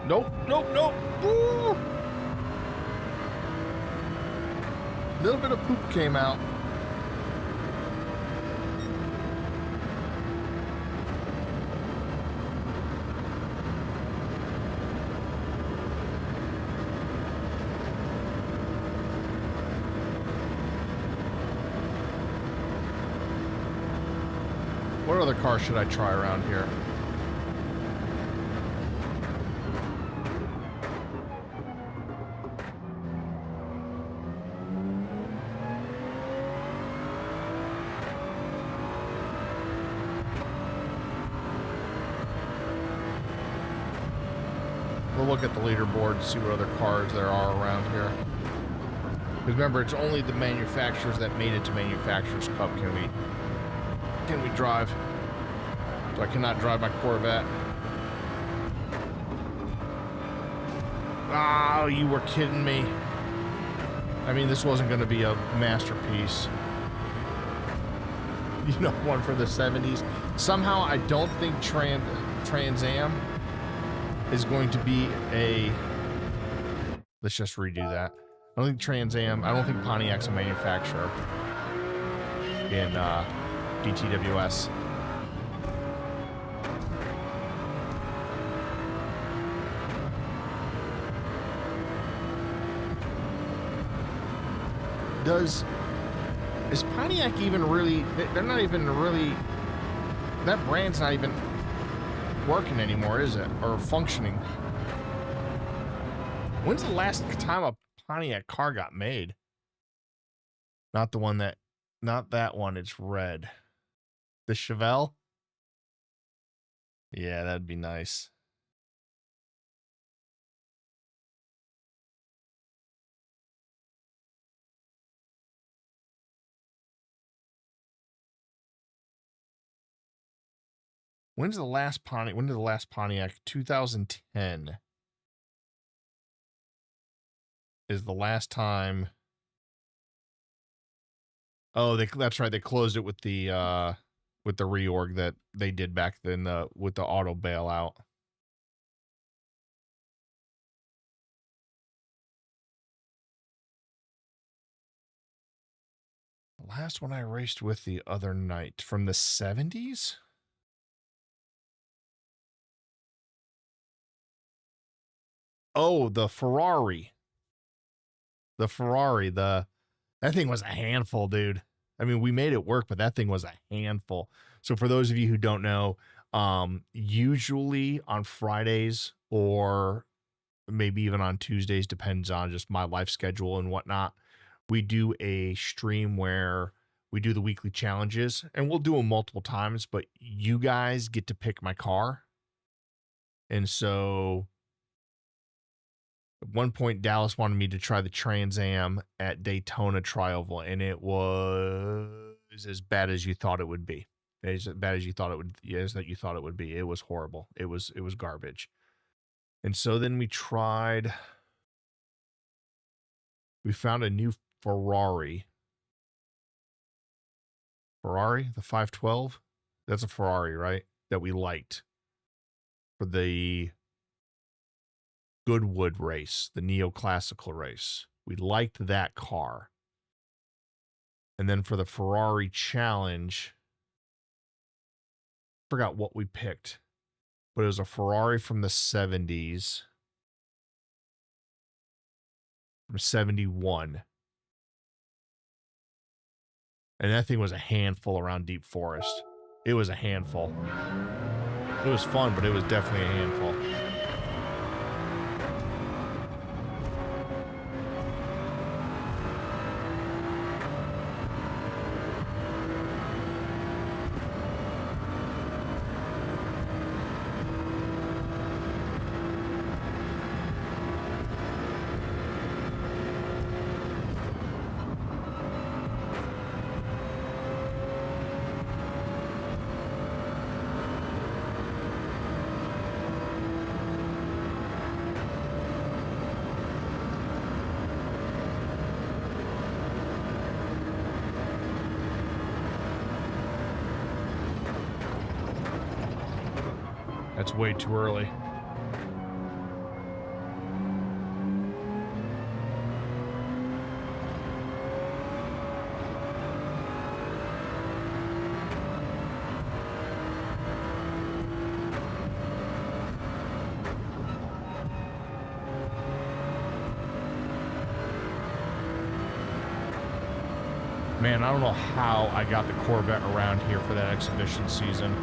Nope, nope, nope. Woo! A little bit of poop came out. What other car should I try around here? We'll look at the leaderboard, see what other cars there are around here. Because remember, it's only the manufacturers that made it to Manufacturers Cup can we drive. So I cannot drive my Corvette. Oh, you were kidding me. I mean, this wasn't going to be a masterpiece. You know, one for the 70s. Somehow, I don't think Trans Am is going to be a... Let's just redo that. I don't think Trans Am, I don't think Pontiac's a manufacturer in DTWS. Is Pontiac even really, they're not even really, that brand's not even working anymore, is it? Or functioning? When's the last time a Pontiac car got made? Not the one that, not that one, it's red. The Chevelle? Yeah, that'd be nice. When's the last Pontiac? When did the last Pontiac? 2010 is the last time. Oh, that's right. They closed it with the reorg that they did back then with the auto bailout. The last one I raced with the other night from the 70s. Oh, the Ferrari. The Ferrari, that thing was a handful, dude. I mean, we made it work, but that thing was a handful. So for those of you who don't know, usually on Fridays or maybe even on Tuesdays, depends on just my life schedule and whatnot, we do a stream where we do the weekly challenges, and we'll do them multiple times, but you guys get to pick my car. And so... At one point, Dallas wanted me to try the Trans Am at Daytona Trioval, and it was as bad as you thought it would be. As bad as you thought it would, yes, that you thought it would be. It was horrible. It was garbage. And so then we tried. We found a new Ferrari. Ferrari, the 512. That's a Ferrari, right? That we liked for the Goodwood race, the neoclassical race. We liked that car. And then for the Ferrari challenge, I forgot what we picked, but it was a Ferrari from the 70s, from 71. And that thing was a handful around Deep Forest. It was a handful. It was fun, but it was definitely a handful. That's way too early. Man, I don't know how I got the Corvette around here for that exhibition season.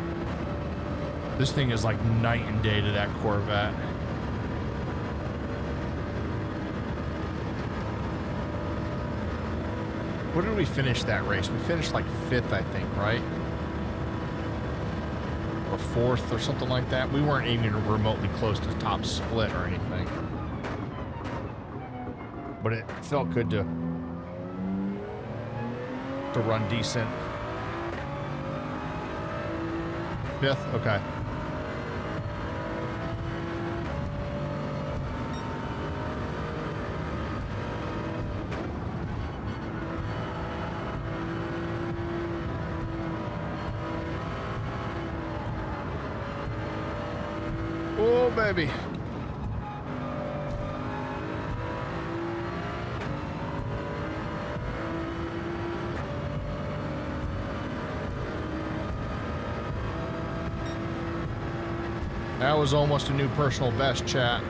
This thing is like night and day to that Corvette. Where did we finish that race? We finished like 5th, I think, right? Or 4th or something like that. We weren't even remotely close to top split or anything. But it felt good to run decent. 5th? Okay. Oh, baby. That was almost a new personal best, chat.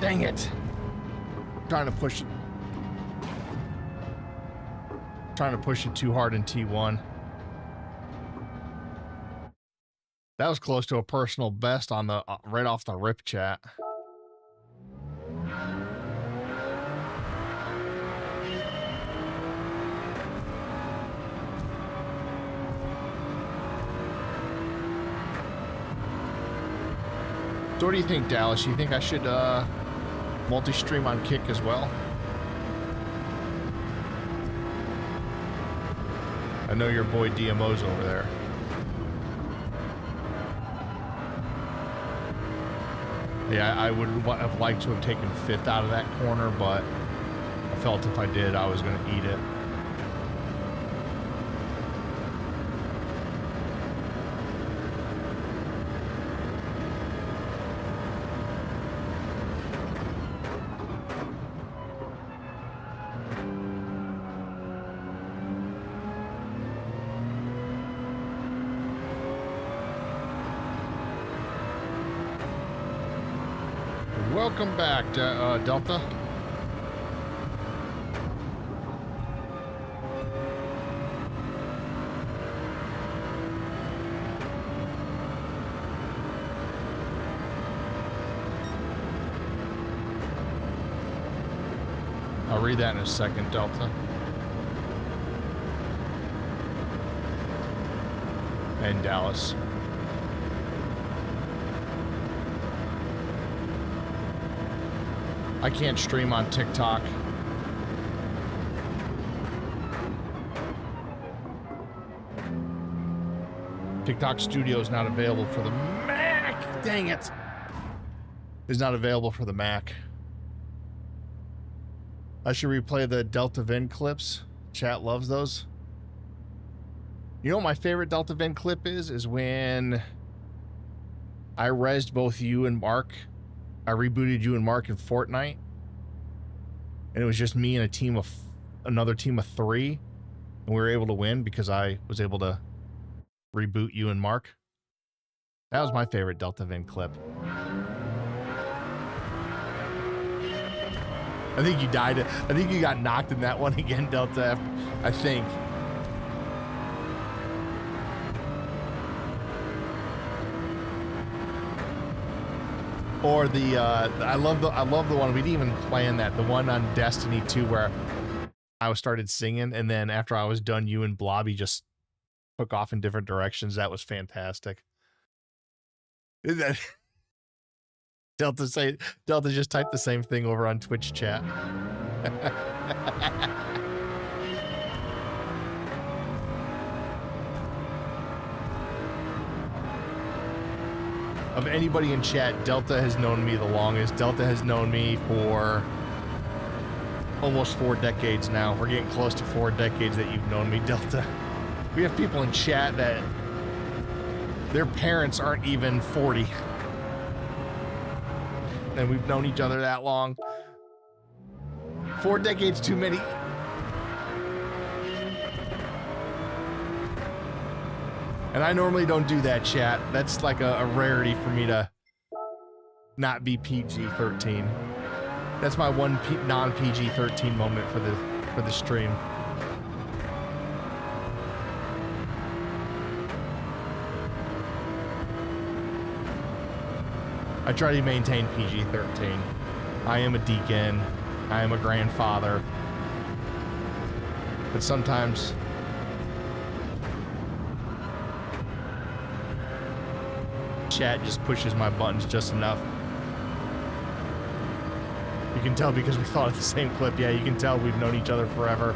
Dang it. Trying to push it too hard in T1. That was close to a personal best on the right off the rip, chat. So what do you think, Dallas? You think I should multi-stream on Kick as well? I know your boy DMO's over there. Yeah, I would have liked to have taken 5th out of that corner, but I felt if I did, I was going to eat it. Welcome back, Delta. I'll read that in a second, Delta. And Dallas. I can't stream on TikTok. TikTok Studio is not available for the Mac. Dang it. Is not available for the Mac. I should replay the Delta Vin clips. Chat loves those. You know what my favorite Delta Vin clip is? Is when I rezzed both you and Mark. I rebooted you and Mark in Fortnite, and it was just me and another team of 3, and we were able to win because I was able to reboot you and Mark. That was my favorite Delta Vin clip. I think you died. I think you got knocked in that one again, Delta. I think. Or the I love the one, we didn't even plan that, the one on Destiny 2 where I started singing, and then after I was done, you and Blobby just took off in different directions. That was fantastic. Is that Delta just typed the same thing over on Twitch chat. Of anybody in chat, Delta has known me the longest. Delta has known me for almost 4 decades now. We're getting close to 4 decades that you've known me, Delta. We have people in chat that their parents aren't even 40. And we've known each other that long. 4 decades too many. And I normally don't do that, chat. That's like a rarity for me to not be PG-13. That's my one non-PG-13 moment for the stream. I try to maintain PG-13. I am a deacon. I am a grandfather. But sometimes chat just pushes my buttons just enough. You can tell because we thought of the same clip. Yeah, you can tell we've known each other forever.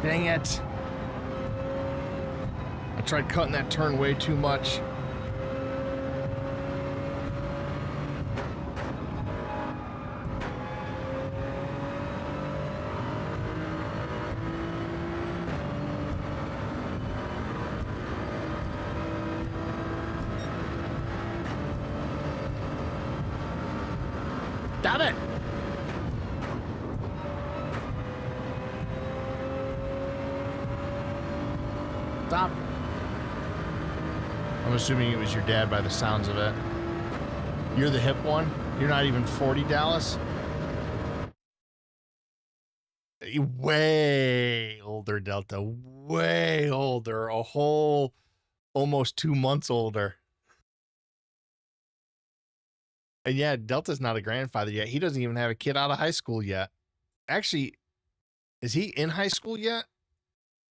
Dang it. I tried cutting that turn way too much. Damn it! Stop. I'm assuming it was your dad by the sounds of it. You're the hip one? You're not even 40, Dallas? Way older, Delta. Way older. A whole almost 2 months older. And yeah, Delta's not a grandfather yet. He doesn't even have a kid out of high school yet. Actually, is he in high school yet?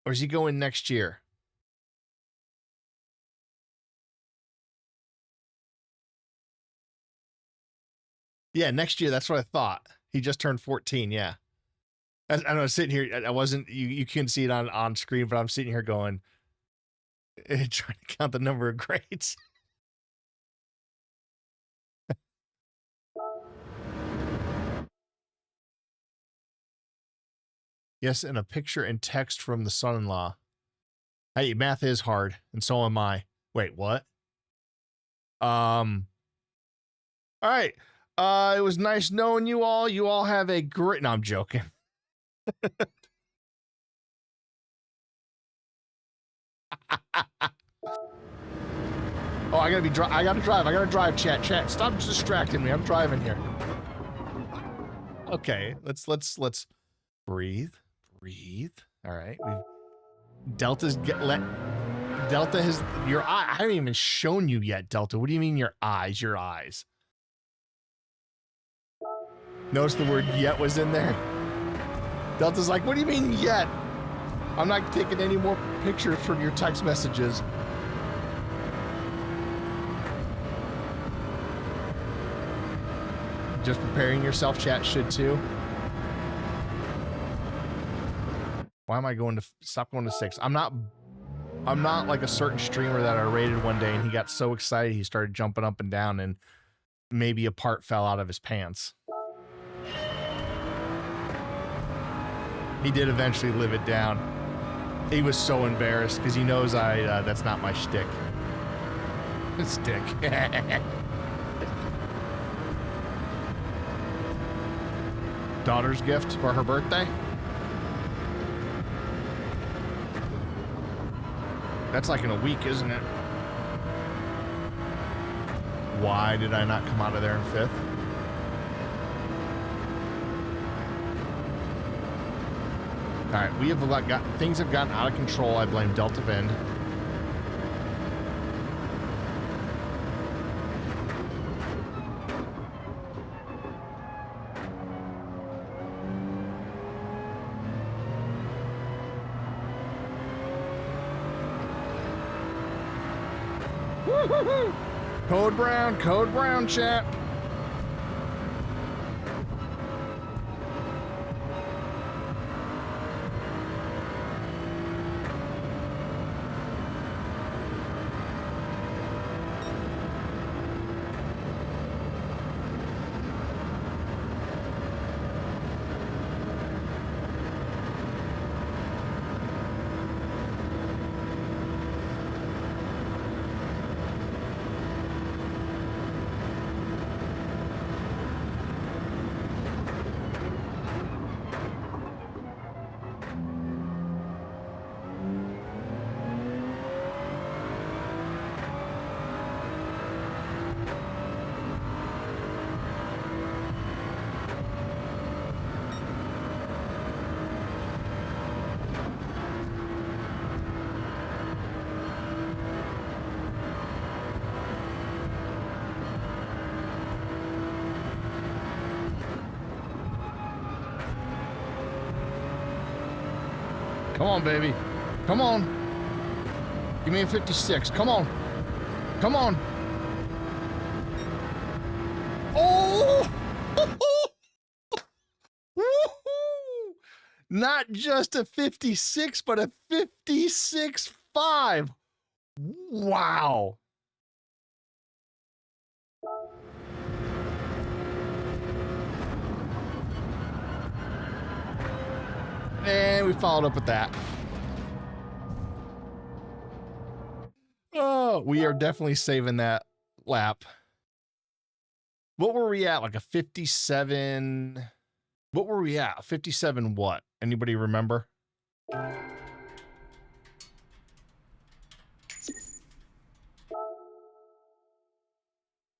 Or is he going next year? Yeah, next year. That's what I thought. He just turned 14. Yeah. I was sitting here. I wasn't, you couldn't see it on screen, but I'm sitting here going, trying to count the number of grades. Yes, and a picture and text from the son-in-law. Hey, math is hard, and so am I. Wait, what? All right. It was nice knowing you all. You all have a great... No, I'm joking. Oh, I gotta drive, chat. Stop distracting me. I'm driving here. Okay, let's breathe. All right. Delta has your eye. I haven't even shown you yet, Delta. What do you mean your eyes? Your eyes. Notice the word yet was in there. Delta's like, what do you mean yet? I'm not taking any more pictures from your text messages. Just preparing yourself, chat should too. Why am I going to stop going to 6? I'm not like a certain streamer that I rated one day and he got so excited he started jumping up and down and maybe a part fell out of his pants. He did eventually live it down. He was so embarrassed because he knows that's not my shtick. Stick. Daughter's gift for her birthday. That's like in a week, isn't it? Why did I not come out of there in fifth? All right, we have things have gotten out of control. I blame Delta Vind. Code brown, chat. Come on, baby. Come on. Give me a 56. Come on. Come on. Oh! Woo-hoo! Not just a 56, but a 56.5. Wow. And we followed up with that. Oh, we are definitely saving that lap. What were we at? Like a 57. What were we at? 57 what? Anybody remember?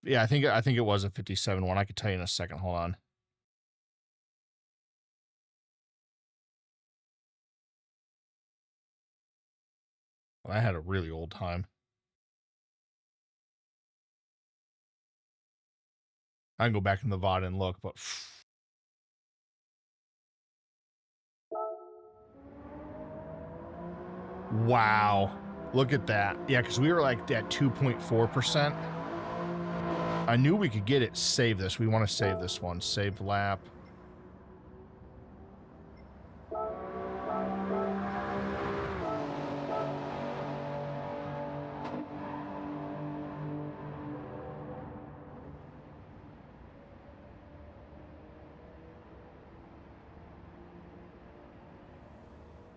Yeah, I think it was a 57 one. I could tell you in a second. Hold on. I had a really old time. I can go back in the VOD and look, but wow. Look at that. Yeah, because we were like at 2.4%. I knew we could get it. Save this. We want to save this one. Save lap.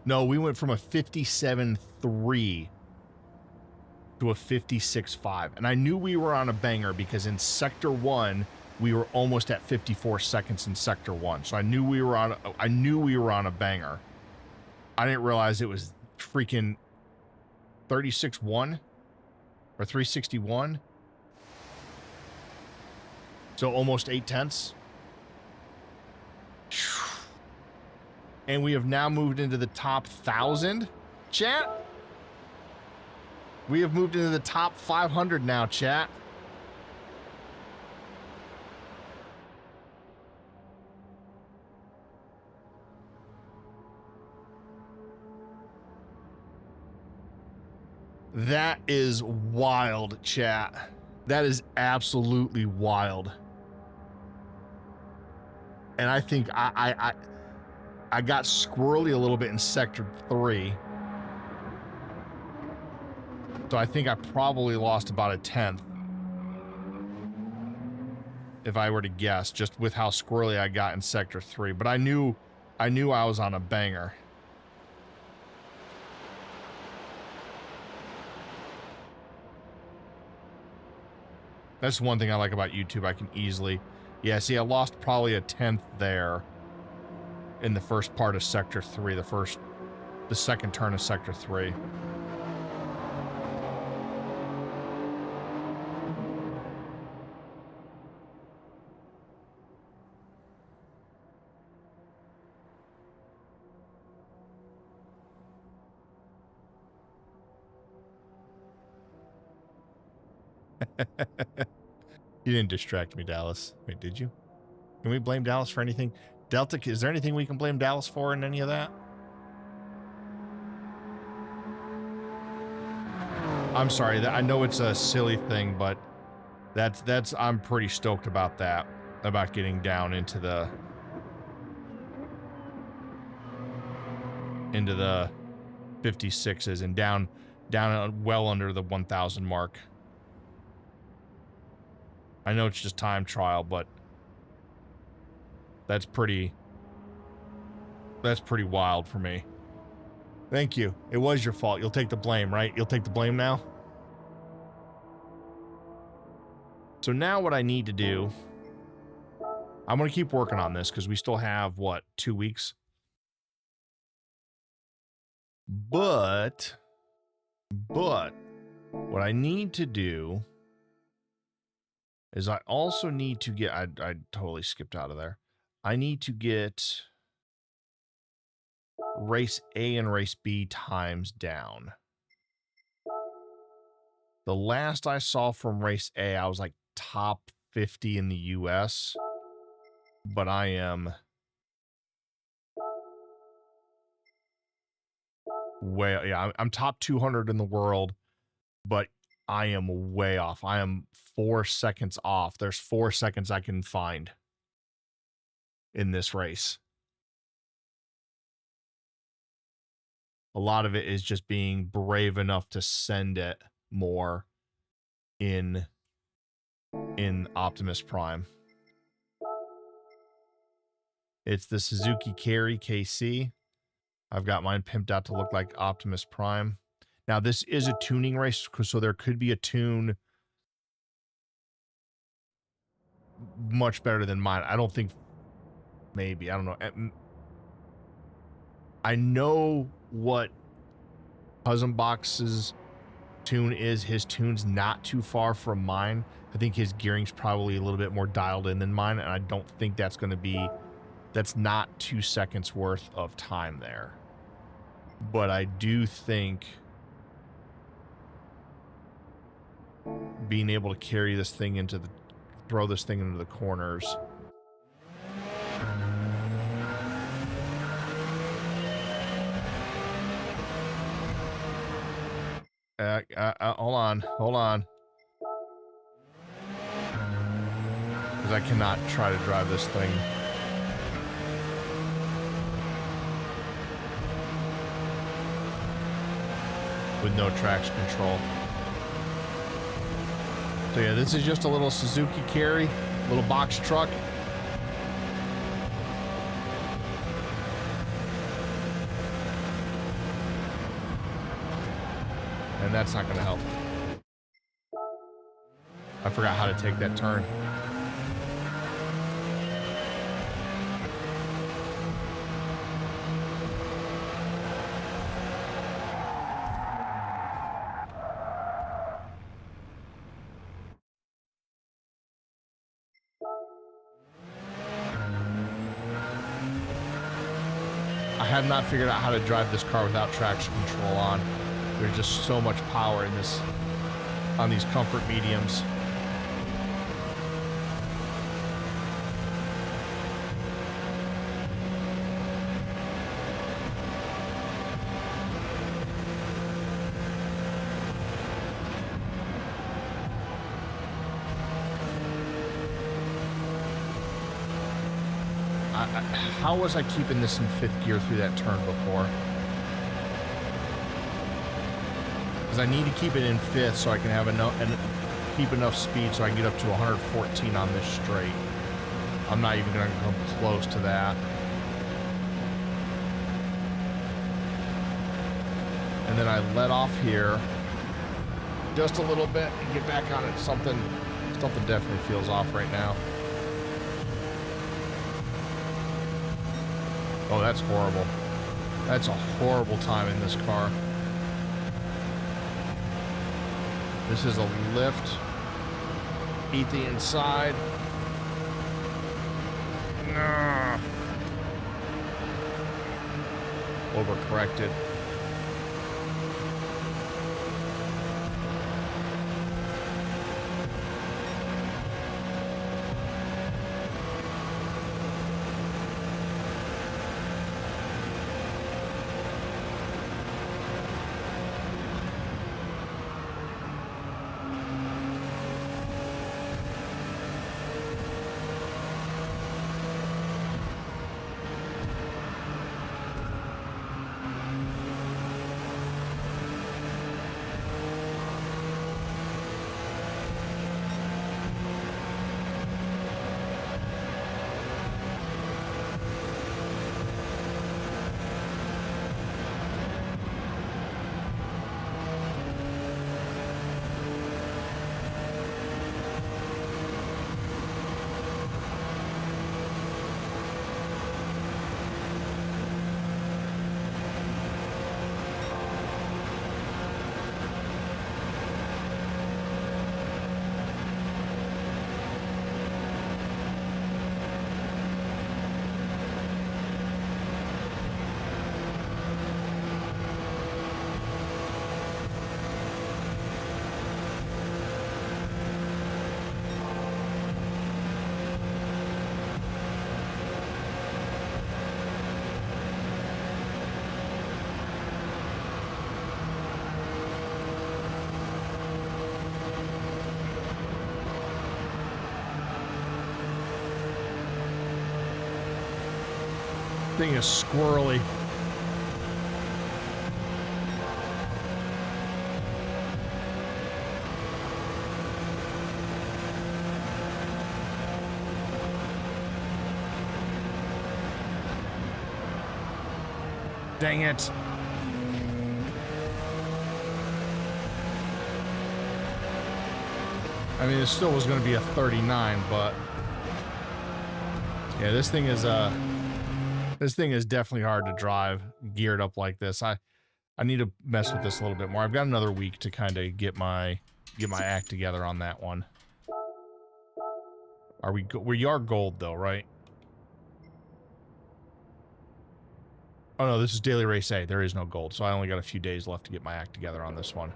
No, we went from a 57.3 to a 56.5. And I knew we were on a banger because in Sector 1, we were almost at 54 seconds in Sector 1. So I knew we were on a banger. I didn't realize it was freaking 36.1 or 361. So almost 8/10. And we have now moved into the top 1,000, chat. We have moved into the top 500 now, chat. That is wild, chat. That is absolutely wild. And I think I got squirrely a little bit in Sector 3. So I think I probably lost about a 10th. If I were to guess, just with how squirrely I got in Sector 3. But I knew I knew I was on a banger. That's one thing I like about YouTube. I can easily... Yeah, see, I lost probably a 10th there in the first part of Sector 3, the second turn of Sector 3. You didn't distract me, Dallas. Wait, did you? Can we blame Dallas for anything? Delta, is there anything we can blame Dallas for in any of that? I'm sorry, I know it's a silly thing, but that's I'm pretty stoked about that, about getting down into the 56s and down well under the 1,000 mark. I know it's just time trial, but that's pretty wild for me. Thank you. It was your fault. You'll take the blame, right? You'll take the blame now? So now what I need to do, I'm going to keep working on this because we still have, what, 2 weeks? But what I need to do is I also need to get, I totally skipped out of there. I need to get race A and race B times down. The last I saw from race A, I was like top 50 in the US, but I am way, yeah, I'm top 200 in the world, but I am way off. I am 4 seconds off. There's 4 seconds I can find in this race. A lot of it is just being brave enough to send it more in Optimus Prime. It's the Suzuki Carry KC. I've got mine pimped out to look like Optimus Prime. Now, this is a tuning race, so there could be a tune much better than mine. I don't think... Maybe. I don't know. I know what Cousin Box's tune is. His tune's not too far from mine. I think his gearing's probably a little bit more dialed in than mine, and I don't think that's going to be... That's not 2 seconds worth of time there. But I do think being able to carry this thing into the... Throw this thing into the corners... hold on. Because I cannot try to drive this thing. With no traction control. So yeah, this is just a little Suzuki Carry, little box truck. And that's not going to help. I forgot how to take that turn. I have not figured out how to drive this car without traction control on. There's just so much power in this, on these comfort mediums. How was I keeping this in 5th gear through that turn before? I need to keep it in 5th so I can have enough and keep enough speed so I can get up to 114 on this straight. I'm not even going to come close to that. and then I let off here just a little bit and get back on it. Something definitely feels off right now. Oh, that's horrible. That's a horrible time in this car. This is a lift. Eat the inside. Nah. Overcorrected. Thing is squirrely. Dang it. I mean, it still was going to be a 39, but yeah, this thing is definitely hard to drive geared up like this. I need to mess with this a little bit more. I've got another week to kind of get my act together on that one. We are gold though, right? Oh no, this is daily race A. There is no gold, so I only got a few days left to get my act together on this one.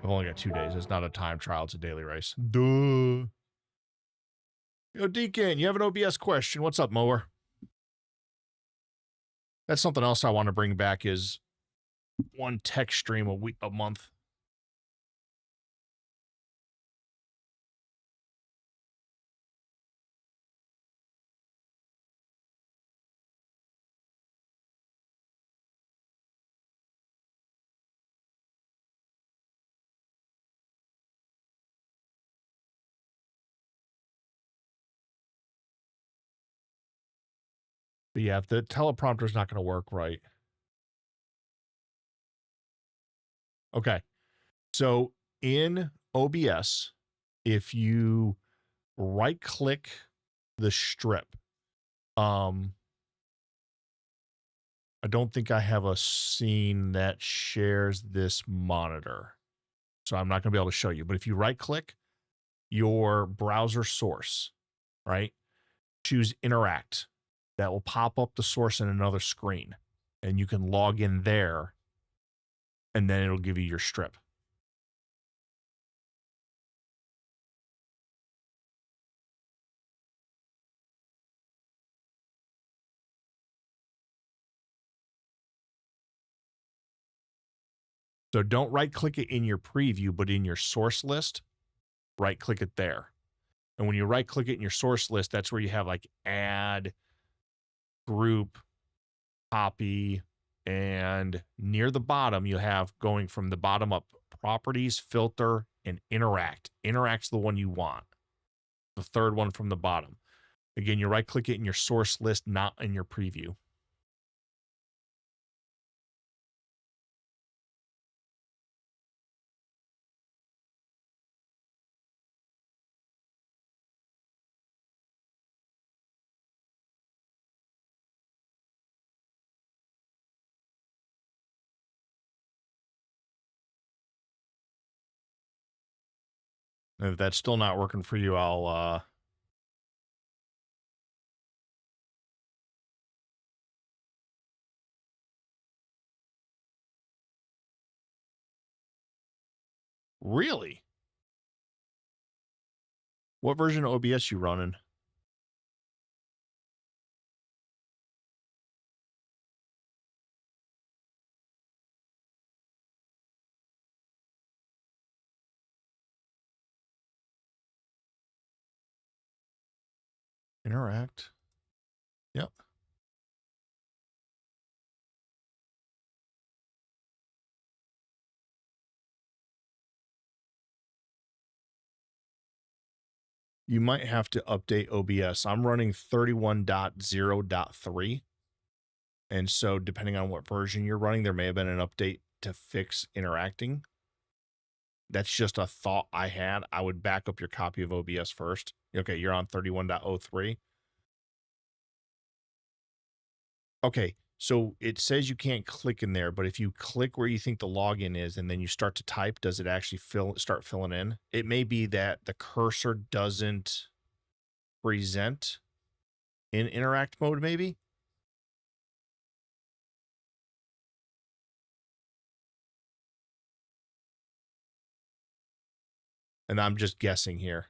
I've only got 2 days. It's not a time trial, it's a daily race. Duh. Yo, Deacon, you have an OBS question. What's up, Mower? That's something else I want to bring back is one tech stream a month. But yeah, if the teleprompter is not going to work right. Okay. So in OBS, if you right click the strip, I don't think I have a scene that shares this monitor. So I'm not going to be able to show you, but if you right click your browser source, right? Choose interact. That will pop up the source in another screen and you can log in there and then it'll give you your strip. So don't right click it in your preview, but in your source list, right click it there. And when you right click it in your source list, that's where you have like add, group, copy, and near the bottom, you have going from the bottom up, properties, filter, and interact. Interact's the one you want. The third one from the bottom. Again, you right click it in your source list, not in your preview. If that's still not working for you, I'll Really? What version of OBS you running? Interact. Yep. You might have to update OBS. I'm running 31.0.3. And so depending on what version you're running, there may have been an update to fix interacting. That's just a thought I had. I would back up your copy of OBS first. Okay, you're on 31.03. Okay, so it says you can't click in there, but if you click where you think the login is and then you start to type, does it actually start filling in? It may be that the cursor doesn't present in interact mode, maybe? And I'm just guessing here.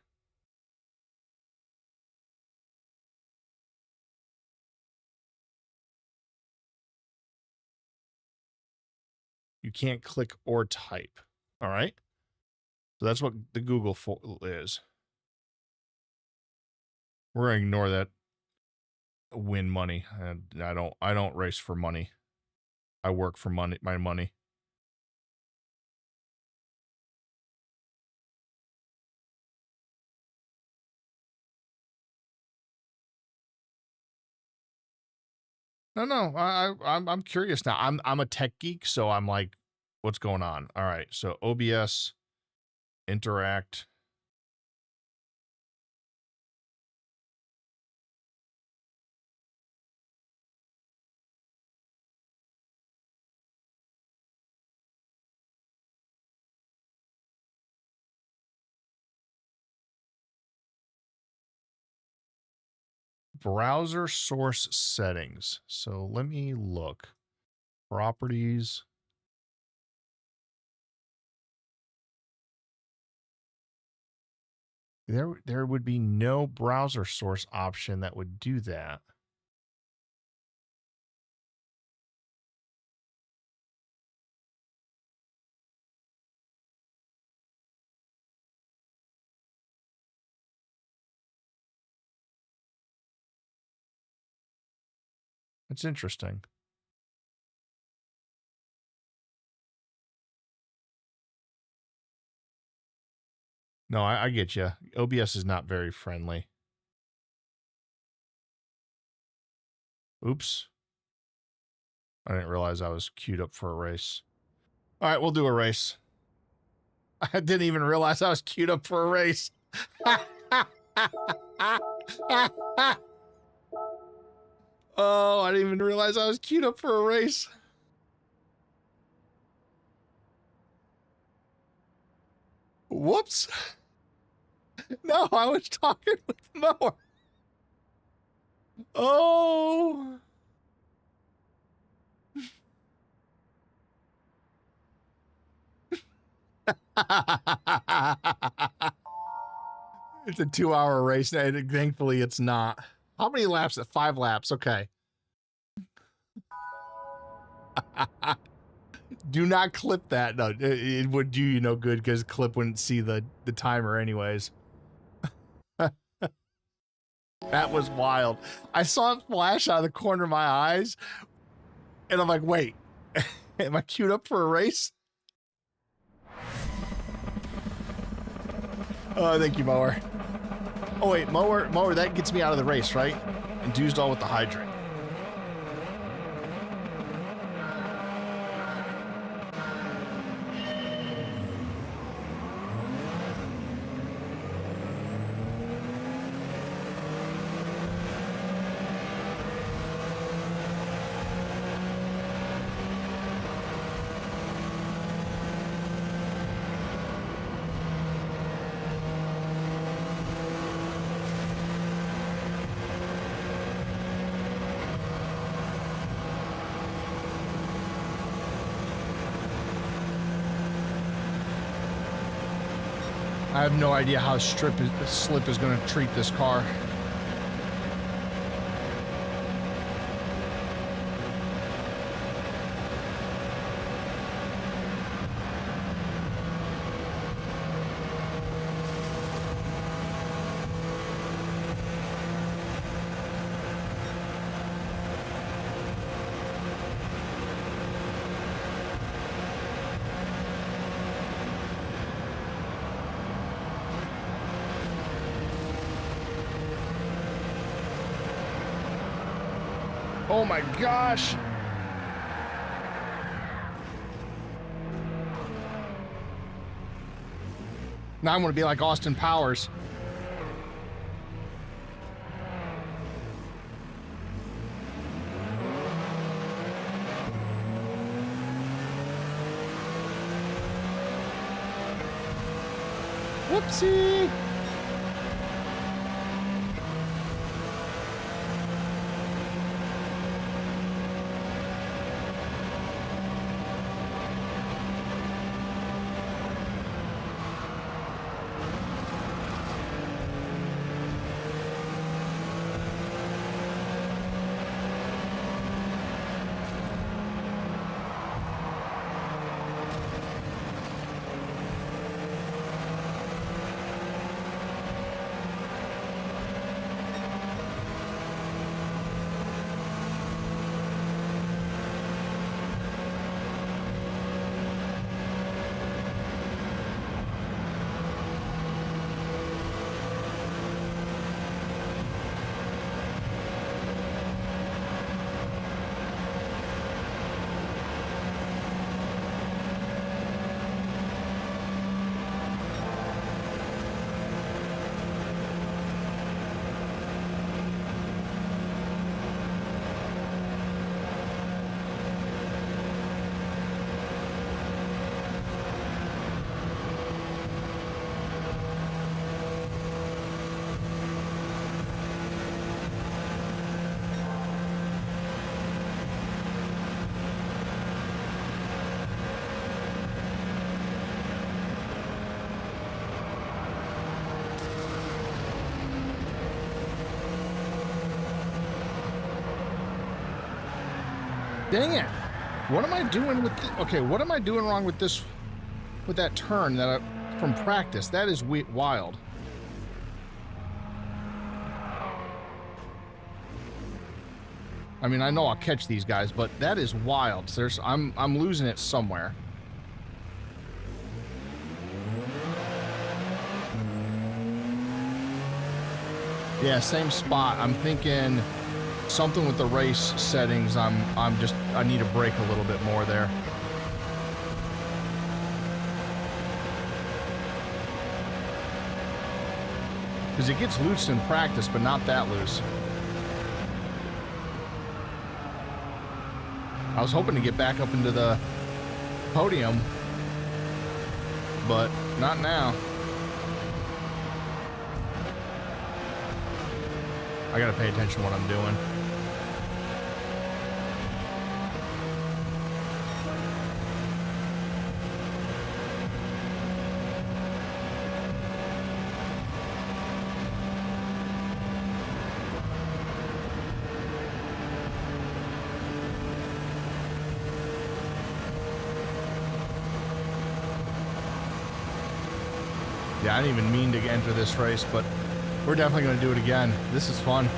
You can't click or type. All right. So that's what the Google is. We're gonna ignore that. Win money. And I don't race for money. I work for money, my money. No, I'm curious now. I'm a tech geek, so I'm like, what's going on? All right, so OBS, interact. Browser source settings. So let me look. Properties. There would be no browser source option that would do that. It's interesting. No, I get you. OBS is not very friendly. Oops. I didn't realize I was queued up for a race. All right, we'll do a race. I didn't even realize I was queued up for a race. Oh, I didn't even realize I was queued up for a race. Whoops. No, I was talking with Mower. Oh. It's a 2-hour race. Thankfully, it's not. How many laps? 5 laps. Okay. Do not clip that. No, it would do you no good because clip wouldn't see the timer anyways. That was wild. I saw it flash out of the corner of my eyes, and I'm like, wait, am I queued up for a race? Oh, thank you, Mower. Oh, wait, Mower, that gets me out of the race, right? Enthused all with the hydrant. I have no idea how slip is going to treat this car. Oh my gosh. Now I'm going to be like Austin Powers. Whoopsie. Dang it. What am I doing with okay, what am I doing wrong with this, with that turn that from practice? That is wild. I mean, I know I'll catch these guys, but that is wild. I'm losing it somewhere. Yeah, same spot. I'm thinking something with the race settings. I need to brake a little bit more there. Because it gets loose in practice, but not that loose. I was hoping to get back up into the podium, but not now. I gotta pay attention to what I'm doing. Yeah, I didn't even mean to enter this race, but we're definitely going to do it again. This is fun.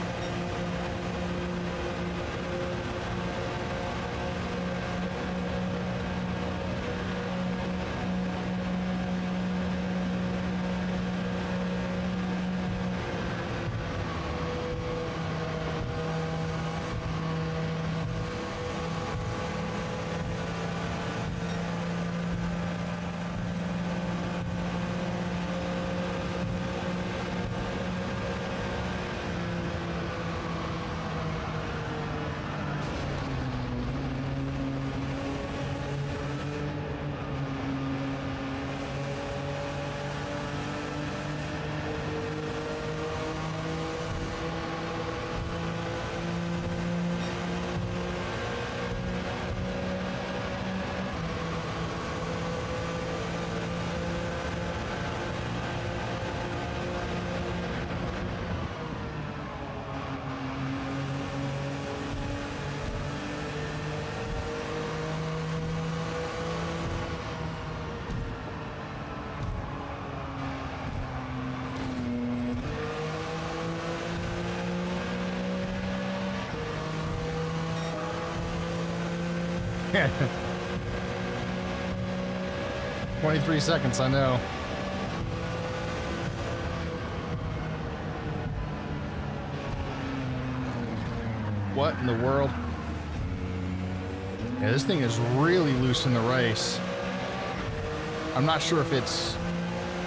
23 seconds, I know. What in the world? Yeah, this thing is really loose in the race. I'm not sure if it's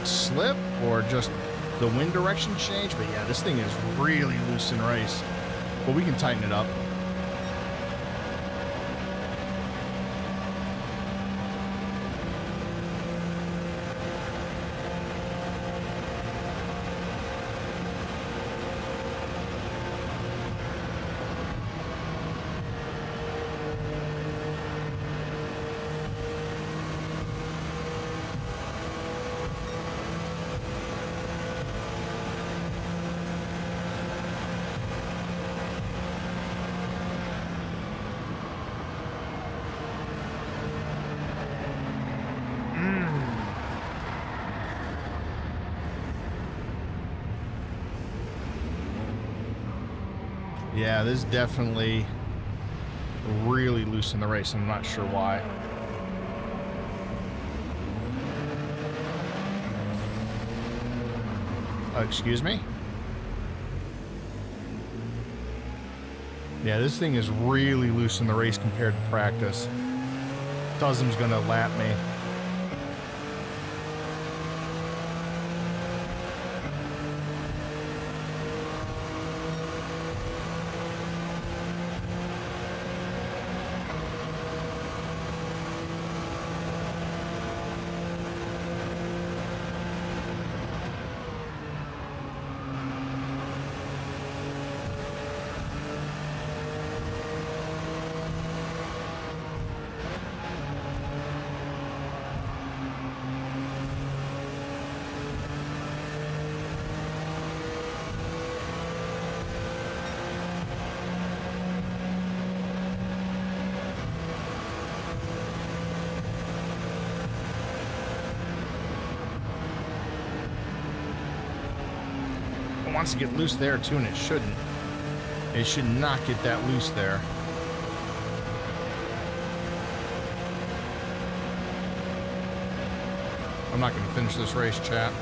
slip or just the wind direction change, but yeah, this thing is really loose in race. But we can tighten it up. Yeah, this is definitely really loose in the race. I'm not sure why. Excuse me? Yeah, this thing is really loose in the race compared to practice. Tuzum's gonna lap me. Wants to get loose there too, and it shouldn't. It should not get that loose there. I'm not going to finish this race, chat.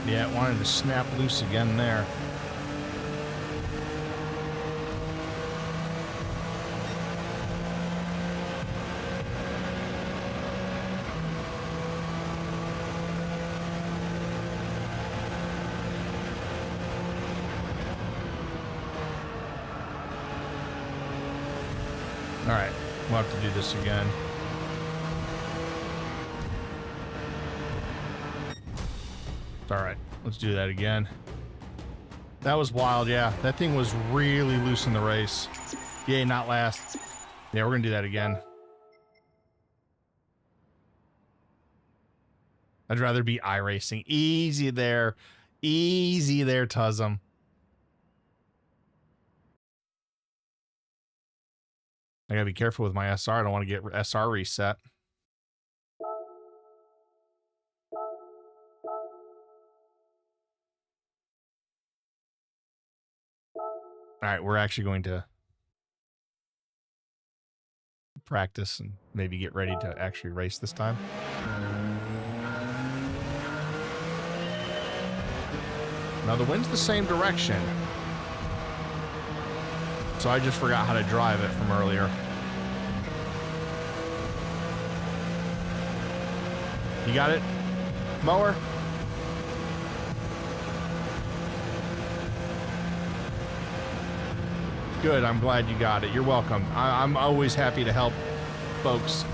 Yeah, it wanted to snap loose again there. All right, we'll have to do this again. All right, let's do that again. That was wild, yeah. That thing was really loose in the race. Yay, not last. Yeah, we're gonna do that again. I'd rather be iRacing. Easy there. Easy there, Tuzum. I gotta be careful with my SR. I don't want to get SR reset. All right, we're actually going to practice and maybe get ready to actually race this time. Now the wind's the same direction, so I just forgot how to drive it from earlier. You got it, mower? Good, I'm glad you got it. You're welcome. I'm always happy to help folks.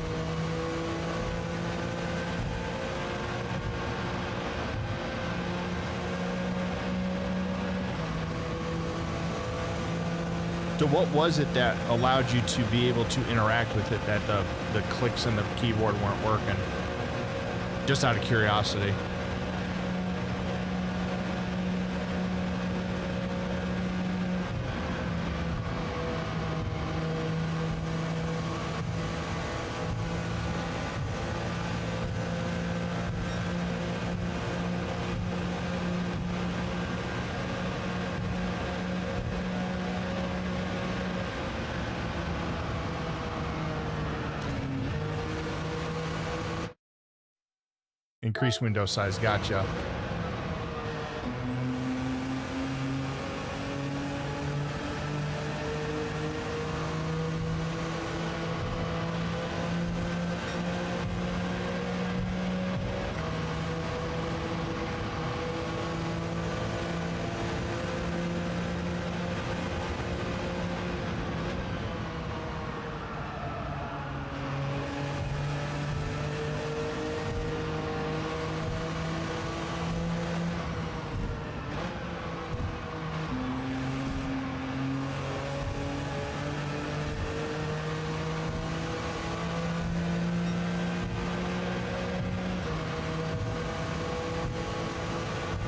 So what was it that allowed you to be able to interact with it, that the clicks and the keyboard weren't working? Just out of curiosity. Increase window size, gotcha.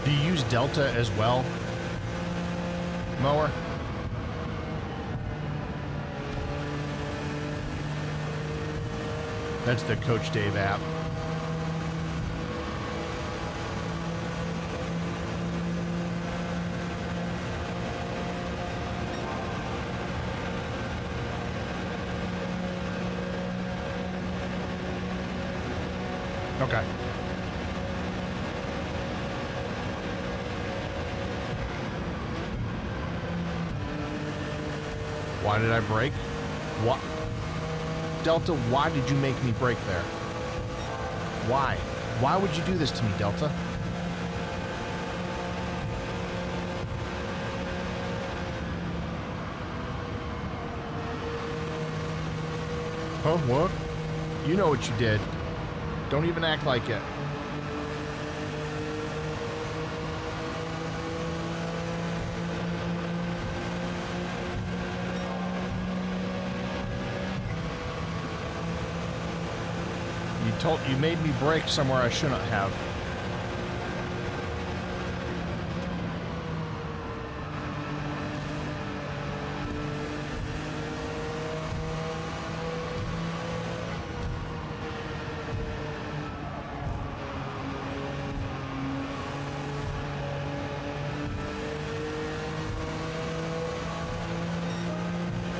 Do you use Delta as well, Mower? That's the Coach Dave app. Okay. Why did I break? What? Delta, why did you make me break there? Why? Why would you do this to me, Delta? Huh? What? You know what you did. Don't even act like it. You made me brake somewhere I shouldn't have.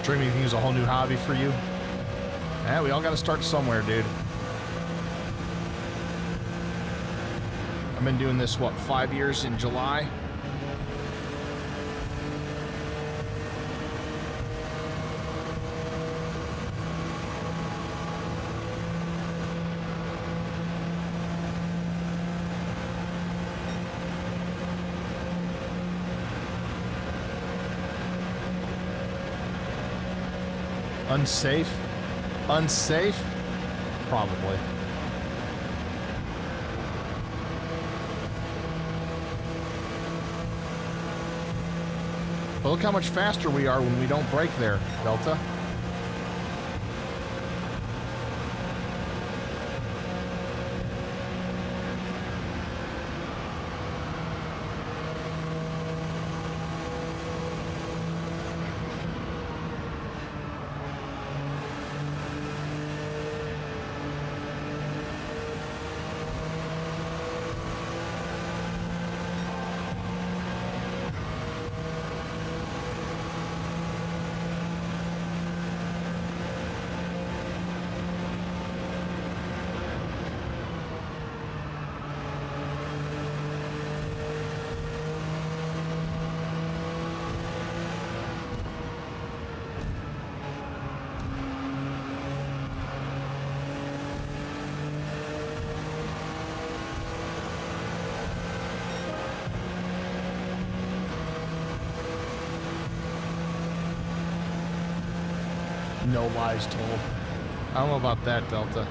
Streaming is a whole new hobby for you? Yeah, we all got to start somewhere, dude. I've been doing this, what, 5 years in July? Unsafe? Unsafe? Probably. But look how much faster we are when we don't brake there, Delta. No lies told. I don't know about that, Delta.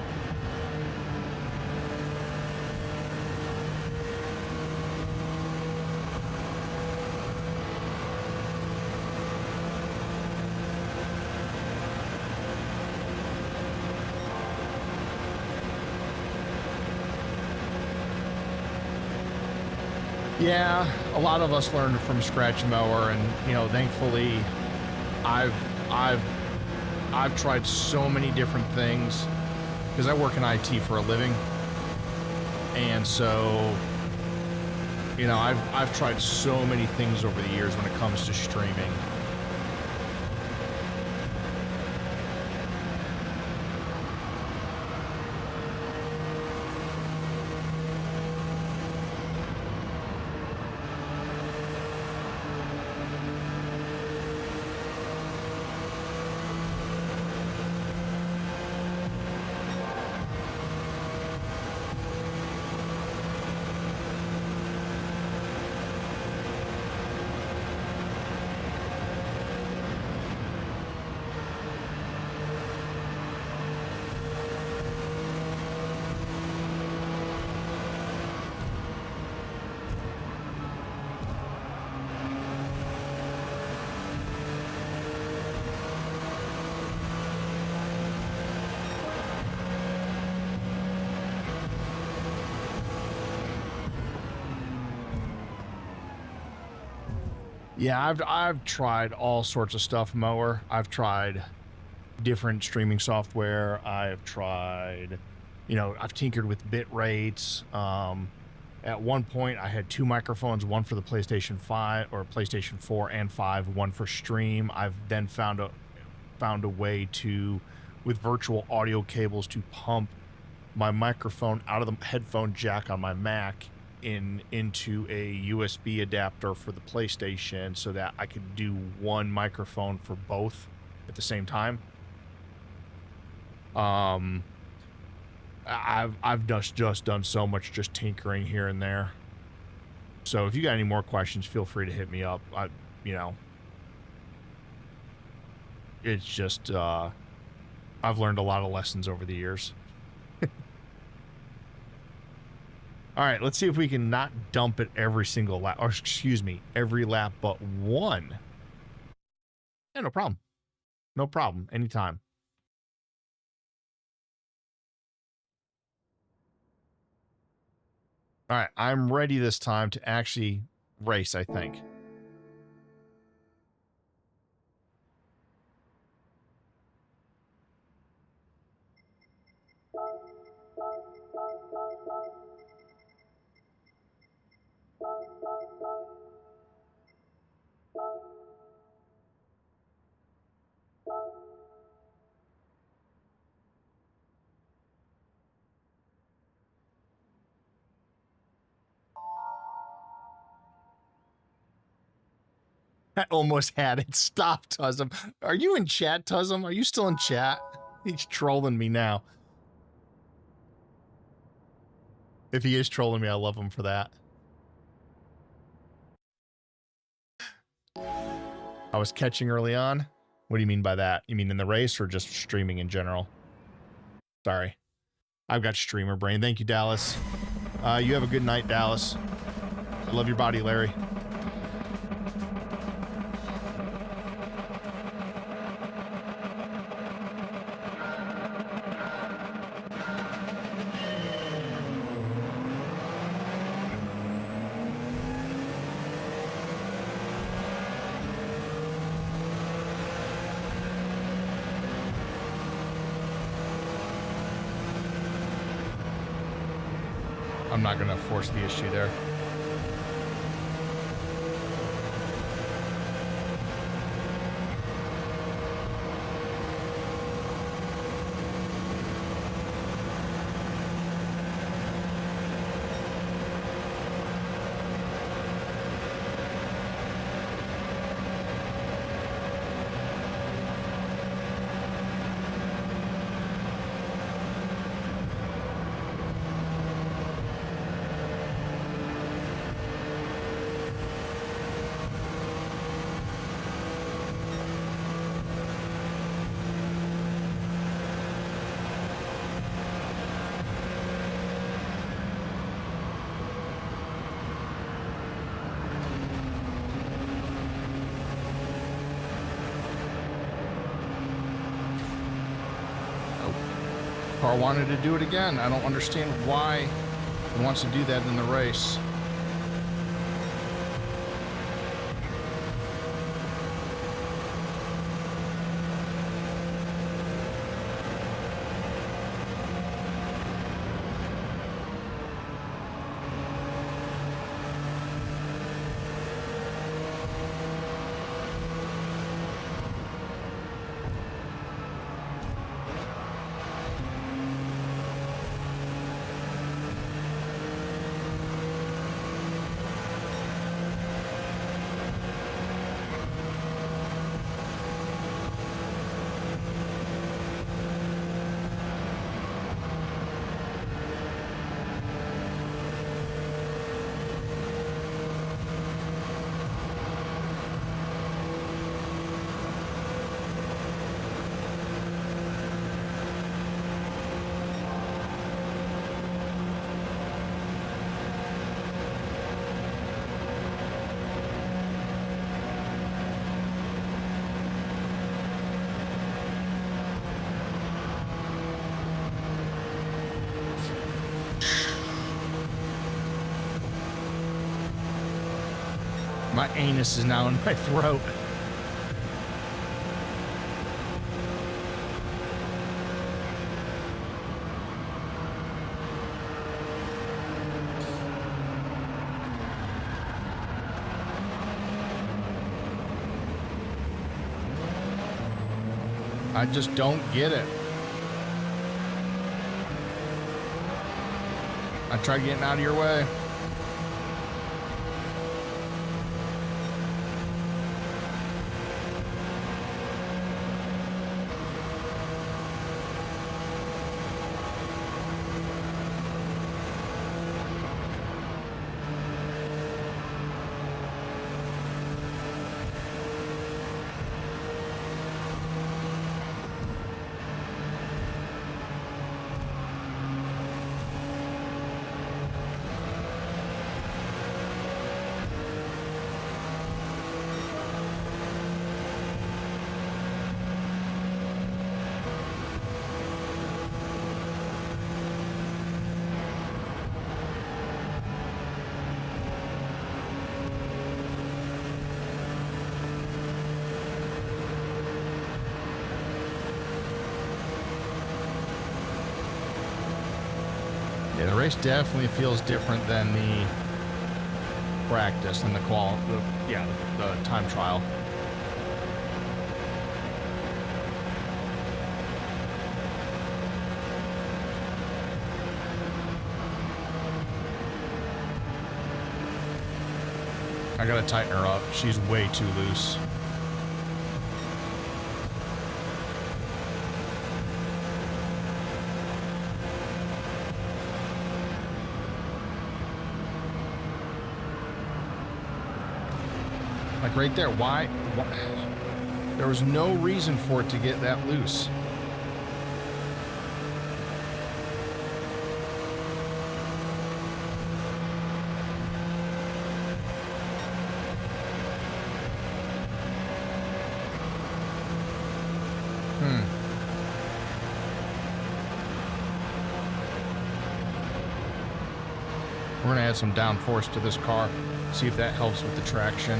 Yeah, a lot of us learned from scratch mower, and you know, thankfully, I've tried so many different things because I work in IT for a living, and so you know, I've tried so many things over the years when it comes to streaming. Yeah, I've tried all sorts of stuff, Mower. I've tried different streaming software. I've tried, you know, I've tinkered with bit rates. At one point, I had 2 microphones, one for the PlayStation 5 or PlayStation 4 and 5, one for stream. I've then found a way to, with virtual audio cables, to pump my microphone out of the headphone jack on my Mac into a USB adapter for the PlayStation so that I could do one microphone for both at the same time. I've just done so much just tinkering here and there. So if you got any more questions, feel free to hit me up. You know, it's just I've learned a lot of lessons over the years. All right, let's see if we can not dump it every single lap, or excuse me, every lap but one. Yeah, no problem. No problem. Anytime. All right, I'm ready this time to actually race, I think. I almost had it. Stop, Tuzzum. Are you in chat, Tuzzum? Are you still in chat? He's trolling me now. If he is trolling me, I love him for that. I was catching early on. What do you mean by that? You mean in the race or just streaming in general? Sorry. I've got streamer brain. Thank you, Dallas. You have a good night, Dallas. I love your body, Larry. I'm not going to force the issue there. car wanted to do it again. I don't understand why it wants to do that in the race. My anus is now in my throat. I just don't get it. I tried getting out of your way. Yeah, the race definitely feels different than the practice and the time trial. I gotta tighten her up. She's way too loose. Like right there, why? There was no reason for it to get that loose. We're gonna add some downforce to this car, see if that helps with the traction.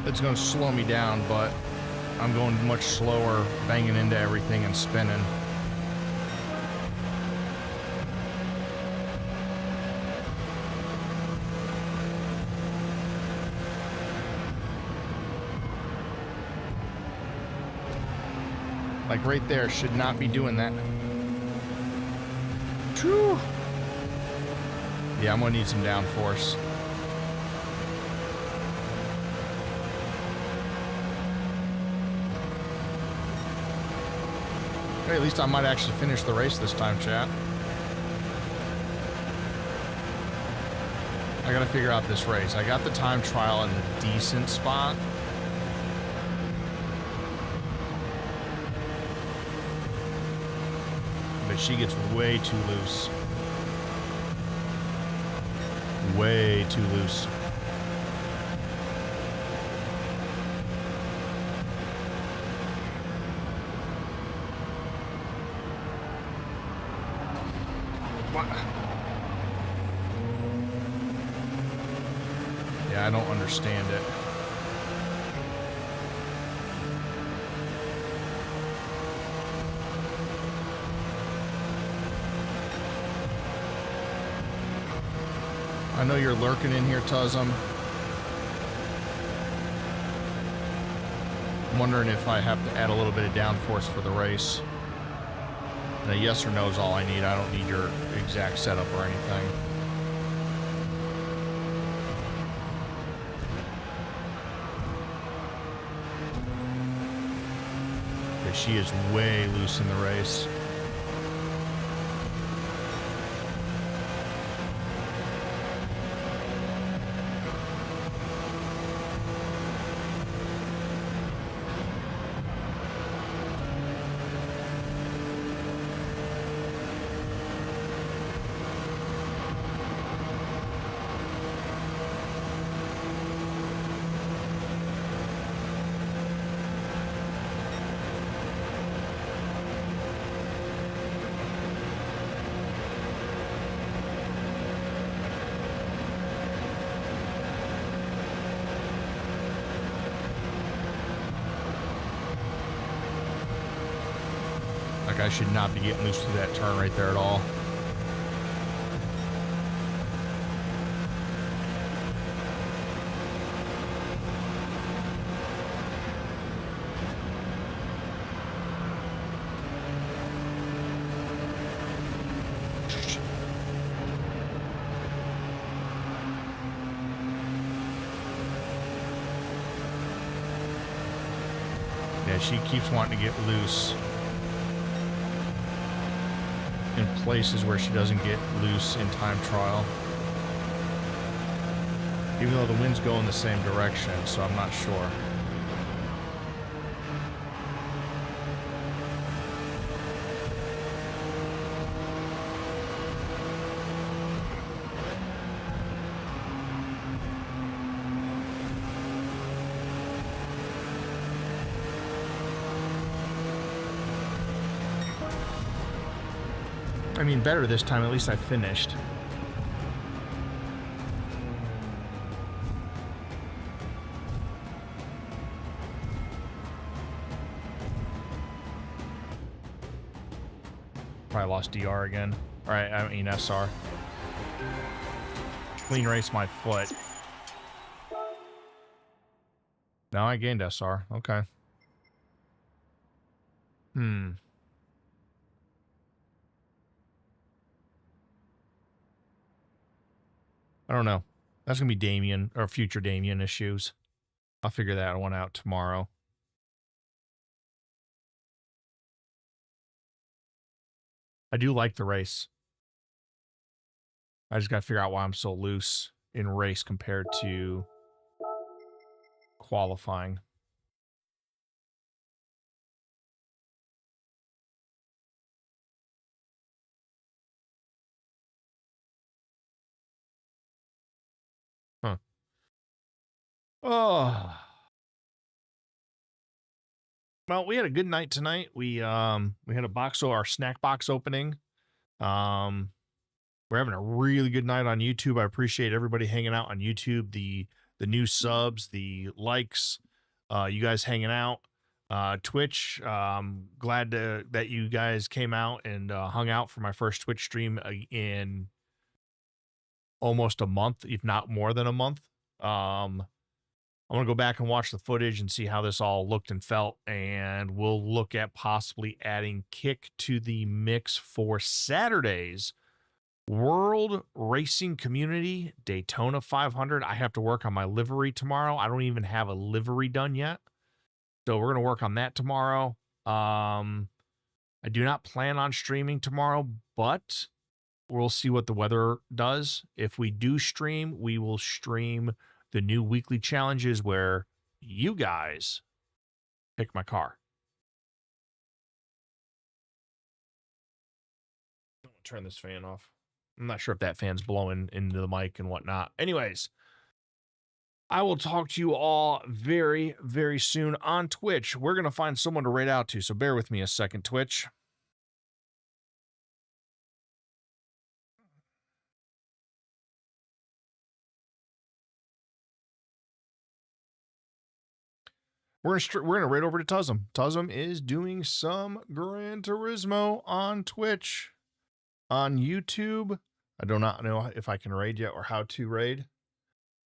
It's gonna slow me down, but I'm going much slower, banging into everything and spinning. Like right there, should not be doing that. True. Yeah, I'm gonna need some downforce. Hey, at least I might actually finish the race this time, chat. I gotta figure out this race. I got the time trial in a decent spot. But she gets way too loose. Way too loose. What? Yeah, I don't understand it. I know you're lurking in here, Tuzum. I'm wondering if I have to add a little bit of downforce for the race. And a yes or no is all I need. I don't need your exact setup or anything. Okay, she is way loose in the race. Like, I should not be getting loose through that turn right there at all. Yeah, she keeps wanting to get loose in places where she doesn't get loose in time trial. Even though the winds go in the same direction, so I'm not sure. I mean, better this time. At least I finished. Probably lost DR again. All right, I mean SR. Clean race my foot. Now I gained SR. Okay. I don't know. That's going to be Damien, or future Damien issues. I'll figure that one out tomorrow. I do like the race. I just got to figure out why I'm so loose in race compared to qualifying. Huh. Oh. Well, we had a good night tonight. We had our snack box opening. We're having a really good night on YouTube. I appreciate everybody hanging out on YouTube, the new subs, the likes, you guys hanging out. Twitch, glad that you guys came out and hung out for my first Twitch stream in almost a month, if not more than a month. I want to go back and watch the footage and see how this all looked and felt, and we'll look at possibly adding Kick to the mix for Saturday's World Racing Community Daytona 500. I have to work on my livery tomorrow. I don't even have a livery done yet, so we're going to work on that tomorrow. I do not plan on streaming tomorrow, but we'll see what the weather does. If we do stream, we will stream the new weekly challenges where you guys pick my car. I'm going to turn this fan off. I'm not sure if that fan's blowing into the mic and whatnot. Anyways, I will talk to you all very, very soon on Twitch. We're going to find someone to raid out to, so bear with me a second, Twitch. we're gonna raid over to Tuzum. Tuzum is doing some Gran Turismo on Twitch, on YouTube. I do not know if I can raid yet or how to raid.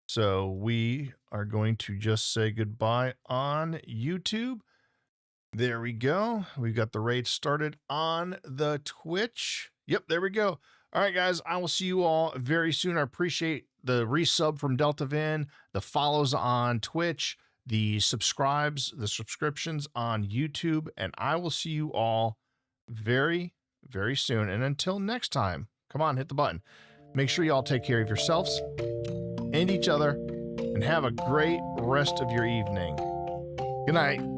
So we are going to just say goodbye on YouTube. There we go. We've got the raid started on the Twitch. Yep, there we go. All right, guys, I will see you all very soon. I appreciate the resub from Delta Vin, the follows on Twitch, the subscriptions on YouTube, and I will see you all very, very soon. And until next time, come on, hit the button. Make sure you all take care of yourselves and each other, and have a great rest of your evening. Good night.